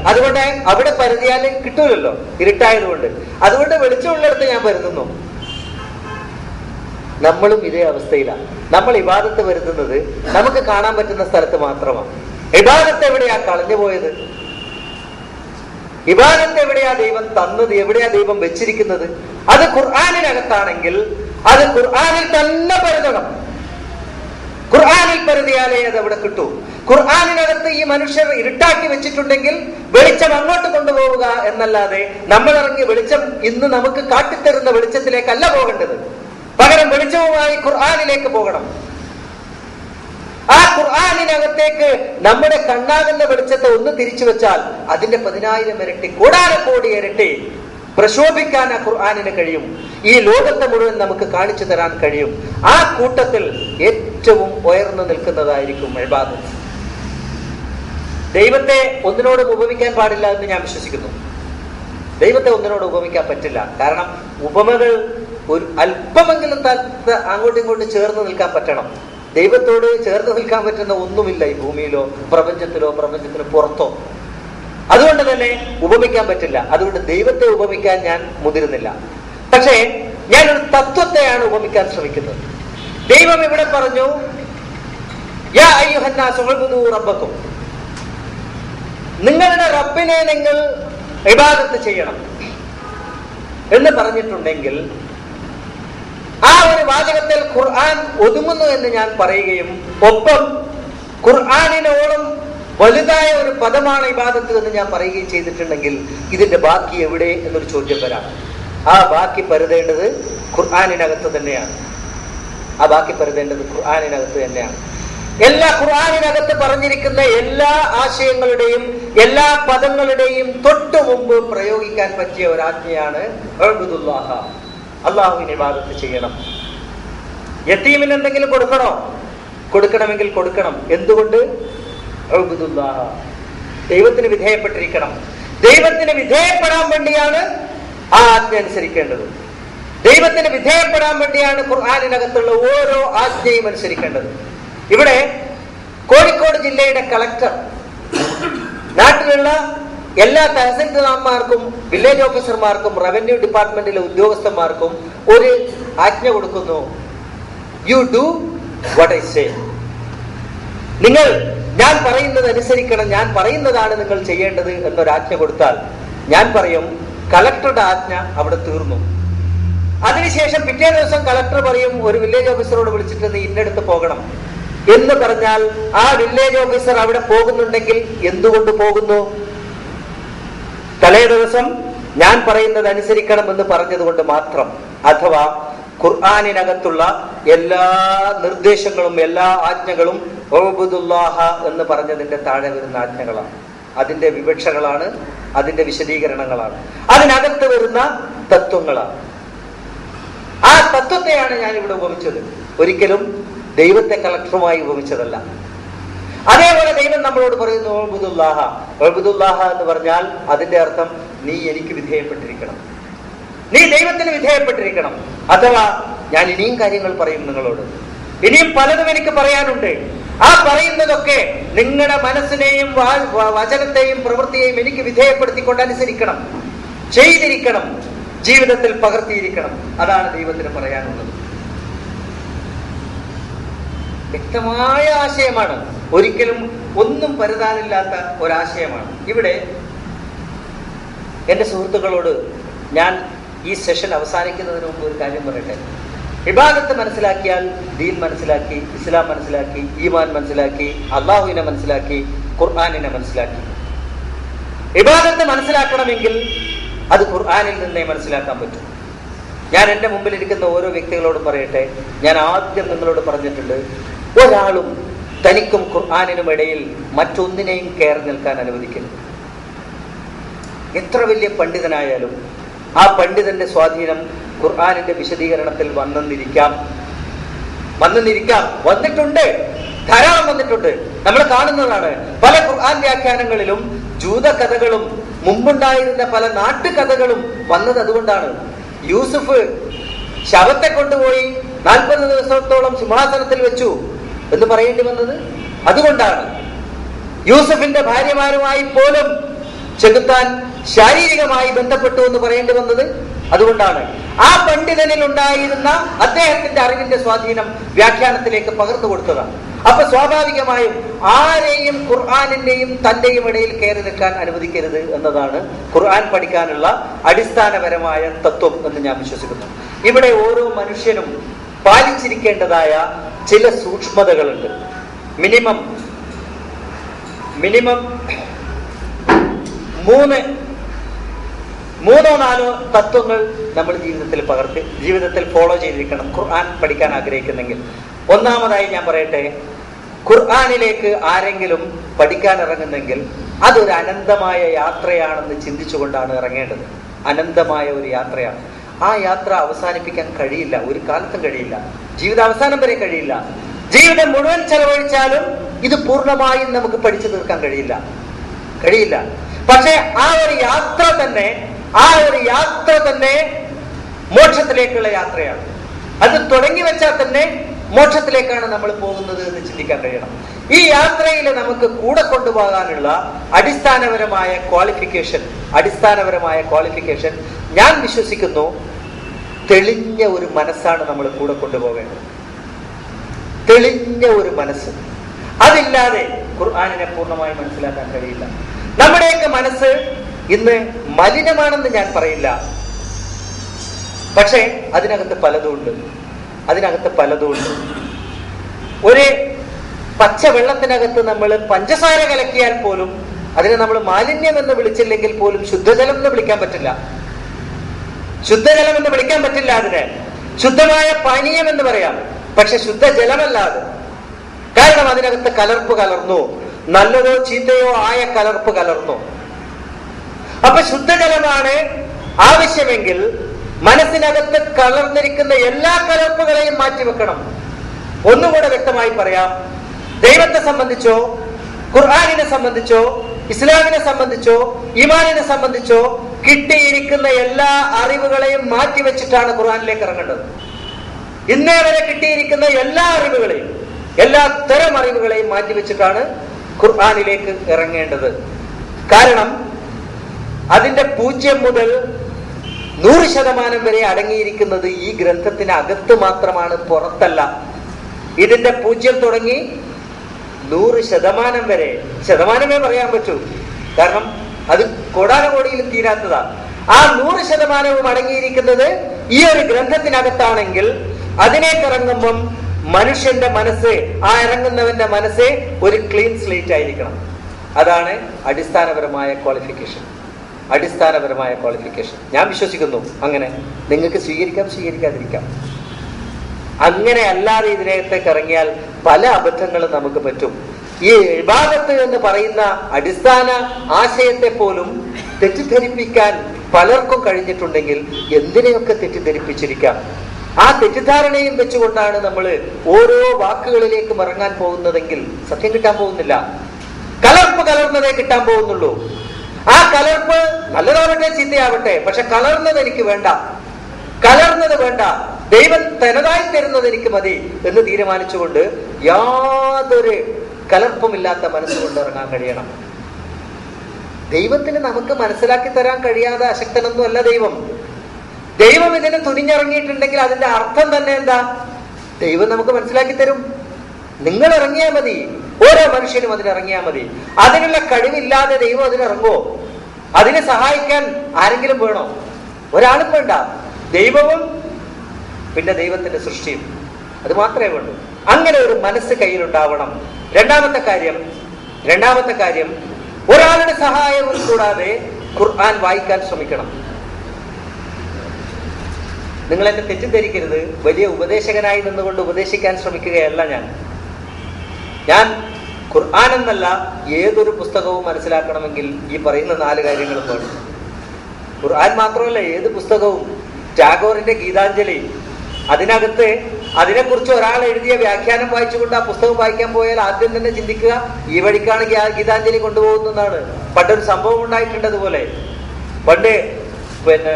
അതുകൊണ്ട് അവിടെ പരുതിയാൽ കിട്ടൂലല്ലോ, ഇരുട്ടായതുകൊണ്ട്. അതുകൊണ്ട് വെളിച്ചമുള്ളിടത്ത് ഞാൻ പരുതുന്നു. നമ്മളും ഇതേ അവസ്ഥയിലാണ്. നമ്മൾ ഇബാദത്ത് വരുത്തുന്നത് നമുക്ക് കാണാൻ പറ്റുന്ന സ്ഥലത്ത് മാത്രമാണ്. ഇബാദത്ത് എവിടെയാ കളഞ്ഞു പോയത്? ഇബാദത്ത് എവിടെയാ ദൈവം തന്നത്? എവിടെയാ ദൈവം വെച്ചിരിക്കുന്നത്? അത് ഖുർആനിനകത്താണെങ്കിൽ അത് ഖുർആനിൽ തന്നെ പരുതണം. ഖുർആനിൽ പരുതിയാലേ അത് അവിടെ കിട്ടൂ. ഖുർആനിനകത്ത് ഈ മനുഷ്യർ ഇരുട്ടാക്കി വെച്ചിട്ടുണ്ടെങ്കിൽ വെളിച്ചം അങ്ങോട്ട് കൊണ്ടുപോവുക എന്നല്ലാതെ നമ്മൾ ഇറങ്ങി വെളിച്ചം ഇന്ന് നമുക്ക് കാട്ടിത്തരുന്ന വെളിച്ചത്തിലേക്കല്ല പോകേണ്ടത്. പകരം വെളിച്ചവുമായി ഖുർആനിലേക്ക് പോകണം. ആ ഖുർആനിനകത്തേക്ക് നമ്മുടെ കണ്ണാകുന്ന വെളിച്ചത്തെ ഒന്ന് തിരിച്ചു വെച്ചാൽ അതിന്റെ 10,000 ഇരട്ടി, കോടാനക്കോടി ഇരട്ടി പ്രശോഭിക്കാൻ ആ ഖുർആനിന് കഴിയും. ഈ ലോകത്തെ മുഴുവൻ നമുക്ക് കാണിച്ചു തരാൻ കഴിയും. ആ കൂട്ടത്തിൽ ഏറ്റവും ഉയർന്നു നിൽക്കുന്നതായിരിക്കും ഇബാദത്ത്. ദൈവത്തെ ഒന്നിനോടും ഉപമിക്കാൻ പാടില്ല എന്ന് ഞാൻ വിശ്വസിക്കുന്നു. ദൈവത്തെ ഒന്നിനോട് ഉപമിക്കാൻ പറ്റില്ല. കാരണം ഉപമകൾ ഒരു അല്പമെങ്കിലും അങ്ങോട്ടും ഇങ്ങോട്ടും ചേർന്ന് നിൽക്കാൻ പറ്റണം. ദൈവത്തോട് ചേർന്ന് നിൽക്കാൻ പറ്റുന്ന ഒന്നുമില്ല ഈ ഭൂമിയിലോ പ്രപഞ്ചത്തിന് പുറത്തോ. അതുകൊണ്ട് തന്നെ ഉപമിക്കാൻ പറ്റില്ല. അതുകൊണ്ട് ദൈവത്തെ ഉപമിക്കാൻ ഞാൻ മുതിരുന്നില്ല. പക്ഷേ ഞാനൊരു തത്വത്തെയാണ് ഉപമിക്കാൻ ശ്രമിക്കുന്നത്. ദൈവം ഇവിടെ പറഞ്ഞു, യാ അയ്യുഹന്നാസു ഉഅ്ബുദൂ റബ്ബക്കും, നിങ്ങളുടെ റബ്ബിനെ നിങ്ങൾ ഇബാദത്ത് ചെയ്യണം എന്ന് പറഞ്ഞിട്ടുണ്ടെങ്കിൽ ആ ഒരു വാചകത്തിൽ ഖുർആൻ ഒതുങ്ങുന്നു എന്ന് ഞാൻ പറയുകയും ഒപ്പം ഖുർആനിനോളം വലുതായ ഒരു പദമാണ് ഇബാദത്ത് എന്ന് ഞാൻ പറയുകയും ചെയ്തിട്ടുണ്ടെങ്കിൽ ഇതിന്റെ ബാക്കി എവിടെ എന്നൊരു ചോദ്യം വരാം. ആ ബാക്കി പരുതേണ്ടത് ഖുർആനിനകത്ത് തന്നെയാണ്. എല്ലാ ഖുർആനിനകത്ത് പറഞ്ഞിരിക്കുന്ന എല്ലാ ആശയങ്ങളുടെയും എല്ലാ പദങ്ങളുടെയും തൊട്ടു മുമ്പ് പ്രയോഗിക്കാൻ പറ്റിയ ഒരാജ്ഞയാണ് ഉഅ്ബുദുല്ലാഹ, അള്ളാഹുവിനെ ഇബാദത്ത് ചെയ്യണം. യതീമിന് എന്തെങ്കിലും കൊടുക്കണമെങ്കിൽ കൊടുക്കണം. എന്തുകൊണ്ട്? ഉഅ്ബുദുല്ലാഹ, ദൈവത്തിന് വിധേയപ്പെട്ടിരിക്കണം. ദൈവത്തിന് വിധേയപ്പെടാൻ വേണ്ടിയാണ് ആ ആജ്ഞ അനുസരിക്കേണ്ടത്. ദൈവത്തിന് വിധേയപ്പെടാൻ വേണ്ടിയാണ് ഖുർആനിനകത്തുള്ള ഓരോ ആജ്ഞയും അനുസരിക്കേണ്ടത്. ഇവിടെ കോഴിക്കോട് ജില്ലയുടെ കളക്ടർ നാട്ടിലുള്ള എല്ലാ തഹസിൽദാർമാർക്കും വില്ലേജ് ഓഫീസർമാർക്കും റവന്യൂ ഡിപ്പാർട്ട്മെന്റിലെ ഉദ്യോഗസ്ഥന്മാർക്കും ഒരു ആജ്ഞ കൊടുക്കുന്നു, you do what I say. നിങ്ങൾ ഞാൻ പറയുന്നത് അനുസരിക്കണം, ഞാൻ പറയുന്നതാണ് നിങ്ങൾ ചെയ്യേണ്ടത് എന്നൊരാജ്ഞ കൊടുത്താൽ ഞാൻ പറയും കളക്ടറുടെ ആജ്ഞ അവിടെ തീർന്നു. അതിനുശേഷം പിറ്റേ ദിവസം കളക്ടർ പറയും ഒരു വില്ലേജ് ഓഫീസറോട് വിളിച്ചിട്ട് നീ ഇന്നടുത്ത് പോകണം എന്ന് പറഞ്ഞാൽ ആ വില്ലേജ് ഓഫീസർ അവിടെ പോകുന്നുണ്ടെങ്കിൽ എന്തുകൊണ്ട് പോകുന്നു? തലേ ദിവസം ഞാൻ പറയുന്നത് അനുസരിക്കണം എന്ന് പറഞ്ഞത് കൊണ്ട് മാത്രം. അഥവാ ഖുർആനിനകത്തുള്ള എല്ലാ നിർദ്ദേശങ്ങളും എല്ലാ ആജ്ഞകളും ഉഅ്ബുദുല്ലാഹ എന്ന് പറഞ്ഞതിന്റെ താഴെ വരുന്ന ആജ്ഞകളാണ്, അതിന്റെ വിവക്ഷകളാണ്, അതിന്റെ വിശദീകരണങ്ങളാണ്, അതിനകത്ത് വരുന്ന തത്വങ്ങളാണ്. ആ തത്വത്തെയാണ് ഞാൻ ഇവിടെ ഉപമിച്ചത്, ഒരിക്കലും ദൈവത്തെ കളക്ടറുമായി ഉപമിച്ചതല്ല. അതേപോലെ ദൈവം നമ്മളോട് പറയുന്നു ഉഅ്ബുദുല്ലാഹ. ഉഅ്ബുദുല്ലാഹ എന്ന് പറഞ്ഞാൽ അതിന്റെ അർത്ഥം നീ എനിക്ക് വിധേയപ്പെട്ടിരിക്കണം, നീ ദൈവത്തിന് വിധേയപ്പെട്ടിരിക്കണം. അഥവാ ഞാൻ ഇനിയും കാര്യങ്ങൾ പറയും നിങ്ങളോട്, ഇനിയും പലതും എനിക്ക് പറയാനുണ്ട്. ആ പറയുന്നതൊക്കെ നിങ്ങളുടെ മനസ്സിനെയും വചനത്തെയും പ്രവൃത്തിയെയും എനിക്ക് വിധേയപ്പെടുത്തിക്കൊണ്ട് അനുസരിക്കണം, ചെയ്തിരിക്കണം, ജീവിതത്തിൽ പകർത്തിയിരിക്കണം. അതാണ് ദൈവത്തിന് പറയാനുള്ളത്. വ്യക്തമായ ആശയമാണ്, ഒരിക്കലും ഒന്നും പരുതാനില്ലാത്ത ഒരാശയമാണ്. ഇവിടെ എൻ്റെ സുഹൃത്തുക്കളോട് ഞാൻ ഈ സെഷൻ അവസാനിക്കുന്നതിന് മുമ്പ് ഒരു കാര്യം പറയട്ടെ. ഇബാദത്ത് മനസ്സിലാക്കിയാൽ ദീൻ മനസ്സിലാക്കി, ഇസ്ലാം മനസ്സിലാക്കി, ഈമാൻ മനസ്സിലാക്കി, അള്ളാഹുവിനെ മനസ്സിലാക്കി, ഖുർആനിനെ മനസ്സിലാക്കി. ഇബാദത്ത് മനസ്സിലാക്കണമെങ്കിൽ അത് ഖുർആനിൽ നിന്നേ മനസ്സിലാക്കാൻ പറ്റും. ഞാൻ എൻ്റെ മുമ്പിലിരിക്കുന്ന ഓരോ വ്യക്തികളോടും പറയട്ടെ, ഞാൻ ആദ്യം നിങ്ങളോട് പറഞ്ഞിട്ടുണ്ട്, ഒരാളും തനിക്കും ഖുർആനിനും ഇടയിൽ മറ്റൊന്നിനെയും കയറി നിൽക്കാൻ അനുവദിക്കരുത്. എത്ര വലിയ പണ്ഡിതനായാലും ആ പണ്ഡിതന്റെ സ്വാധീനം ഖുർആനിന്റെ വിശദീകരണത്തിൽ വന്നിട്ടുണ്ട്, ധാരാളം വന്നിട്ടുണ്ട്. നമ്മൾ കാണുന്നതാണ്. പല ഖുർആൻ വ്യാഖ്യാനങ്ങളിലും ജൂത കഥകളും മുമ്പുണ്ടായിരുന്ന പല നാട്ടുകഥകളും വന്നത് അതുകൊണ്ടാണ്. യൂസുഫ് ശവത്തെ കൊണ്ടുപോയി 40 ദിവസത്തോളം സിംഹാസനത്തിൽ വെച്ചു എന്ന് പറയേണ്ടി വന്നത് അതുകൊണ്ടാണ്. യൂസുഫിന്റെ ഭാര്യമാരുമായി പോലും ചെകുത്താൻ ശാരീരികമായി ബന്ധപ്പെട്ടു എന്ന് പറയേണ്ടി വന്നത് അതുകൊണ്ടാണ്. ആ പണ്ഡിതനിൽ ഉണ്ടായിരുന്ന അദ്ദേഹത്തിന്റെ അറിവിന്റെ സ്വാധീനം വ്യാഖ്യാനത്തിലേക്ക് പകർന്നു കൊടുത്തതാണ്. അപ്പൊ സ്വാഭാവികമായും ആരെയും ഖുർആനിന്റെയും തന്റെയും ഇടയിൽ കയറി നിൽക്കാൻ അനുവദിക്കരുത് എന്നതാണ് ഖുർആൻ പഠിക്കാനുള്ള അടിസ്ഥാനപരമായ തത്വം എന്ന് ഞാൻ വിശ്വസിക്കുന്നു. ഇവിടെ ഓരോ മനുഷ്യനും പാലിച്ചിരിക്കേണ്ടതായ ചില സൂക്ഷ്മതകളുണ്ട്. മിനിമം മൂന്നോ നാലോ തത്വങ്ങൾ നമ്മൾ ജീവിതത്തിൽ ഫോളോ ചെയ്തിരിക്കണം ഖുർആൻ പഠിക്കാൻ ആഗ്രഹിക്കുന്നെങ്കിൽ. ഒന്നാമതായി ഞാൻ പറയട്ടെ, ഖുർആനിലേക്ക് ആരെങ്കിലും പഠിക്കാൻ ഇറങ്ങുന്നെങ്കിൽ അതൊരു അനന്തമായ യാത്രയാണെന്ന് ചിന്തിച്ചുകൊണ്ടാണ് ഇറങ്ങേണ്ടത്. അനന്തമായ ഒരു യാത്രയാണ്. ആ യാത്ര അവസാനിപ്പിക്കാൻ കഴിയില്ല, ഒരു കാലത്തും കഴിയില്ല, ജീവിതാവസാനം വരെ കഴിയില്ല. ജീവിതം മുഴുവൻ ചെലവഴിച്ചാലും ഇത് പൂർണ്ണമായും നമുക്ക് പഠിച്ചു തീർക്കാൻ കഴിയില്ല. പക്ഷെ ആ ഒരു യാത്ര തന്നെ മോക്ഷത്തിലേക്കുള്ള യാത്രയാണ്. അത് തുടങ്ങി വെച്ചാൽ തന്നെ മോക്ഷത്തിലേക്കാണ് നമ്മൾ പോകുന്നത് എന്ന് ചിന്തിക്കാൻ കഴിയണം. ഈ യാത്രയിൽ നമുക്ക് കൂടെ കൊണ്ടുപോകാനുള്ള അടിസ്ഥാനപരമായ ക്വാളിഫിക്കേഷൻ ഞാൻ വിശ്വസിക്കുന്നു, തെളിഞ്ഞ ഒരു മനസ്സാണ് നമ്മൾ കൂടെ കൊണ്ടുപോകേണ്ടത്. തെളിഞ്ഞ ഒരു മനസ്സ്. അതില്ലാതെ ഖുർആനിനെ പൂർണ്ണമായി മനസ്സിലാക്കാൻ കഴിയില്ല. നമ്മുടെയൊക്കെ മനസ്സ് ഇന്ന് മലിനമാണെന്ന് ഞാൻ പറയില്ല, പക്ഷേ അതിനകത്ത് പലതുമുണ്ട്. ഒരു പച്ച വെള്ളത്തിനകത്ത് നമ്മൾ പഞ്ചസാര കലക്കിയാൽ പോലും അതിനെ നമ്മൾ മാലിന്യം എന്ന് വിളിച്ചില്ലെങ്കിൽ പോലും ശുദ്ധജലം എന്ന് വിളിക്കാൻ പറ്റില്ല. അതിനെ ശുദ്ധമായ പാനീയം എന്ന് പറയാം, പക്ഷെ ശുദ്ധജലമല്ല അത്. കാരണം അതിനകത്ത് കലർപ്പ് കലർന്നു, നല്ലതോ ചീത്തയോ ആയ കലർപ്പ് കലർന്നു. അപ്പൊ ശുദ്ധജലമാണ് ആവശ്യമെങ്കിൽ മനസ്സിനകത്ത് കലർന്നിരിക്കുന്ന എല്ലാ കലർപ്പുകളെയും മാറ്റിവെക്കണം. ഒന്നുകൂടെ വ്യക്തമായി പറയാം, ദൈവത്തെ സംബന്ധിച്ചോ ഖുർആനിനെ സംബന്ധിച്ചോ ഇസ്ലാമിനെ സംബന്ധിച്ചോ ഈമാനിനെ സംബന്ധിച്ചോ കിട്ടിയിരിക്കുന്ന എല്ലാ അറിവുകളെയും മാറ്റിവെച്ചിട്ടാണ് ഖുർആനിലേക്ക് ഇറങ്ങേണ്ടത്. ഇന്നേ വരെ കിട്ടിയിരിക്കുന്ന എല്ലാ തരം അറിവുകളെയും മാറ്റിവെച്ചിട്ടാണ് ഖുർആനിലേക്ക് ഇറങ്ങേണ്ടത്. കാരണം അതിന്റെ 0 മുതൽ 100% വരെ അടങ്ങിയിരിക്കുന്നത് ഈ ഗ്രന്ഥത്തിനകത്ത് മാത്രമാണ്, പുറത്തല്ല. ഇതിന്റെ 0 തുടങ്ങി 100% വരെ, ശതമാനമേ പറയാൻ പറ്റൂ. കാരണം അത് കോടാനകോടിയിലും തീരാത്തതാണ്. ആ 100% അടങ്ങിയിരിക്കുന്നത് ഈ ഒരു ഗ്രന്ഥത്തിനകത്താണെങ്കിൽ അതിനേക്കിറങ്ങുമ്പം മനുഷ്യന്റെ മനസ്സ്, ആ ഇറങ്ങുന്നവന്റെ മനസ്സ് ഒരു ക്ലീൻ സ്ലേറ്റ് ആയിരിക്കണം. അതാണ് അടിസ്ഥാനപരമായ ക്വാളിഫിക്കേഷൻ. അടിസ്ഥാനപരമായ ക്വാളിഫിക്കേഷൻ ഞാൻ വിശ്വസിക്കുന്നു. അങ്ങനെ നിങ്ങൾക്ക് സ്വീകരിക്കാം, സ്വീകരിക്കാതിരിക്കാം. അങ്ങനെ അല്ലാതെ ഇതിനകത്തേക്ക് ഇറങ്ങിയാൽ പല അബദ്ധങ്ങളും നമുക്ക് പറ്റും. ഈ ഇബാദത്ത് എന്ന് പറയുന്ന അടിസ്ഥാന ആശയത്തെ പോലും തെറ്റിദ്ധരിപ്പിക്കാൻ പലർക്കും കഴിഞ്ഞിട്ടുണ്ടെങ്കിൽ എന്തിനെയൊക്കെ തെറ്റിദ്ധരിപ്പിച്ചിരിക്കാം. ആ തെറ്റിദ്ധാരണയും വെച്ചുകൊണ്ടാണ് നമ്മൾ ഓരോ വാക്കുകളിലേക്കും ഇറങ്ങാൻ പോകുന്നതെങ്കിൽ സത്യം കിട്ടാൻ പോകുന്നില്ല. കലർപ്പ് കലർന്നതേ കിട്ടാൻ പോകുന്നുള്ളൂ. ആ കലർപ്പ് നല്ലതാവട്ടെ ചീത്തയാവട്ടെ, പക്ഷെ കലർന്നത് എനിക്ക് വേണ്ട, കലർന്നത് വേണ്ട, ദൈവം തനതായി തരുന്നത് എനിക്ക് മതി എന്ന് തീരുമാനിച്ചുകൊണ്ട് യാതൊരു കലർപ്പുമില്ലാത്ത മനസ്സുകൊണ്ട് ഇറങ്ങാൻ കഴിയണം. ദൈവത്തിന് നമുക്ക് മനസ്സിലാക്കി തരാൻ കഴിയാതെ അശക്തനൊന്നും അല്ല ദൈവം. ദൈവം ഇതിന് തുനിഞ്ഞിറങ്ങിയിട്ടുണ്ടെങ്കിൽ അതിന്റെ അർത്ഥം തന്നെ എന്താ? ദൈവം നമുക്ക് മനസ്സിലാക്കി തരും. നിങ്ങൾ ഇറങ്ങിയാൽ മതി, ഓരോ മനുഷ്യനും അതിനിറങ്ങിയാൽ മതി. അതിനുള്ള കഴിവില്ലാതെ ദൈവം അതിനിറങ്ങുമോ? അതിനെ സഹായിക്കാൻ ആരെങ്കിലും വേണോ? ഒരാളും വേണ്ട. ദൈവവും പിന്നെ ദൈവത്തിന്റെ സൃഷ്ടിയും, അത് മാത്രമേ വേണ്ടൂ. അങ്ങനെ ഒരു മനസ്സ് കയ്യിലുണ്ടാവണം. രണ്ടാമത്തെ കാര്യം ഒരാളുടെ സഹായവും കൂടാതെ ഖുർആൻ വായിക്കാൻ ശ്രമിക്കണം. നിങ്ങൾ എന്നെ തെറ്റിദ്ധരിക്കരുത്. വലിയ ഉപദേശകനായി നിന്നുകൊണ്ട് ഉപദേശിക്കാൻ ശ്രമിക്കുകയല്ല ഞാൻ ഖുർആൻ എന്നല്ല, ഏതൊരു പുസ്തകവും മനസ്സിലാക്കണമെങ്കിൽ ഈ പറയുന്ന 4 കാര്യങ്ങളും വേണം. ഖുർആൻ മാത്രമല്ല, ഏത് പുസ്തകവും. ടാഗോറിന്റെ ഗീതാഞ്ജലി, അതിനകത്ത് അതിനെക്കുറിച്ച് ഒരാൾ എഴുതിയ വ്യാഖ്യാനം വായിച്ചുകൊണ്ട് ആ പുസ്തകം വായിക്കാൻ പോയാൽ ആദ്യം തന്നെ ചിന്തിക്കുക ഈ വഴിക്കാണ് ഗീതാഞ്ജലി കൊണ്ടുപോകുന്നതാണ്. പണ്ടൊരു സംഭവം ഉണ്ടായിട്ടുണ്ട് അതുപോലെ. പണ്ട് പിന്നെ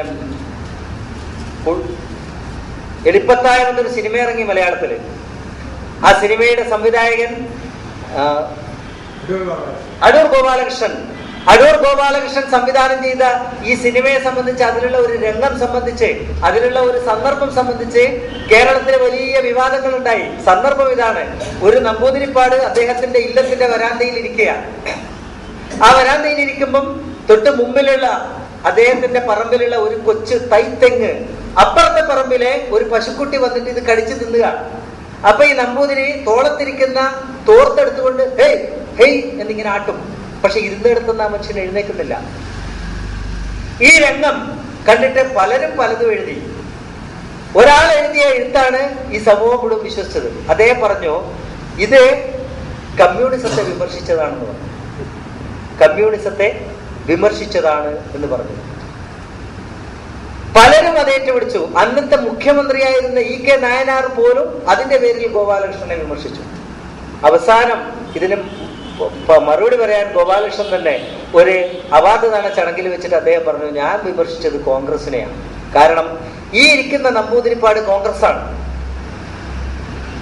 എളിപ്പത്തായം എന്നൊരു സിനിമ ഇറങ്ങി മലയാളത്തില്. ആ സിനിമയുടെ സംവിധായകൻ അടൂർ ഗോപാലകൃഷ്ണൻ സംവിധാനം ചെയ്ത ഈ സിനിമയെ സംബന്ധിച്ച്, അതിലുള്ള ഒരു രംഗം സംബന്ധിച്ച്, അതിലുള്ള ഒരു സന്ദർഭം സംബന്ധിച്ച് കേരളത്തിലെ വലിയ വിവാദങ്ങൾ ഉണ്ടായി. സന്ദർഭം ഇതാണ്: ഒരു നമ്പൂതിരിപ്പാട് അദ്ദേഹത്തിന്റെ ഇല്ലത്തിന്റെ വരാന്തയിൽ ഇരിക്കുക. ആ വരാന്തയിൽ ഇരിക്കുമ്പം തൊട്ട് മുമ്പിലുള്ള അദ്ദേഹത്തിന്റെ പറമ്പിലുള്ള ഒരു കൊച്ചു തൈത്തെങ്ങ്, അപ്പുറത്തെ പറമ്പിലെ ഒരു പശുക്കുട്ടി വന്നിട്ട് ഇത് കടിച്ചു തിന്നുക. അപ്പൊ ഈ നമ്പൂതിരി തോളത്തിരിക്കുന്ന തോർത്തെടുത്തുകൊണ്ട് ഹേയ് ഹേയ് എന്നിങ്ങനെ ആട്ടും. പക്ഷെ ഇരുന്നെടുത്തുന്ന ആ മനുഷ്യൻ എഴുന്നേക്കുന്നില്ല. ഈ രംഗം കണ്ടിട്ട് പലരും പലതും എഴുതി. ഒരാൾ എഴുതിയ എഴുത്താണ് ഈ സമൂഹം മുഴുവൻ വിശ്വസിച്ചത്. അദ്ദേഹം പറഞ്ഞു ഇത് കമ്മ്യൂണിസത്തെ വിമർശിച്ചതാണെന്ന് പറഞ്ഞു. കമ്മ്യൂണിസത്തെ വിമർശിച്ചതാണ് എന്ന് പറഞ്ഞു. പലരും അത് ഏറ്റുപിടിച്ചു. അന്നത്തെ മുഖ്യമന്ത്രിയായിരുന്ന E.K. നായനാർ പോലും അതിന്റെ പേരിൽ ഗോപാലകൃഷ്ണനെ വിമർശിച്ചു. അവസാനം ഇതിന് മറുപടി പറയാൻ ഗോപാലകൃഷ്ണൻ തന്നെ ഒരു അവാർഡ് ദാന ചടങ്ങിൽ വെച്ചിട്ട് അദ്ദേഹം പറഞ്ഞു, ഞാൻ വിമർശിച്ചത് കോൺഗ്രസിനെയാണ്. കാരണം ഈ ഇരിക്കുന്ന നമ്പൂതിരിപ്പാട് കോൺഗ്രസ്സാണ്.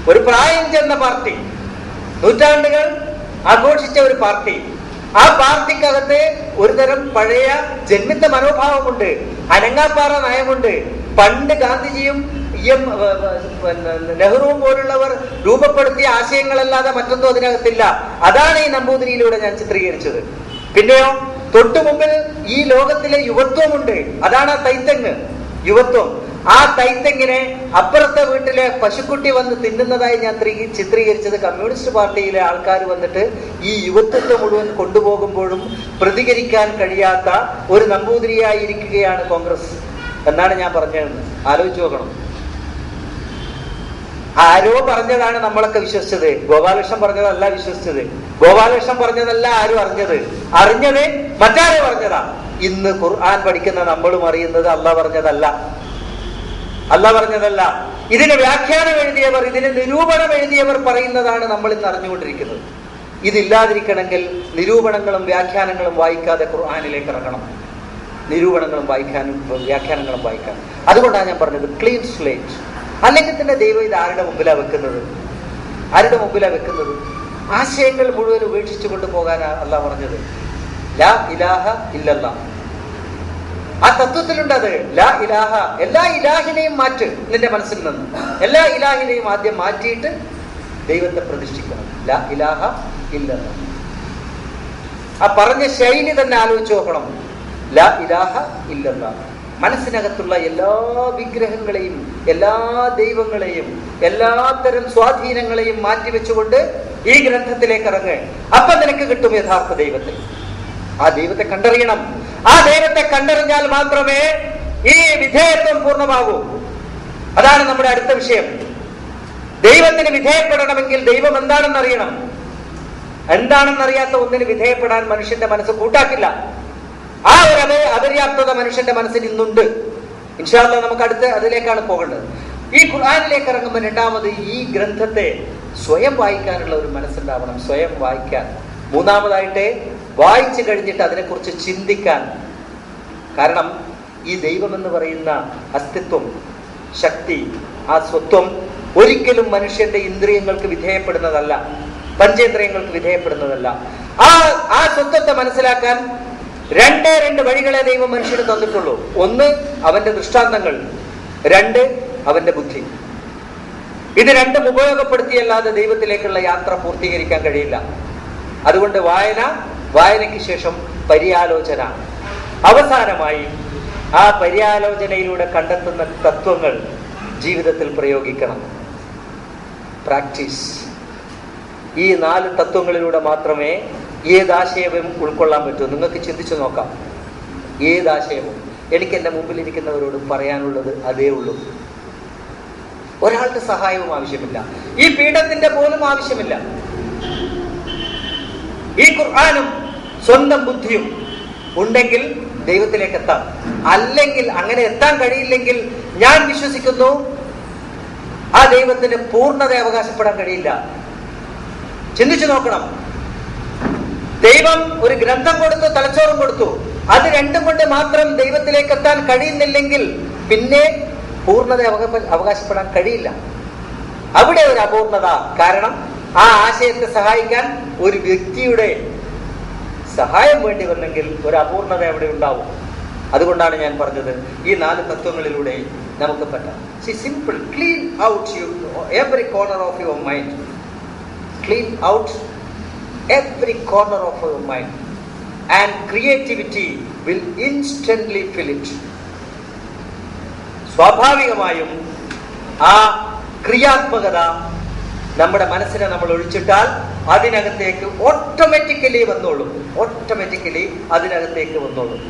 ഒരു പ്രായം ചെന്ന പാർട്ടി, നൂറ്റാണ്ടുകൾ ആഘോഷിച്ച ഒരു പാർട്ടി. ആ പാർട്ടിക്കകത്ത് ഒരുതരം പഴയ ജന്മിത്ത മനോഭാവമുണ്ട്, അനങ്ങാപ്പാറ നയമുണ്ട്. പണ്ട് ഗാന്ധിജിയും നെഹ്റുവും പോലുള്ളവർ രൂപപ്പെടുത്തിയ ആശയങ്ങളല്ലാതെ മറ്റൊന്നും അതിനകത്തില്ല. അതാണ് ഈ നമ്പൂതിരിയിലൂടെ ഞാൻ ചിത്രീകരിച്ചത്. പിന്നെയോ തൊട്ടു മുമ്പിൽ ഈ ലോകത്തിലെ യുവത്വമുണ്ട്. അതാണ് ആ തൈത്തെങ്ങ്, യുവത്വം. ആ തൈത്തെങ്ങിനെ അപ്പുറത്തെ വീട്ടിലെ പശുക്കുട്ടി വന്ന് തിന്നുന്നതായി ഞാൻ ചിത്രീകരിച്ചത് കമ്മ്യൂണിസ്റ്റ് പാർട്ടിയിലെ ആൾക്കാർ വന്നിട്ട് ഈ യുവത്വത്തെ മുഴുവൻ കൊണ്ടുപോകുമ്പോഴും പ്രതികരിക്കാൻ കഴിയാത്ത ഒരു നമ്പൂതിരിയായി ഇരിക്കുകയാണ് കോൺഗ്രസ് എന്നാണ് ഞാൻ പറഞ്ഞതെന്ന് ആലോചിച്ച് നോക്കണം. ആരോ പറഞ്ഞതാണ് നമ്മളൊക്കെ വിശ്വസിച്ചത്. ഗോപാലകൃഷ്ണൻ പറഞ്ഞതല്ല വിശ്വസിച്ചത്. ഗോപാലകൃഷ്ണൻ പറഞ്ഞതല്ല ആരും അറിഞ്ഞത് മറ്റാരോ പറഞ്ഞതാ. ഇന്ന് ഖുർആൻ പഠിക്കുന്ന നമ്മളും അറിയുന്നത് അള്ളാഹ് പറഞ്ഞതല്ല. ഇതിന് വ്യാഖ്യാനം എഴുതിയവർ, ഇതിന് നിരൂപണം എഴുതിയവർ പറയുന്നതാണ് നമ്മൾ ഇന്ന് അറിഞ്ഞുകൊണ്ടിരിക്കുന്നത്. ഇതില്ലാതിരിക്കണമെങ്കിൽ നിരൂപണങ്ങളും വ്യാഖ്യാനങ്ങളും വായിക്കാതെ ഖുർആനിലേക്ക് ഇറങ്ങണം. നിരൂപണങ്ങളും വ്യാഖ്യാനങ്ങളും വായിക്കാൻ. അതുകൊണ്ടാണ് ഞാൻ പറഞ്ഞത് ക്ലീൻ സ്ലേറ്റ്. അല്ലെങ്കിൽ തന്നെ ദൈവം ഇത് ആരുടെ മുമ്പിലാണ് വെക്കുന്നത്? ആശയങ്ങൾ മുഴുവൻ ഉപേക്ഷിച്ചു കൊണ്ടുപോകാനാ അല്ലാഹ് പറഞ്ഞത്. ലാ ഇലാഹ ഇല്ലല്ലാഹ്. ആ തത്വത്തിലുണ്ടത്. ലാ ഇലാഹ, എല്ലാ ഇലാഹിനെയും മാറ്റ് നിന്റെ മനസ്സിൽ നിന്ന്. എല്ലാ ഇലാഹിനെയും ആദ്യം മാറ്റിയിട്ട് ദൈവത്തെ പ്രതിഷ്ഠിക്കണം. ലാ ഇലാഹ ഇല്ലല്ലാഹ്. ആ പറഞ്ഞ ശൈലി തന്നെ ആലോചിച്ച് നോക്കണം. ലാ ഇലാഹ ഇല്ലല്ലാഹ്. മനസ്സിനകത്തുള്ള എല്ലാ വിഗ്രഹങ്ങളെയും എല്ലാ ദൈവങ്ങളെയും എല്ലാത്തരം സ്വാധീനങ്ങളെയും മാറ്റിവെച്ചുകൊണ്ട് ഈ ഗ്രന്ഥത്തിലേക്ക് ഇറങ്ങ്. അപ്പൊ നിനക്ക് കിട്ടും യഥാർത്ഥ ദൈവത്തെ. ആ ദൈവത്തെ കണ്ടറിയണം. ആ ദൈവത്തെ കണ്ടറിഞ്ഞാൽ മാത്രമേ ഈ വിധേയത്വം പൂർണ്ണമാകൂ. അതാണ് നമ്മുടെ അടുത്ത വിഷയം. ദൈവത്തിന് വിധേയപ്പെടണമെങ്കിൽ ദൈവം എന്താണെന്നറിയണം. എന്താണെന്നറിയാത്ത ഒന്നിന് വിധേയപ്പെടാൻ മനുഷ്യന്റെ മനസ്സ് കൂട്ടാക്കില്ല. ആ ഒരു അപര്യാപ്തത മനുഷ്യന്റെ മനസ്സിൽ ഇന്നുണ്ട്. ഇൻഷാ അല്ലാഹ് നമുക്ക് അടുത്ത് അതിലേക്കാണ് പോകേണ്ടത്. ഈ ഖുർആനിലേക്ക് ഇറങ്ങുമ്പോൾ രണ്ടാമത് ഈ ഗ്രന്ഥത്തെ സ്വയം വായിക്കാനുള്ള ഒരു മനസ്സുണ്ടാവണം, സ്വയം വായിക്കാൻ. മൂന്നാമതായിട്ട് വായിച്ചു കഴിഞ്ഞിട്ട് അതിനെക്കുറിച്ച് ചിന്തിക്കാൻ. കാരണം ഈ ദൈവം എന്ന് പറയുന്ന അസ്തിത്വം, ശക്തി, ആ സ്വത്വം ഒരിക്കലും മനുഷ്യന്റെ ഇന്ദ്രിയങ്ങൾക്ക് വിധേയപ്പെടുന്നതല്ല, പഞ്ചേന്ദ്രിയങ്ങൾക്ക് വിധേയപ്പെടുന്നതല്ല. ആ സ്വത്വത്തെ മനസ്സിലാക്കാൻ രണ്ട് വഴികളെ ദൈവം മനുഷ്യന് തന്നിട്ടുള്ളൂ. ഒന്ന് അവന്റെ ദൃഷ്ടാന്തങ്ങൾ, രണ്ട് അവന്റെ ബുദ്ധി. ഇത് രണ്ടും ഉപയോഗപ്പെടുത്തിയല്ലാതെ ദൈവത്തിലേക്കുള്ള യാത്ര പൂർത്തീകരിക്കാൻ കഴിയില്ല. അതുകൊണ്ട് വായനയ്ക്ക് ശേഷം പര്യാലോചന, അവസാനമായി ആ പര്യാലോചനയിലൂടെ കണ്ടെത്തുന്ന തത്വങ്ങൾ ജീവിതത്തിൽ പ്രയോഗിക്കണം. പ്രാക്ടീസ്. ഈ 4 തത്വങ്ങളിലൂടെ മാത്രമേ ഏതാശയവും ഉൾക്കൊള്ളാൻ പറ്റൂ. നിങ്ങൾക്ക് ചിന്തിച്ചു നോക്കാം. ഏതാശയവും എനിക്ക് എൻ്റെ മുമ്പിലിരിക്കുന്നവരോട് പറയാനുള്ളത് അതേ ഉള്ളൂ. ഒരാളുടെ സഹായവും ആവശ്യമില്ല, ഈ പീഠത്തിന്റെ പോലും ആവശ്യമില്ല. ഈ ഖുർആനും സ്വന്തം ബുദ്ധിയും ഉണ്ടെങ്കിൽ ദൈവത്തിലേക്ക് എത്താം. അല്ലെങ്കിൽ അങ്ങനെ എത്താൻ കഴിയില്ലെങ്കിൽ ഞാൻ വിശ്വസിക്കുന്നു ആ ദൈവത്തിന് പൂർണ്ണത അവകാശപ്പെടാൻ കഴിയില്ല. ചിന്തിച്ചു നോക്കണം. ദൈവം ഒരു ഗ്രന്ഥം കൊടുത്തു, തലച്ചോറും കൊടുത്തു. അത് രണ്ടും കൊണ്ട് മാത്രം ദൈവത്തിലേക്ക് എത്താൻ കഴിയുന്നില്ലെങ്കിൽ പിന്നെ പൂർണ്ണത അവകാശപ്പെടാൻ കഴിയില്ല. അവിടെ ഒരു അപൂർണത. കാരണം ആ ആശയത്തെ സഹായിക്കാൻ ഒരു വ്യക്തിയുടെ സഹായം വേണ്ടി വന്നെങ്കിൽ ഒരു അപൂർണത അവിടെ ഉണ്ടാവും. അതുകൊണ്ടാണ് ഞാൻ പറഞ്ഞത് ഈ 4 തത്വങ്ങളിലൂടെ നമുക്ക് പറ്റാം. Simple. Clean out every corner of your mind. Clean out every corner of your mind and creativity will instantly fill it. സ്വാഭാവികമായും ആ ക്രിയാത്മകത നമ്മുടെ മനസ്സിനെ നമ്മൾ ഒഴിച്ചിട്ടാൽ അതിനകത്തേക്ക് ഓട്ടോമാറ്റിക്കലി അതിനകത്തേക്ക് വന്നോളും.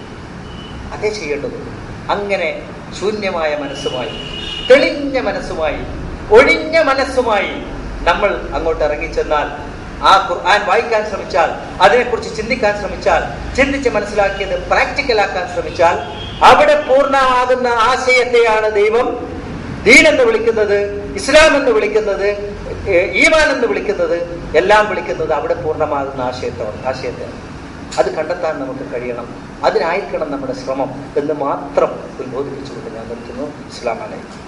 അതേ ചെയ്യേണ്ടത്. അങ്ങനെ ശൂന്യമായ മനസ്സുമായി, തെളിഞ്ഞ മനസ്സുമായി, ഒഴിഞ്ഞ മനസ്സുമായി നമ്മൾ അങ്ങോട്ട് ഇറങ്ങിച്ചെന്നാൽ, ആ ഖുർആൻ വായിക്കാൻ ശ്രമിച്ചാൽ, അതിനെക്കുറിച്ച് ചിന്തിക്കാൻ ശ്രമിച്ചാൽ, ചിന്തിച്ച് മനസ്സിലാക്കിയത് പ്രാക്ടിക്കലാക്കാൻ ശ്രമിച്ചാൽ, അവിടെ പൂർണ്ണമാകുന്ന ആശയത്തെയാണ് ദൈവം ദീൻ എന്ന് വിളിക്കുന്നത്, ഇസ്ലാം എന്ന് വിളിക്കുന്നത്, ഈമാൻ എന്ന് വിളിക്കുന്നത്, എല്ലാം വിളിക്കുന്നത് അവിടെ പൂർണ്ണമാകുന്ന ആശയത്തെ. അത് കണ്ടെത്താൻ നമുക്ക് കഴിയണം. അതിനായിരിക്കണം നമ്മുടെ ശ്രമം എന്ന് മാത്രം ഉത്ബോധിപ്പിച്ചുകൊണ്ട് ഞാൻ നിർത്തുന്നു. അസ്സലാമു അലൈക്കും.